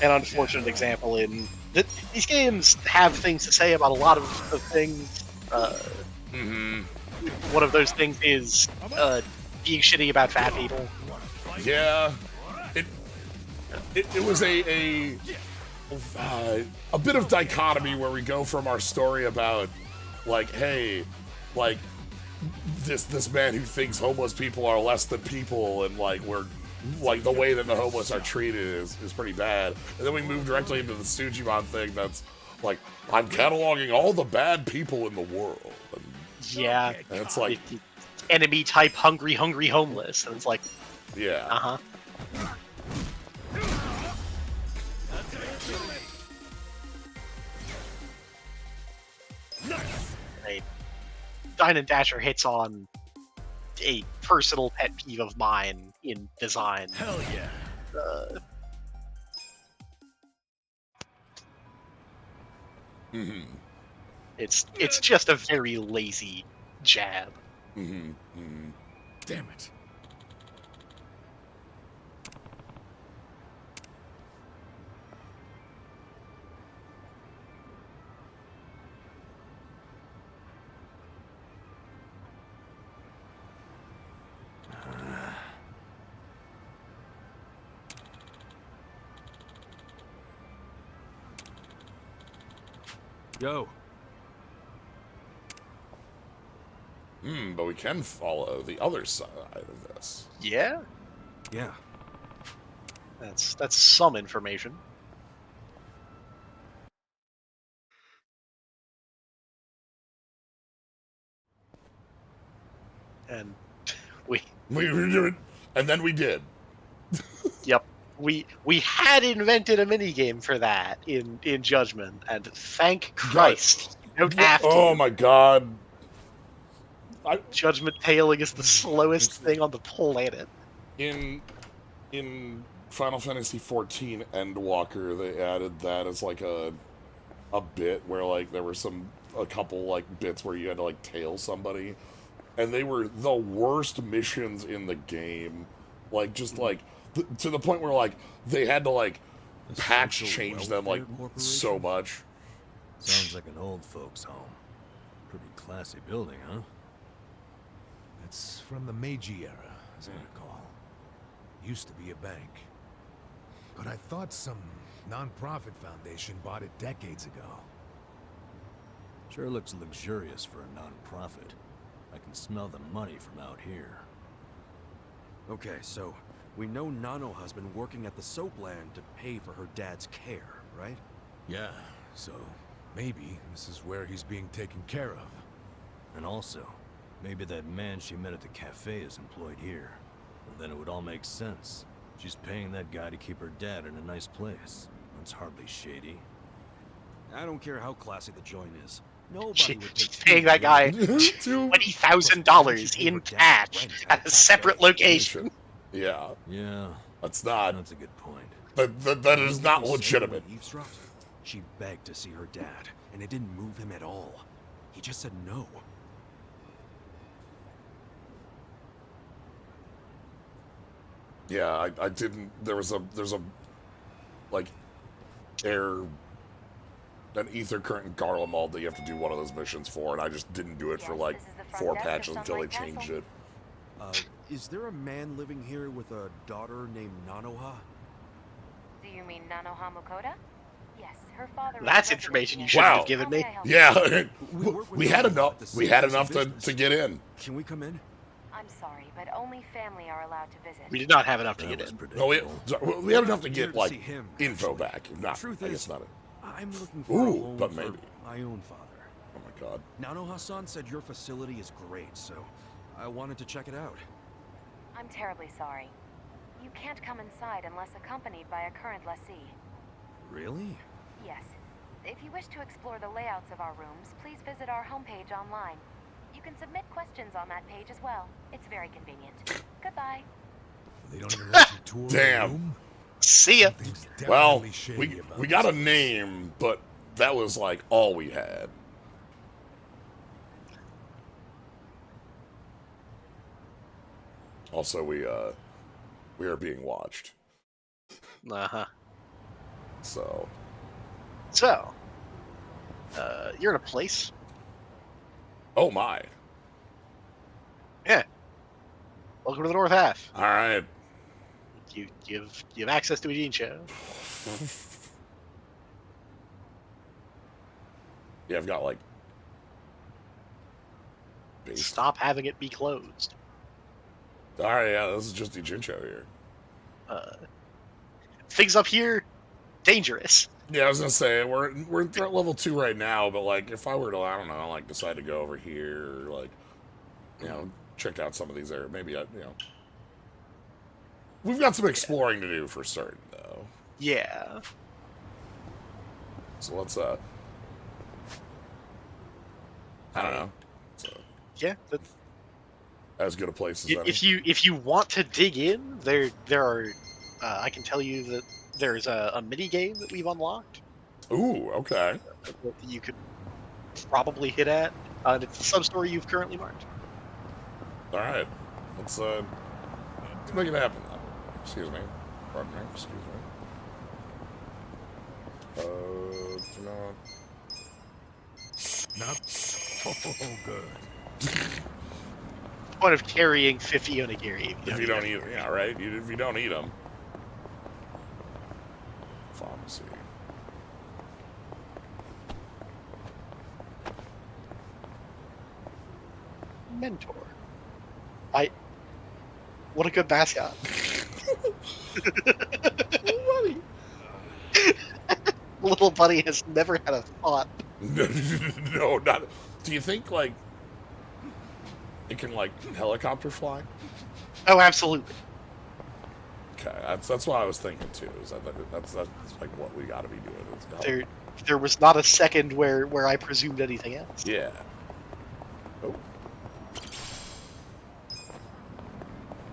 unfortunate example in that these games have things to say about a lot of things. One of those things is being shitty about fat people. Yeah, it was a bit of dichotomy where we go from our story about like, hey, like this man who thinks homeless people are less than people, and like we're like the way that the homeless are treated is pretty bad, and then we move directly into the Sujimon thing that's like, I'm cataloging all the bad people in the world. And, yeah, and it's like enemy type hungry homeless, and it's like, yeah, Dine and Dasher hits on a personal pet peeve of mine in design. Hell yeah. It's just a very lazy jab. Damn it. Yo. But we can follow the other side of this. Yeah? Yeah. That's some information. And we did it, and then we did. Yep. We had invented a minigame for that in Judgment, and thank Christ, you don't have to. Oh my god. Judgment tailing is the slowest thing on the planet. In Final Fantasy XIV Endwalker, they added that as like a bit where like there were a couple like bits where you had to like tail somebody, and they were the worst missions in the game. Like just like to the point where like they had to like patch change them like so much. Sounds like an old folks' home. Pretty classy building, huh? It's from the Meiji era, as I recall. Used to be a bank. But I thought some non-profit foundation bought it decades ago. Sure looks luxurious for a non-profit. I can smell the money from out here. Okay, so we know Nanoha's been working at the soapland to pay for her dad's care, right? Yeah, so maybe this is where he's being taken care of. And also, maybe that man she met at the cafe is employed here. Well, then it would all make sense. She's paying that guy to keep her dad in a nice place. That's hardly shady. I don't care how classy the joint is. Nobody would take She's paying that guy $20,000 in cash at a separate location. Yeah. Yeah. That's not. That's a good point. That is not legitimate. She begged to see her dad, and it didn't move him at all. He just said no. Yeah, I didn't. There's a like an ether current in Garlemald that you have to do one of those missions for, and I just didn't do it for like 4 patches until they changed it. Is there a man living here with a daughter named Nanoha? Do you mean Nanoha Mukoda? Yes, her father. That's information you should have given me. Yeah, we had enough. We had enough to get in. Can we come in? I'm sorry, but only family are allowed to visit. We did not have enough to get in. No, we had enough to get like info back. Not, Truth I is, guess not. I'm looking for a Ooh, home but for maybe. my own father. Oh my god. Nanoha-san said your facility is great, so I wanted to check it out. I'm terribly sorry. You can't come inside unless accompanied by a current lessee. Really? Yes. If you wish to explore the layouts of our rooms, please visit our homepage online. You can submit questions on that page as well. It's very convenient. Goodbye. They don't even let you tour the Damn. room? See ya. Well, Definitely shady about we got a this. name, but that was like all we had. Also, we are being watched. Uh-huh. So, you're in a place. oh my. Yeah. Welcome to the North Half. All right. You have access to Ijincho. Yeah, I've got like. Stop having it be closed. All right, yeah, this is just Ijincho here. Things up here, dangerous. Yeah, I was gonna say we're in threat level 2 right now, but like if I were to, I don't know, like decide to go over here, like, you know, check out some of these areas, maybe we've got some exploring to do for certain, though. Yeah. So let's I don't know. Yeah. As good a place as any. If you want to dig in, there are. I can tell you that there's a mini game that we've unlocked. Ooh, okay. That you could probably hit at. And it's the sub-story you've currently marked. All right, let's make it happen. Excuse me. Pardon me. Excuse me. You know what? Not so good. Point of carrying 50 onigiri. If you don't eat them, yeah, right? If you don't eat them. Pharmacy. Mentor. What a good mascot. Little buddy has never had a thought. No, not. Do you think like it can like helicopter fly? Oh, absolutely. Okay, that's what I was thinking too. Is that's like what we got to be doing. There was not a second where I presumed anything else. Yeah. Oh.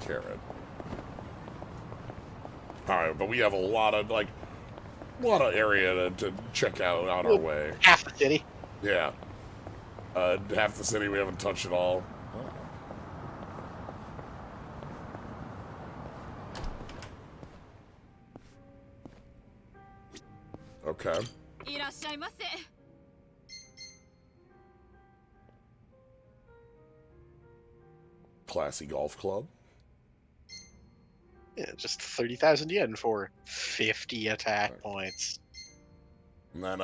Carrot. All right, but we have a lot of area to check out on our way. Half the city. Yeah. Half the city we haven't touched at all. Okay. Classy golf club. Yeah, just 30,000 yen for 50 attack points. And then,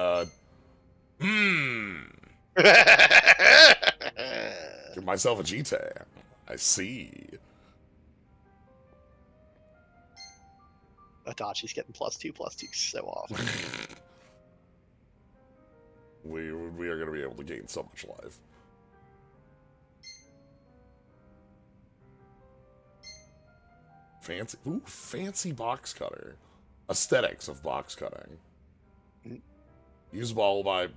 give myself a Jite. I see. Adachi's getting +2/+2 so often. we are going to be able to gain so much life. Fancy box cutter. Aesthetics of box cutting. Usable by...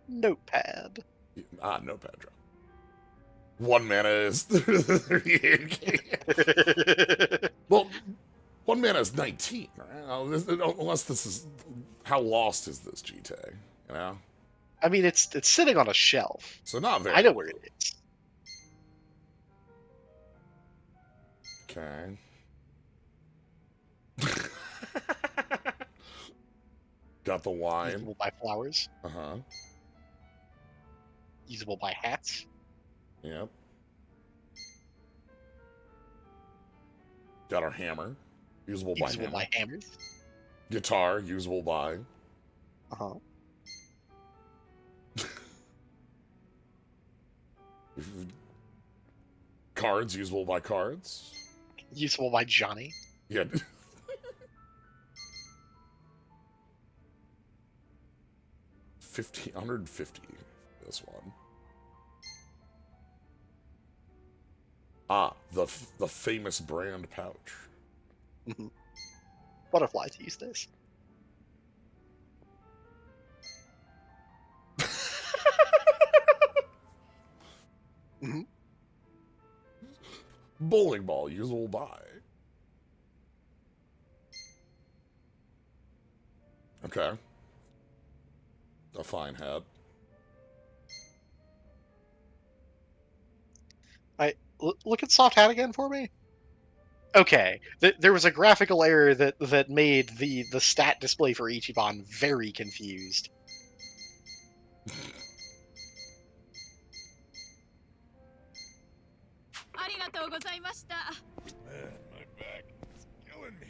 Notepad. Notepad drop. 1 mana is 38. Well, 1 mana is 19, right? Unless this is... How lost is this Jite, you know? I mean, it's sitting on a shelf. So not very... I know where it is. Okay. Got the wine. Usable by flowers. Uh-huh. Usable by hats. Yep. Got our hammer. Usable by hammers. Guitar. Usable by... Uh-huh. Cards. Usable by cards. Usable by Johnny. Yeah. $150. This one. The famous brand pouch. Mm-hmm. Butterflies use this. Mm-hmm. Bowling ball, usable by. Okay. A fine hat. Look at soft hat again for me. Okay, there was a graphical error that made the stat display for Ichiban very confused. Man, my back is killing me.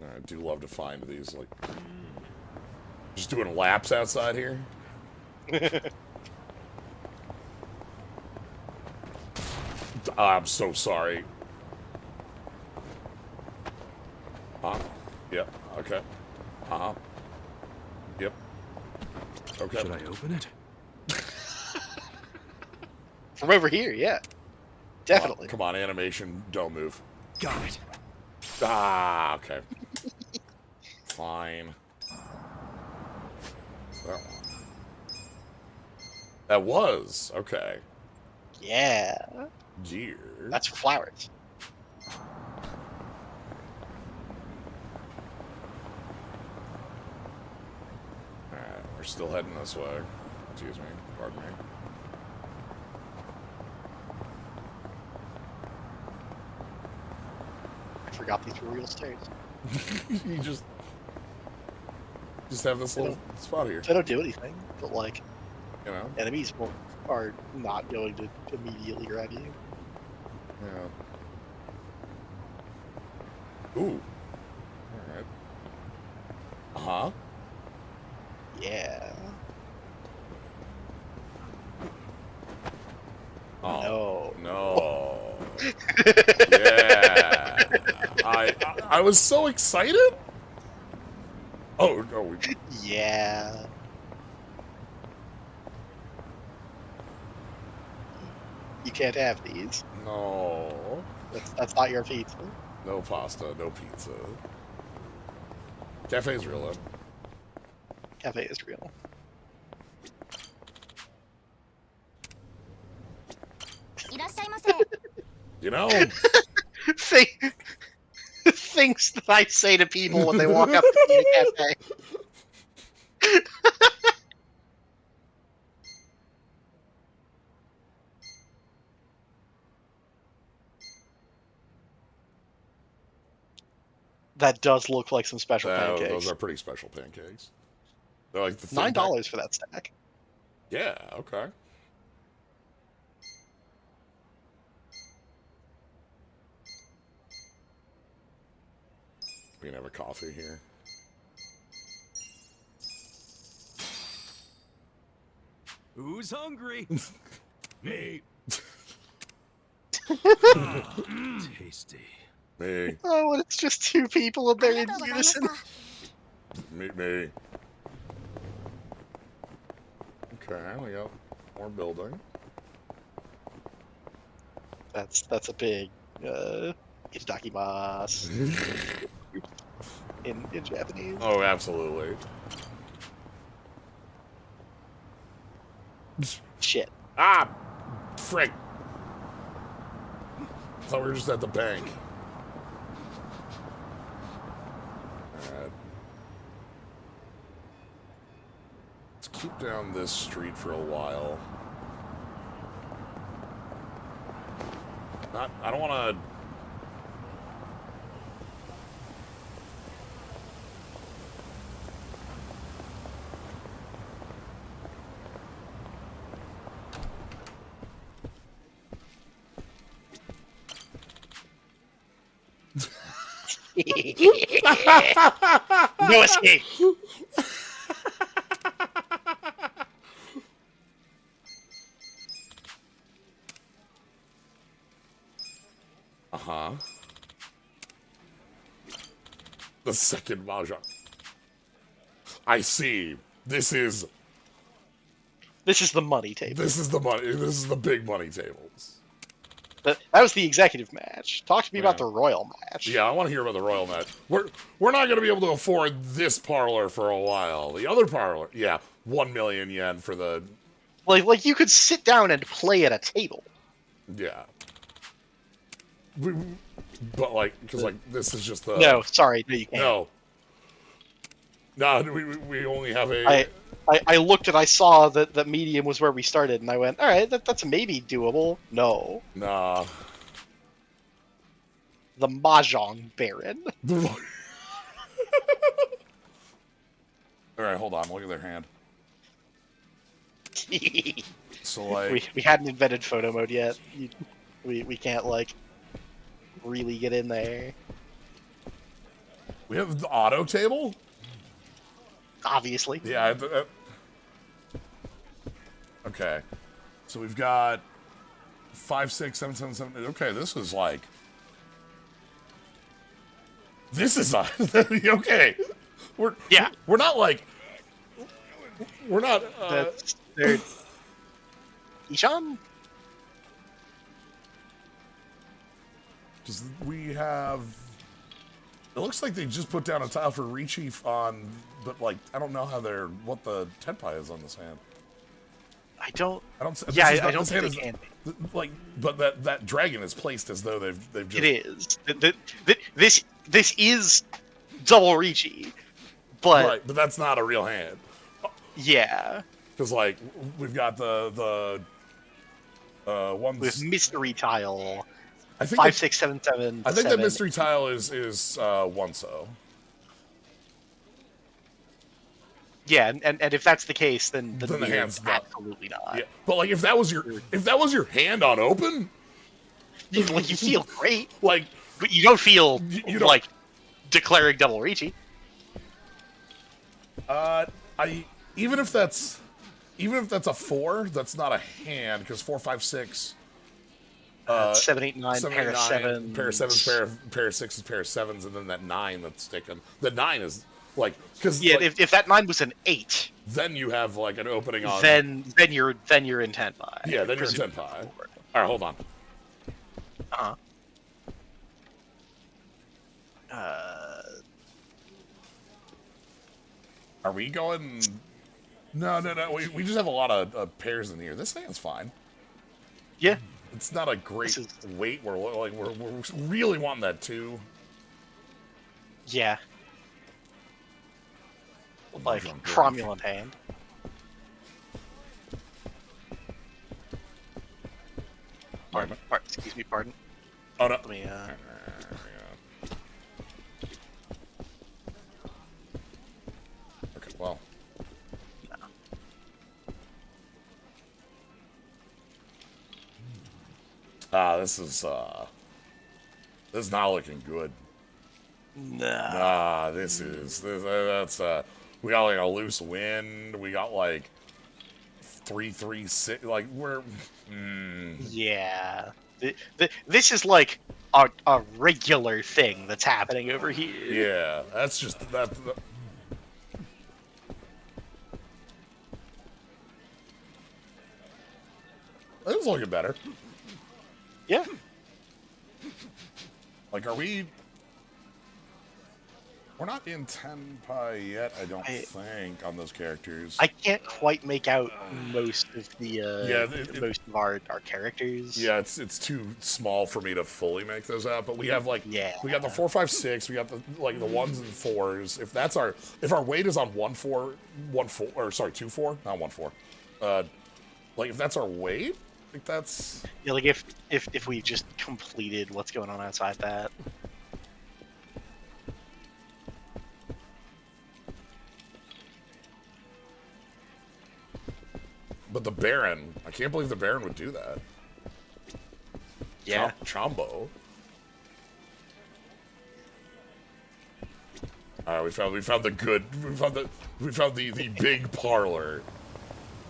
I do love to find these, like, just doing laps outside here. I'm so sorry. Yep. Okay. Yep. Okay. Should I open it? From over here, yeah. Definitely. Come on, animation. Don't move. Got it. Okay. Fine. That one. That was. Okay. Yeah. Gear. That's for flowers. Alright, we're still heading this way. Excuse me. Pardon me. I forgot these were real stairs. You just have this little spot here. They don't do anything, but like, You know? enemies are not going to immediately grab you. Yeah. Ooh. Alright. Uh-huh. Yeah. Oh. No. Yeah. I was so excited. Oh, no. Yeah. You can't have these. No. That's not your pizza. No pasta, no pizza. Cafe's real, though. Cafe is real. You know, Things that I say to people when they walk up to me in a cafe. That does look like some special pancakes. those are pretty special pancakes. They're like the $9 for that stack. Yeah, okay. We can have a coffee here. Who's hungry? Me. Tasty. Me. Oh, and it's just two people and they're in unison. Me. Okay, we got more building. That's a big itadakimasu in Japanese. Oh, absolutely. Shit. Ah! Frick! I thought we were just at the bank. Alright. Let's keep down this street for a while. I don't want to... No escape. Uh-huh. The second mahjong. I see. This is the money table. This is the money. This is the big money tables. That was the executive match. Talk to me about the royal match. Yeah, I want to hear about the royal match. We're not going to be able to afford this parlor for a while. The other parlor, yeah, 1 million yen for the... Like you could sit down and play at a table. Yeah. But, like, because, like, this is just the... No, sorry, no, you can't. No. No, we only have a. I looked and I saw that medium was where we started, and I went, all right, that's maybe doable. No. Nah. The Mahjong Baron. All right, hold on. Look at their hand. So like, we hadn't invented photo mode yet. We can't like really get in there. We have the auto table. Obviously. Yeah. Okay. So we've got 5, 6, 7, 7, 7. Okay, this is like. This is okay. We're not like. We're not. Ishan? Because we have. It looks like they just put down a tile for Rechief on, but like I don't know how what the tenpai is on this hand. I don't. I don't think they can. Like, but that dragon is placed as though they've just. It is. This is double Reichy, but right, but that's not a real hand. Yeah. Because like we've got the ones with mystery tile. I think 5, 6, 7, 7. I think that mystery tile is one so. Yeah, and if that's the case, then the hand's absolutely not. Yeah, but like if that was your hand on open, you feel great. Like, but you don't feel like declaring double Reichy. Even if that's a 4, that's not a hand because 4, 5, 6. 7, 8, 9, pair of 7s. Pair of 7s, pair of 6s, pair of 7s, and then that 9 that's taken. The 9 is like because if that 9 was an 8, then you have like an opening on. Then you're in tenpai. Yeah, then you're in tenpai. All right, hold on. Are we going? No. We just have a lot of pairs in here. This hand's fine. Yeah. It's not a great weight. We're really wanting that 2. Yeah. Like cromulent hand. Pardon. Excuse me. Pardon. Oh no. Let me. Okay. Well. This is not looking good. Nah. That's we got like a loose wind. We got like 3, 3, 6. Like we're. Yeah. This is like a regular thing that's happening over here. Yeah, that's just that. It's looking better. Yeah. Like, are we? We're not in tenpai yet, I don't think, on those characters. I can't quite make out most of the most of our characters. Yeah, it's too small for me to fully make those out. But we have like we got the 4, 5, 6. We got the 1s and 4s. If our weight is on 1, 4, 1, 4, or sorry 2, 4, not 1, 4. Like if that's our weight, like that's like if we just completed what's going on outside that. But the Baron, I can't believe the Baron would do that. Yeah. Chombo. All right, we found the big parlor.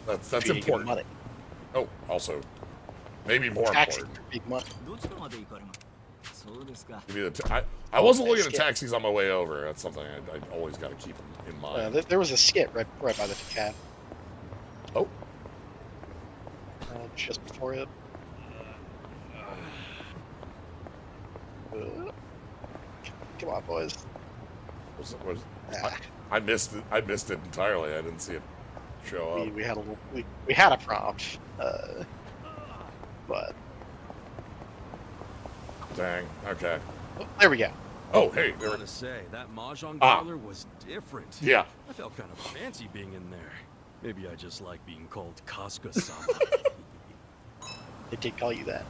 That's important. Money. Oh, also, maybe more Taxi important. Big money. I wasn't looking at taxis on my way over. That's something I always got to keep in mind. There was a skit right by the cab. Oh. Just before it. Come on, boys. I missed it. I missed it entirely. I didn't see it show up. We had a prompt, but dang. Okay. Oh, there we go. Oh, hey, I gotta say, that mahjong Ah. parlor was different. Yeah. I felt kind of fancy being in there. Maybe I just like being called Casca-sama. They did call you that.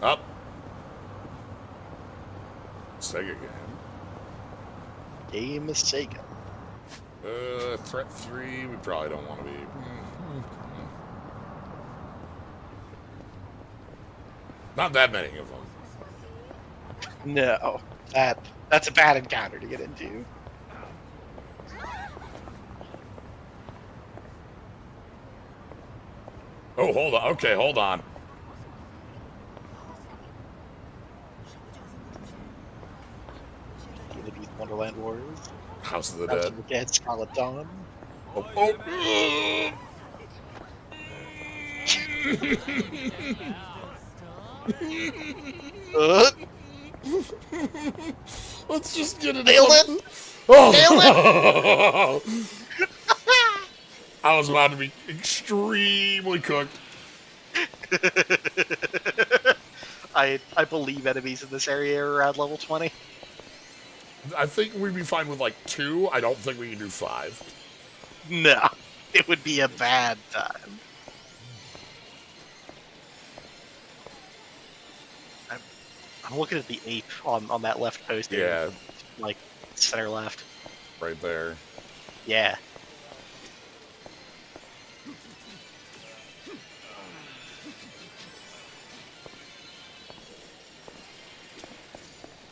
Up. Sega game. Game is Sega. Threat 3, we probably don't want to be. Not that many of them. No, that's a bad encounter to get into. Oh, hold on. Okay, hold on. These Wonderland Warriors. House of the House Dead. of the Dead, Scarlet Dawn. Let's just get it. Nailed it! Oh. I was about to be extremely cooked. I believe enemies in this area are around level 20. I think we'd be fine with like 2. I don't think we can do 5. No, it would be a bad time. I'm looking at the ape on that left poster. Yeah. Like, center left. Right there. Yeah.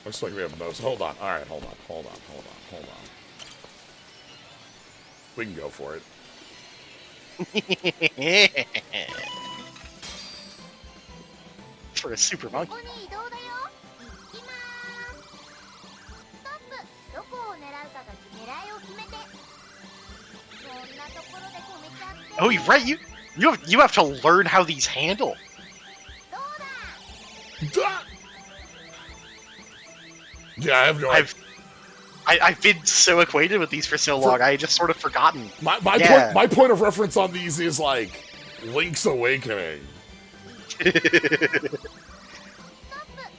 Looks like we have most. Hold on. All right, hold on. We can go for it. For a super monkey. Oh, you're right. You have to learn how these handle. Yeah, I have no idea. I've been so acquainted with these for so long, I had just sort of forgotten. My point of reference on these is like Link's Awakening.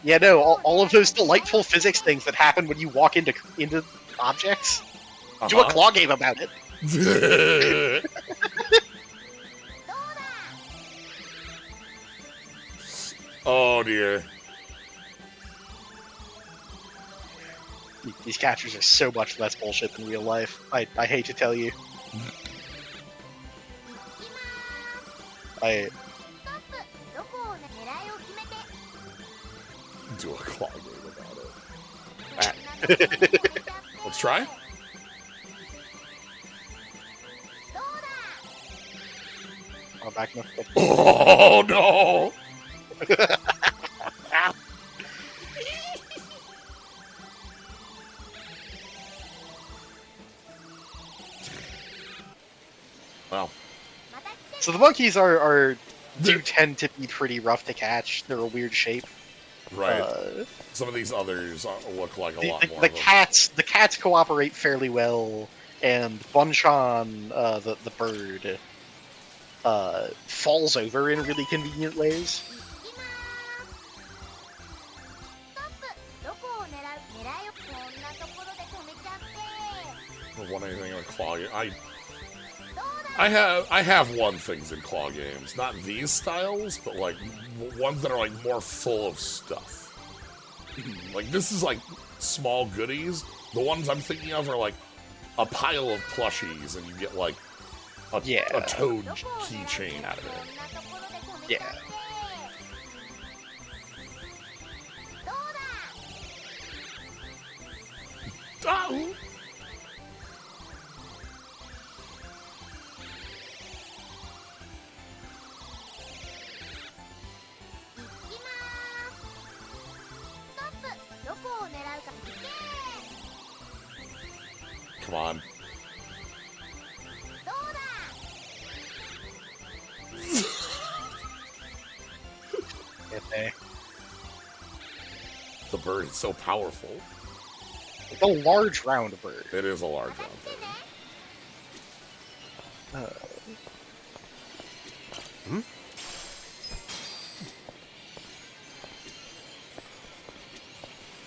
Yeah, no, all of those delightful physics things that happen when you walk into objects. Do a claw game about it. Oh dear. These captures are so much less bullshit than real life. I hate to tell you. Do a claw game about it. Let's try. Oh, back enough. Oh no! Well. So the monkeys do tend to be pretty rough to catch. They're a weird shape. Right. Some of these others look like a lot more. The cats cooperate fairly well, and Bunchan, the bird, falls over in really convenient ways. I don't want anything in a claw game. I have won things in claw games. Not these styles, but like ones that are like more full of stuff. Like this is like small goodies. The ones I'm thinking of are like a pile of plushies, and you get like a toad keychain out of it. Yeah. Oh. Come on. The bird is so powerful. It's a large round bird. It is a large round bird.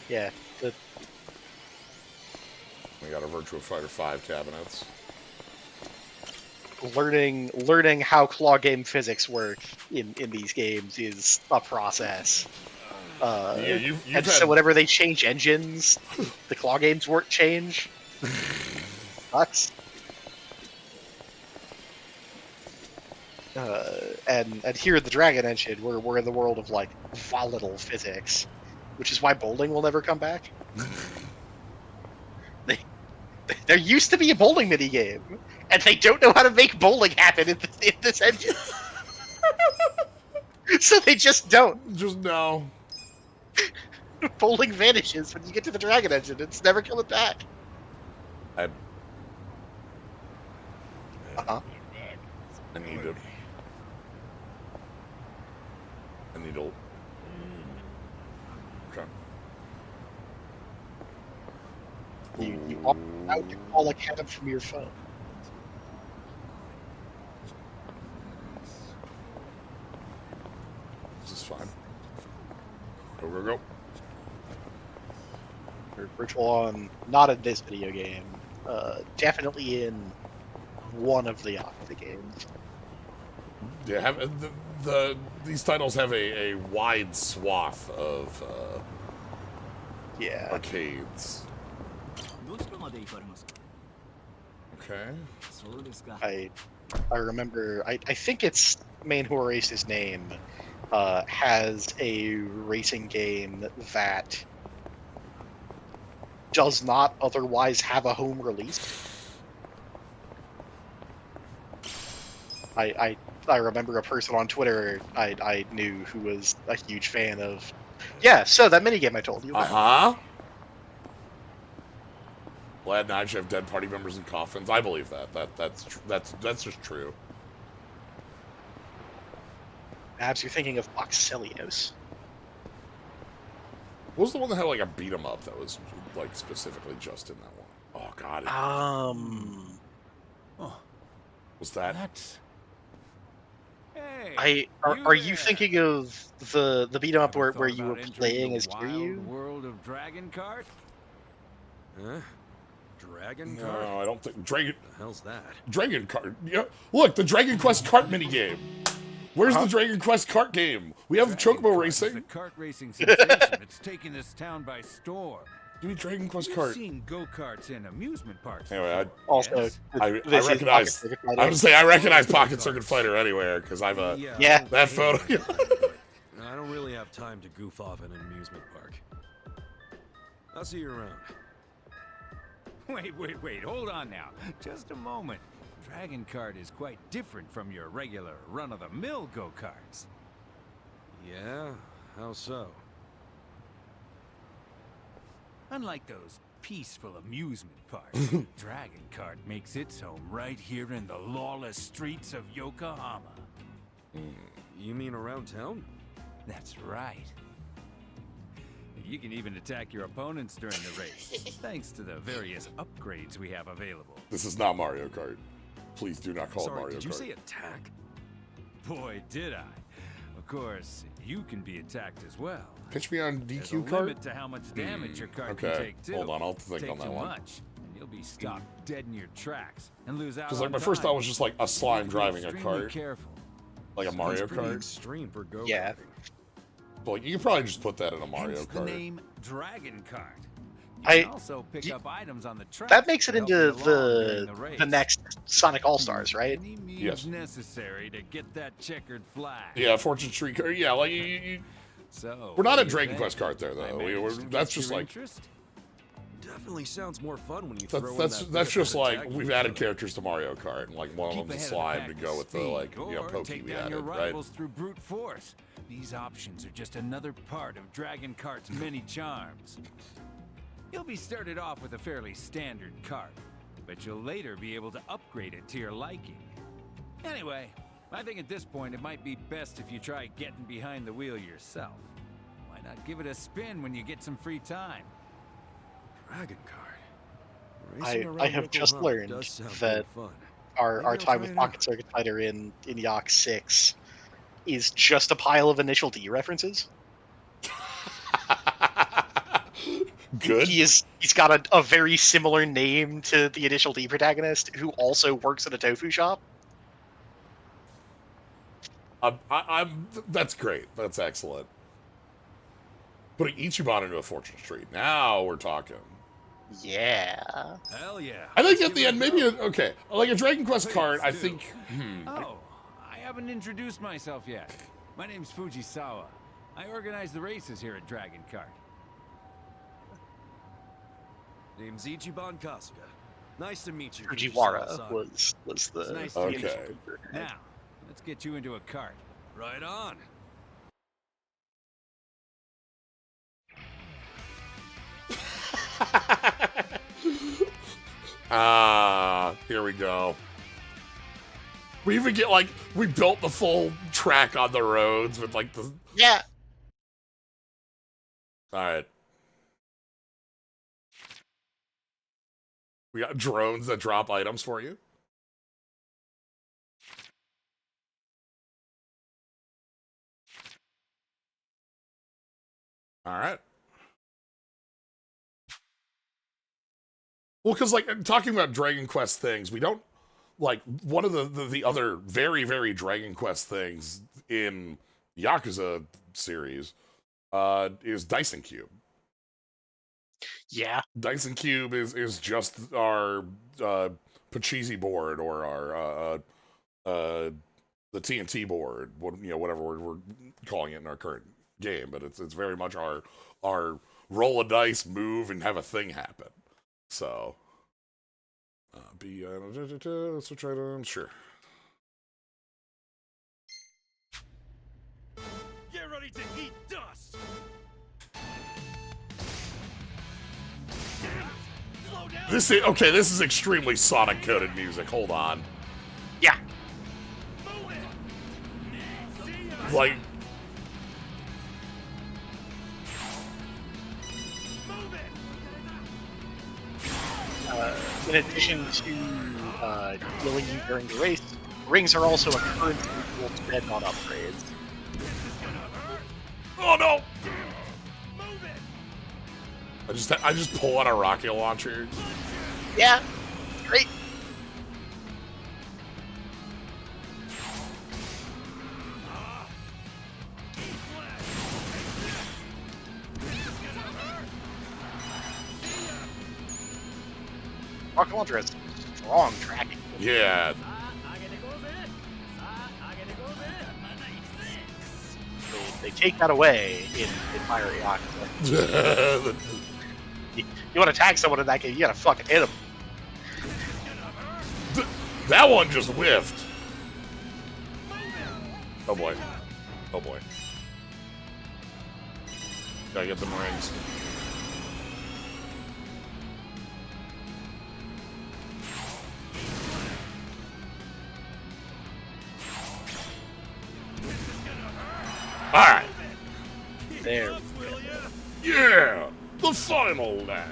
Yeah. We got our Virtua Fighter 5 cabinets. Learning how claw game physics work in these games is a process. Yeah, you've and had... so whenever they change engines, the claw games won't change. Sucks. And here in the Dragon engine, we're in the world of like volatile physics, which is why bowling will never come back. There used to be a bowling mini game, and they don't know how to make bowling happen in this engine. So they just don't. Just no. Bowling vanishes when you get to the Dragon engine. It's never coming back. I need to. Okay. You all like have it from your phone. This is fine. Go. Virtual on, not in this video game. Definitely in one of the games. Yeah, these titles have a wide swath of arcades. Okay. I remember. I think it's Main Horace's name has a racing game that does not otherwise have a home release. I remember a person on Twitter I knew who was a huge fan of. Yeah, so that minigame I told you about. Lad and I have dead party members in coffins. I believe that. That's just true. Perhaps you're thinking of Boxelios. What was the one that had like a beat 'em up that was like specifically just in that one? Oh god. Was that? Hey, are you thinking of the beat 'em up where you were playing as Kiryu? World of Dragon Kart? Huh? Dragon Kart? No, I don't think Dragon. The hell's that? Dragon Kart. Yeah, look, the Dragon Quest Kart minigame. Where's the Dragon Quest Kart game? We have Chocobo Racing. The kart racing sensation. It's taking this town by storm. Give me Dragon Quest We've Kart. seen go-karts in amusement parks. Anyway, Also, I recognize. I would say I recognize Pocket Circuit Fighter anywhere because I've that photo. I don't really have time to goof off in an amusement park. I'll see you around. Wait, hold on now. Just a moment. Dragon Kart is quite different from your regular run-of-the-mill go-karts. Yeah? How so? Unlike those peaceful amusement parks, Dragon Kart makes its home right here in the lawless streets of Yokohama. You mean around town? That's right. You can even attack your opponents during the race, thanks to the various upgrades we have available. This is not Mario Kart. Please do not call it Mario Kart. Did you say attack? Boy, did I. Of course, you can be attacked as well. Pitch me on DQ There's a Kart? limit to how much damage your cart can take, too. Hold on, I'll think Take on that too one. much, and you'll be stopped dead in your tracks and lose out. Because like on my first time. thought was just like a slime driving a Extremely cart, careful. like a Mario Kart. Extreme for go. Yeah. But like, you could probably just put that in a Mario Hence the Kart. name Dragon Kart. You I- can also pick up items on the track. That makes it to help into you along during the race. next Sonic All Stars, right? Any means Yes. necessary to get that checkered flag. Yeah, Fortune Street Kart. Yeah, like So we're not what at do you Dragon think? Quest Kart there I though. managed to That's get just your like interest? Definitely sounds more fun when you throw in that's that that's bit of just like attack we've you added put. characters to Mario Kart, and like one of Keep them's a ahead slime of to the go with the speed, like or pokey take we down your added, right? rivals through brute force. These options are just another part of Dragon Kart's many charms. You'll be started off with a fairly standard kart, but you'll later be able to upgrade it to your liking. Anyway, I think at this point it might be best if you try getting behind the wheel yourself. Why not give it a spin when you get some free time? Dragon Kart. Racing I around have just Yokohama learned does sound that pretty fun. our Maybe I'll time try with it Pocket out. Circuit Fighter in Yacht 6 is just a pile of Initial D references. Good. He's got a very similar name to the initial D protagonist, who also works at a tofu shop. That's great. That's excellent. Putting Ichiban into a fortune street. Now we're talking. Yeah. Hell yeah. I think at the end, maybe like a Dragon Quest card. I think. Oh, I haven't introduced myself yet. My name's Fujisawa. I organize the races here at Dragon Kart. Name's Ichiban Kasuga. Nice to meet you. Fujiwara was the. It's nice Okay. to meet you. Now, let's get you into a cart. Right on. Here we go. We even get we built the full track on the roads with the. Yeah. All right. We got drones that drop items for you. All right. Well, because talking about Dragon Quest things, we don't one of the other very, very Dragon Quest things in Yakuza series is Dyson Cube. Yeah. Dyson Cube is just our Pachisi board or our the TNT board, whatever we're calling it in our current game, but it's very much our roll a dice, move, and have a thing happen. So, switch items, sure. Get ready to eat dust! This is extremely Sonic coded music. Hold on. Yeah. Like. In addition to healing you during the race, rings are also a currency you will spend on upgrades. Oh no! I just pull out a rocket launcher. Yeah, great. Rocket launcher has strong tracking. Yeah. They take that away in Fiery Yakuza. You want to tag someone in that game, you gotta fucking hit them. That one just whiffed. Oh boy. Oh boy. Gotta get them rings. Alright. There. Yeah! The final lap.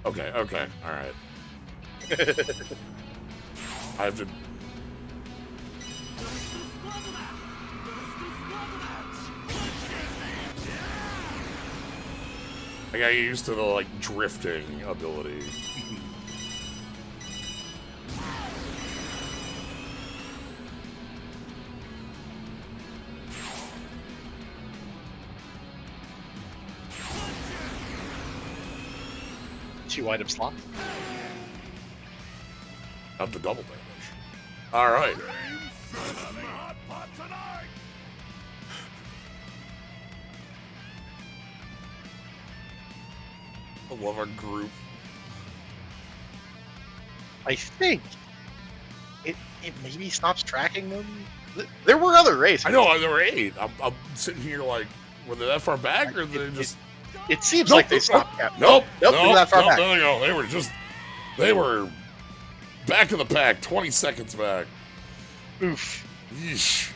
Okay, alright. I have to. I got used to the drifting ability. Two item slot. Not the double damage. Alright. I love our group. I think it maybe stops tracking them. There were other races. I know, there were 8. I'm sitting here were they that far back or they just... It seems like they stopped. Nope, they're that far back. There they go. They were back in the pack, 20 seconds back. Oof. Yeesh.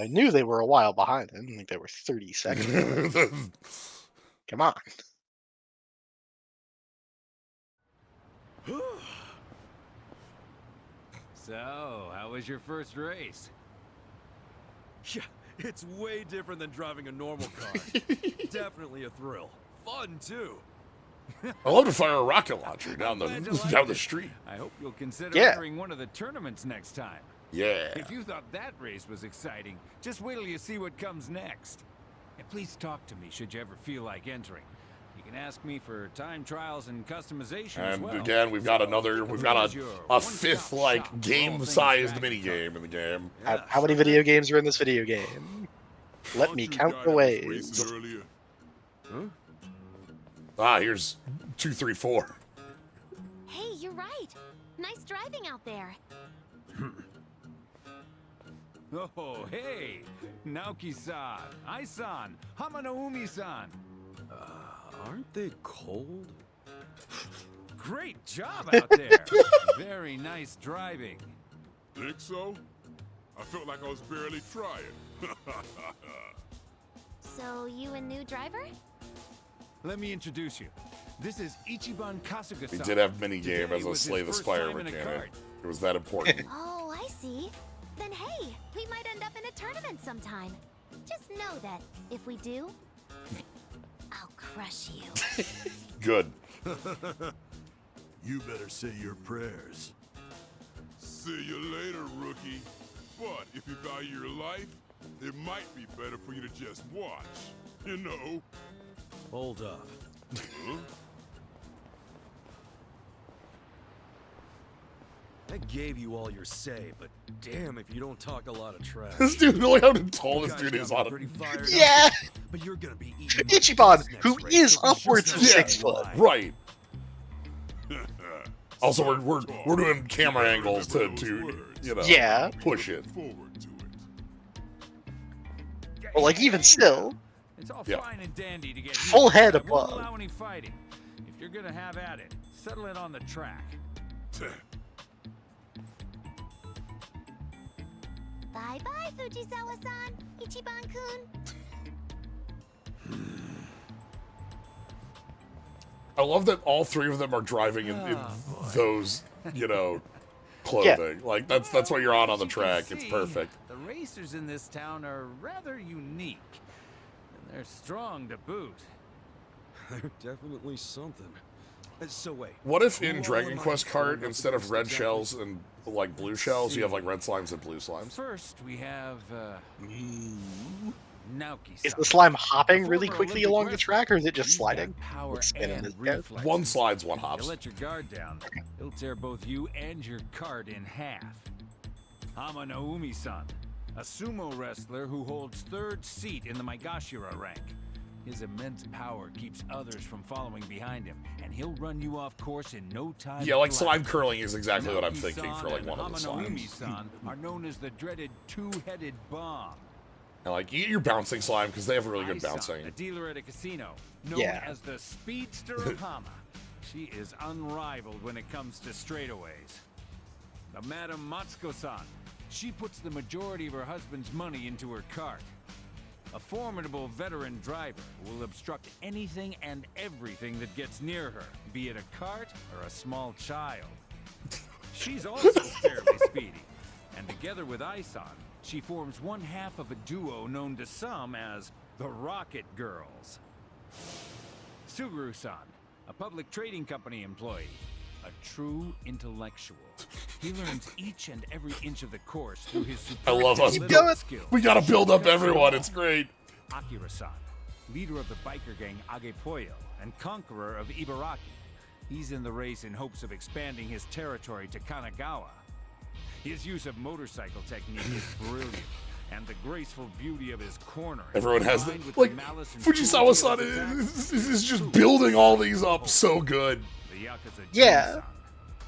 I knew they were a while behind. I didn't think they were 30 seconds. Come on. So, how was your first race? Yeah, it's way different than driving a normal car. Definitely a thrill. Fun, too. I love to fire a rocket launcher down the street. I hope you'll consider Yeah. entering one of the tournaments next time. Yeah. If you thought that race was exciting, just wait till you see what comes next. And please talk to me should you ever feel like entering. You can ask me for time trials and customization as And well. again, we've got a fifth like game-sized mini game in the game. How many video games are in this video game? Let me count the ways. Huh? Ah, here's 2, 3, 4. Hey, you're right. Nice driving out there. Oh, hey! Naoki-san, Ai-san, Hamanaumi-san. Aren't they cold? Great job out there. Very nice driving. Think so? I felt like I was barely trying. So, you a new driver? Let me introduce you. This is Ichiban Kasuga-san. We did have mini game Today as a was his Slay the first Spire time in a mechanic. kart. It was that important. Oh, I see. Then hey, we might end up in a tournament sometime. Just know that if we do, I'll crush you. Good. You better say your prayers. See you later, rookie. But if you value your life, it might be better for you to just watch. You know? Hold up. Huh? I gave you all your say, but damn if you don't talk a lot of trash. This dude, look how tall You this guys dude is got me on pretty it. fired up, Yeah. But you're gonna be eating my Ichiban, guts next who race, is so you upwards just of gotta 6 be foot. lying. Right. Also, we're doing camera angles to you know Yeah. push it. Forward to it. Or like even still, It's all Yeah. fine and dandy to get Full heated, head but I won't above. allow any fighting. If you're gonna have at it, settle it on the track. Bye-bye, Fujisawa-san, Ichiban-kun. I love that all three of them are driving in those, you know, clothing. Like that's what you're on the track. It's perfect. The racers in this town are rather unique. And they're strong to boot. They're definitely something. So wait. What if who in all Dragon am I Quest going Kart, up instead of against red exactly? shells and like blue shells, you have like red slimes and blue slimes? First, we have Naoki-san. is the slime hopping A really former quickly Olympic along the wrestler. track, or is it just He's got sliding? power Like spinning and his head? reflexes. One slides, one You hops. let your guard down, he'll tear both you and your cart in half. Hamanaumi-san, a sumo wrestler who holds third seat in the Maegashira rank. His immense power keeps others from following behind him, and he'll run you off course in no time. Yeah, like flat. slime curling is exactly what I'm thinking Naoki-san for like and one of the slimes. Hamanaumi-san are known as the dreaded two-headed bomb. And like you're bouncing slime because they have really good Ai-san, bouncing. a dealer at a casino, known Yeah. as the Speedster of Hama. She is unrivaled when it comes to straightaways. The Madam Matsuko-san, she puts the majority of her husband's money into her cart. A formidable veteran driver will obstruct anything and everything that gets near her, be it a cart or a small child. She's also fairly speedy, and together with Ai-san, she forms one half of a duo known to some as the Rocket Girls. Suguru-san, a public trading company employee, a true intellectual. He learns each and every inch of the course through his I love us. analytical skills. We gotta build up everyone. It's great. Akira-san, leader of the biker gang Agepoyo and conqueror of Ibaraki. He's in the race in hopes of expanding his territory to Kanagawa. His use of motorcycle technique is brilliant, and the graceful beauty of his cornering. Everyone has the combined with like malice and Fujisawa-san cruelty of his is just building all these up so good. The Yakuza Yeah. Jin-san,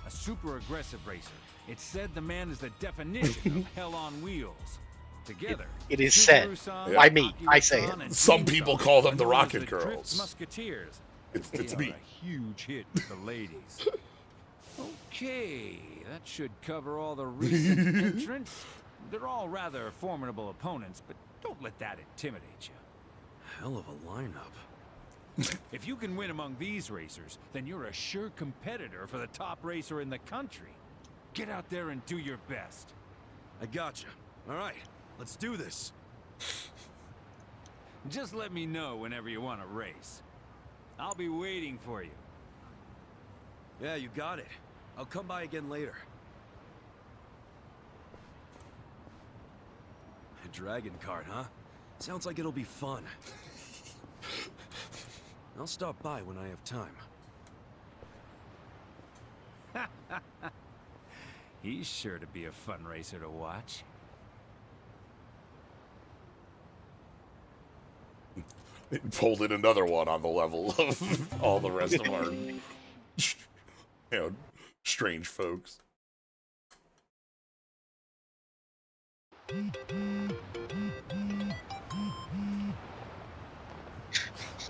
a super aggressive racer. It's said the man is the definition of hell on wheels. Together, It is said. Suguru-san, By me. I say Akira-san, it. and Some Jin-san people call them are the known as Rocket the Drift Girls. Musketeers. It's They are me. a huge hit with the ladies. Okay, that should cover all the recent entrants. They're all rather formidable opponents, but don't let that intimidate you. Hell of a lineup. If you can win among these racers, then you're a sure competitor for the top racer in the country. Get out there and do your best. I gotcha. All right, let's do this. Just let me know whenever you want to race. I'll be waiting for you. Yeah, you got it. I'll come by again later. A dragon cart, huh? Sounds like it'll be fun. I'll stop by when I have time. He's sure to be a fun racer to watch. Pulled in another one on the level of all the rest of our, strange folks.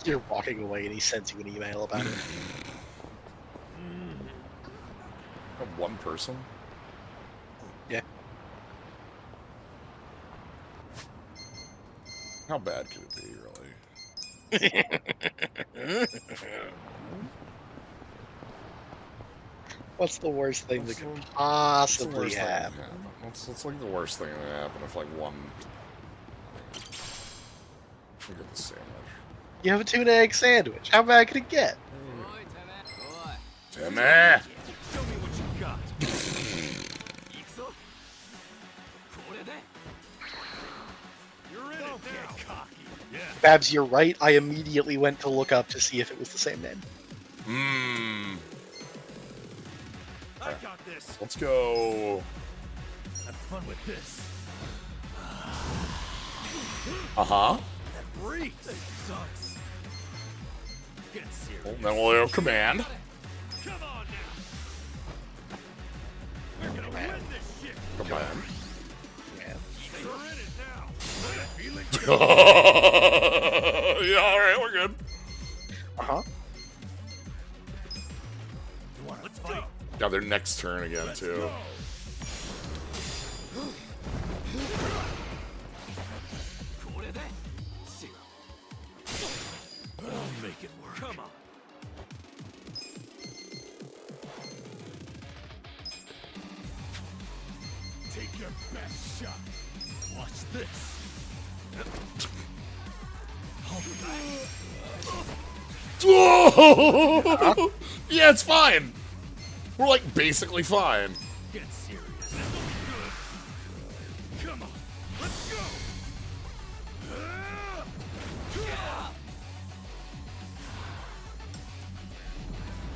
You're walking away and he sends you an email about it. One person? Yeah. How bad could it be, really? What's the worst thing that could possibly happen? What's like the worst thing that could happen if like one... Look at the sandwich. You have a tuna egg sandwich. How bad could it get? Timmy! Show me what you got. You're in it now. Yeah. Babs, you're right. I immediately went to look up to see if it was the same name. I got this. Let's go. Have fun with this. Uh-huh. That breathes. That sucks. Get serious. Well, then we'll go command. Come on now. We're gonna win this shit. Command. You're in it now. Feeling Yeah, alright, we're good. Uh-huh. Let's fight. Got their next turn again, too. I'll make it work. Come on. Take your best shot. Watch this. Yeah, it's fine. We're like basically fine. Get serious. Come on. Let's go.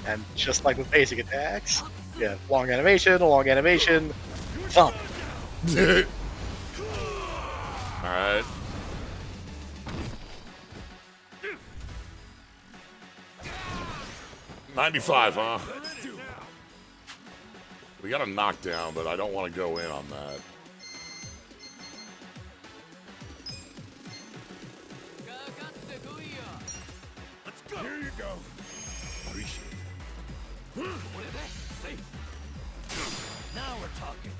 And just like with basic attacks, yeah, long animation, thump. Alright. $95, huh? We got a knockdown, but I don't want to go in on that. Let's go. Here you go. Appreciate it. Now we're talking.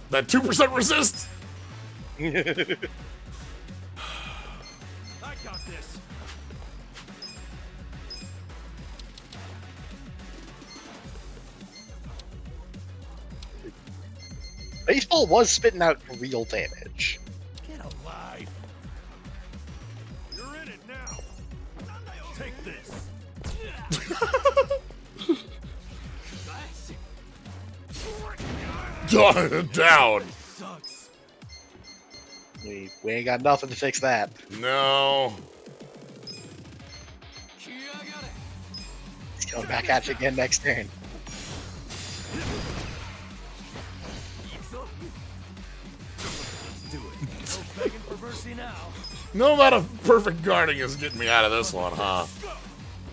That 2% resist? I got this. Baseball was spitting out real damage. Get alive. You're in it now. Take this. Down. Sucks. We ain't got nothing to fix that. No. He's coming back at you again next turn. Do it. No begging for mercy now. No amount of perfect guarding is getting me out of this one, huh?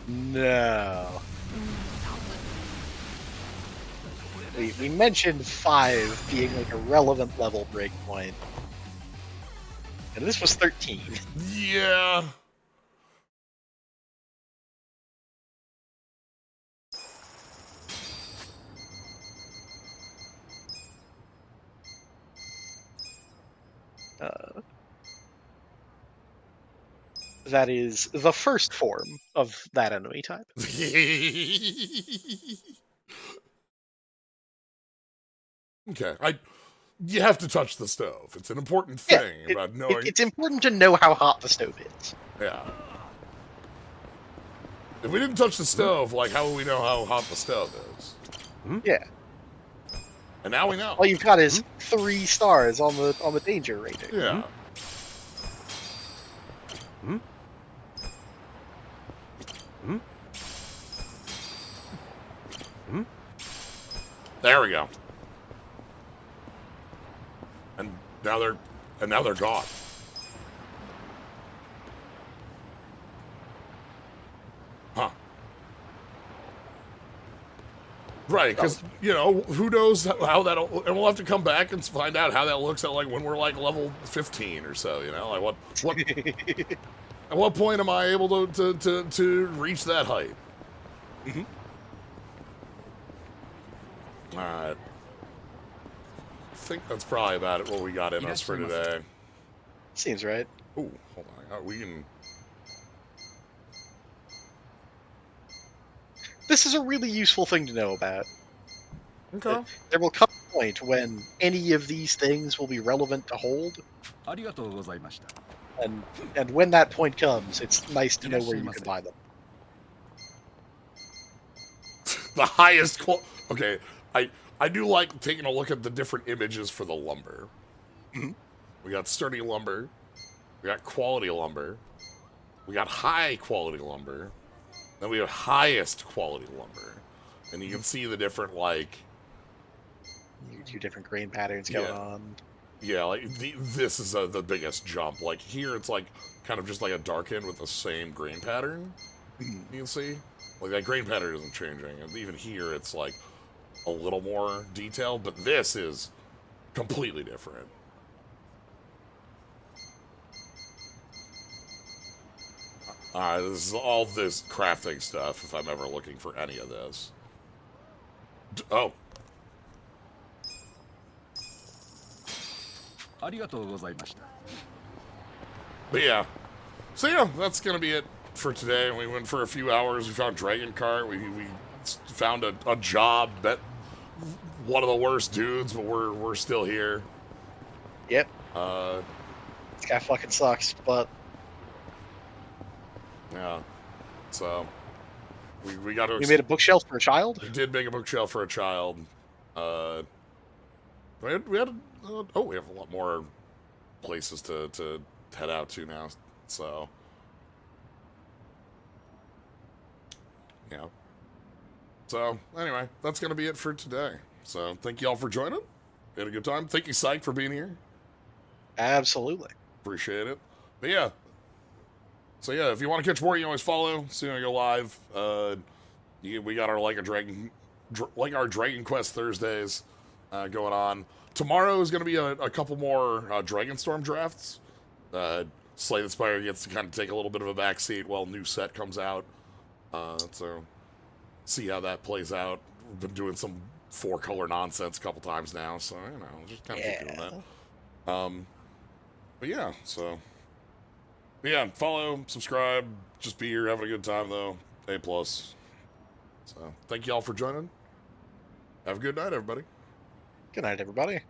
No. We mentioned 5 being like a relevant level breakpoint. And this was 13. Yeah. That is the first form of that enemy type. Okay, you have to touch the stove. It's an important thing about knowing. It's important to know how hot the stove is. Yeah. If we didn't touch the stove, like, how would we know how hot the stove is? Yeah. And now we know. All you've got is 3 stars on the danger rating. Yeah. There we go. And now they're gone. Huh. Right, because, you know, who knows how that'll... And we'll have to come back and find out how that looks at, like, when we're, like, level 15 or so, you know? Like, what... At what point am I able to reach that height? Mm-hmm. Alright. I think that's probably about it, what we got in us for today. Seems right. Ooh, hold on. We can... This is a really useful thing to know about. Okay. There will come a point when any of these things will be relevant to hold. And when that point comes, it's nice to know where you can buy them. The highest quality... Okay, I do like taking a look at the different images for the lumber. Mm-hmm. We got sturdy lumber. We got quality lumber. We got high quality lumber. Then we have highest quality lumber. And you can see the different, like... 2 different grain patterns going on. Yeah, like, this is the biggest jump. Like, here it's, like, kind of just like a darken with the same grain pattern. You can see? Like, that grain pattern isn't changing. And even here, it's, like, a little more detailed. But this is completely different. Alright, this is all this crafting stuff, if I'm ever looking for any of this. Oh. But yeah. So yeah, that's gonna be it for today. We went for a few hours. We found Dragon Kart. We found a job. Bet one of the worst dudes, but we're still here. Yep. This guy fucking sucks, but yeah. So we got to. You made a bookshelf for a child? We did make a bookshelf for a child. We had we have a lot more places to head out to now. So yeah. So anyway, that's gonna be it for today. So thank you all for joining. We had a good time. Thank you, Psyche, for being here. Absolutely. Appreciate it. But yeah. So yeah, if you want to catch more, you can always follow. Soon I go live. We got our our Dragon Quest Thursdays going on. Tomorrow is going to be a couple more Dragonstorm drafts. Slay the Spire gets to kind of take a little bit of a backseat while new set comes out. So see how that plays out. We've been doing some 4-color nonsense a couple times now, so you know, just kind of keep doing that. But yeah, so. But yeah, follow, subscribe, just be here having a good time though. A+. So thank you all for joining. Have a good night, everybody. Good night, everybody.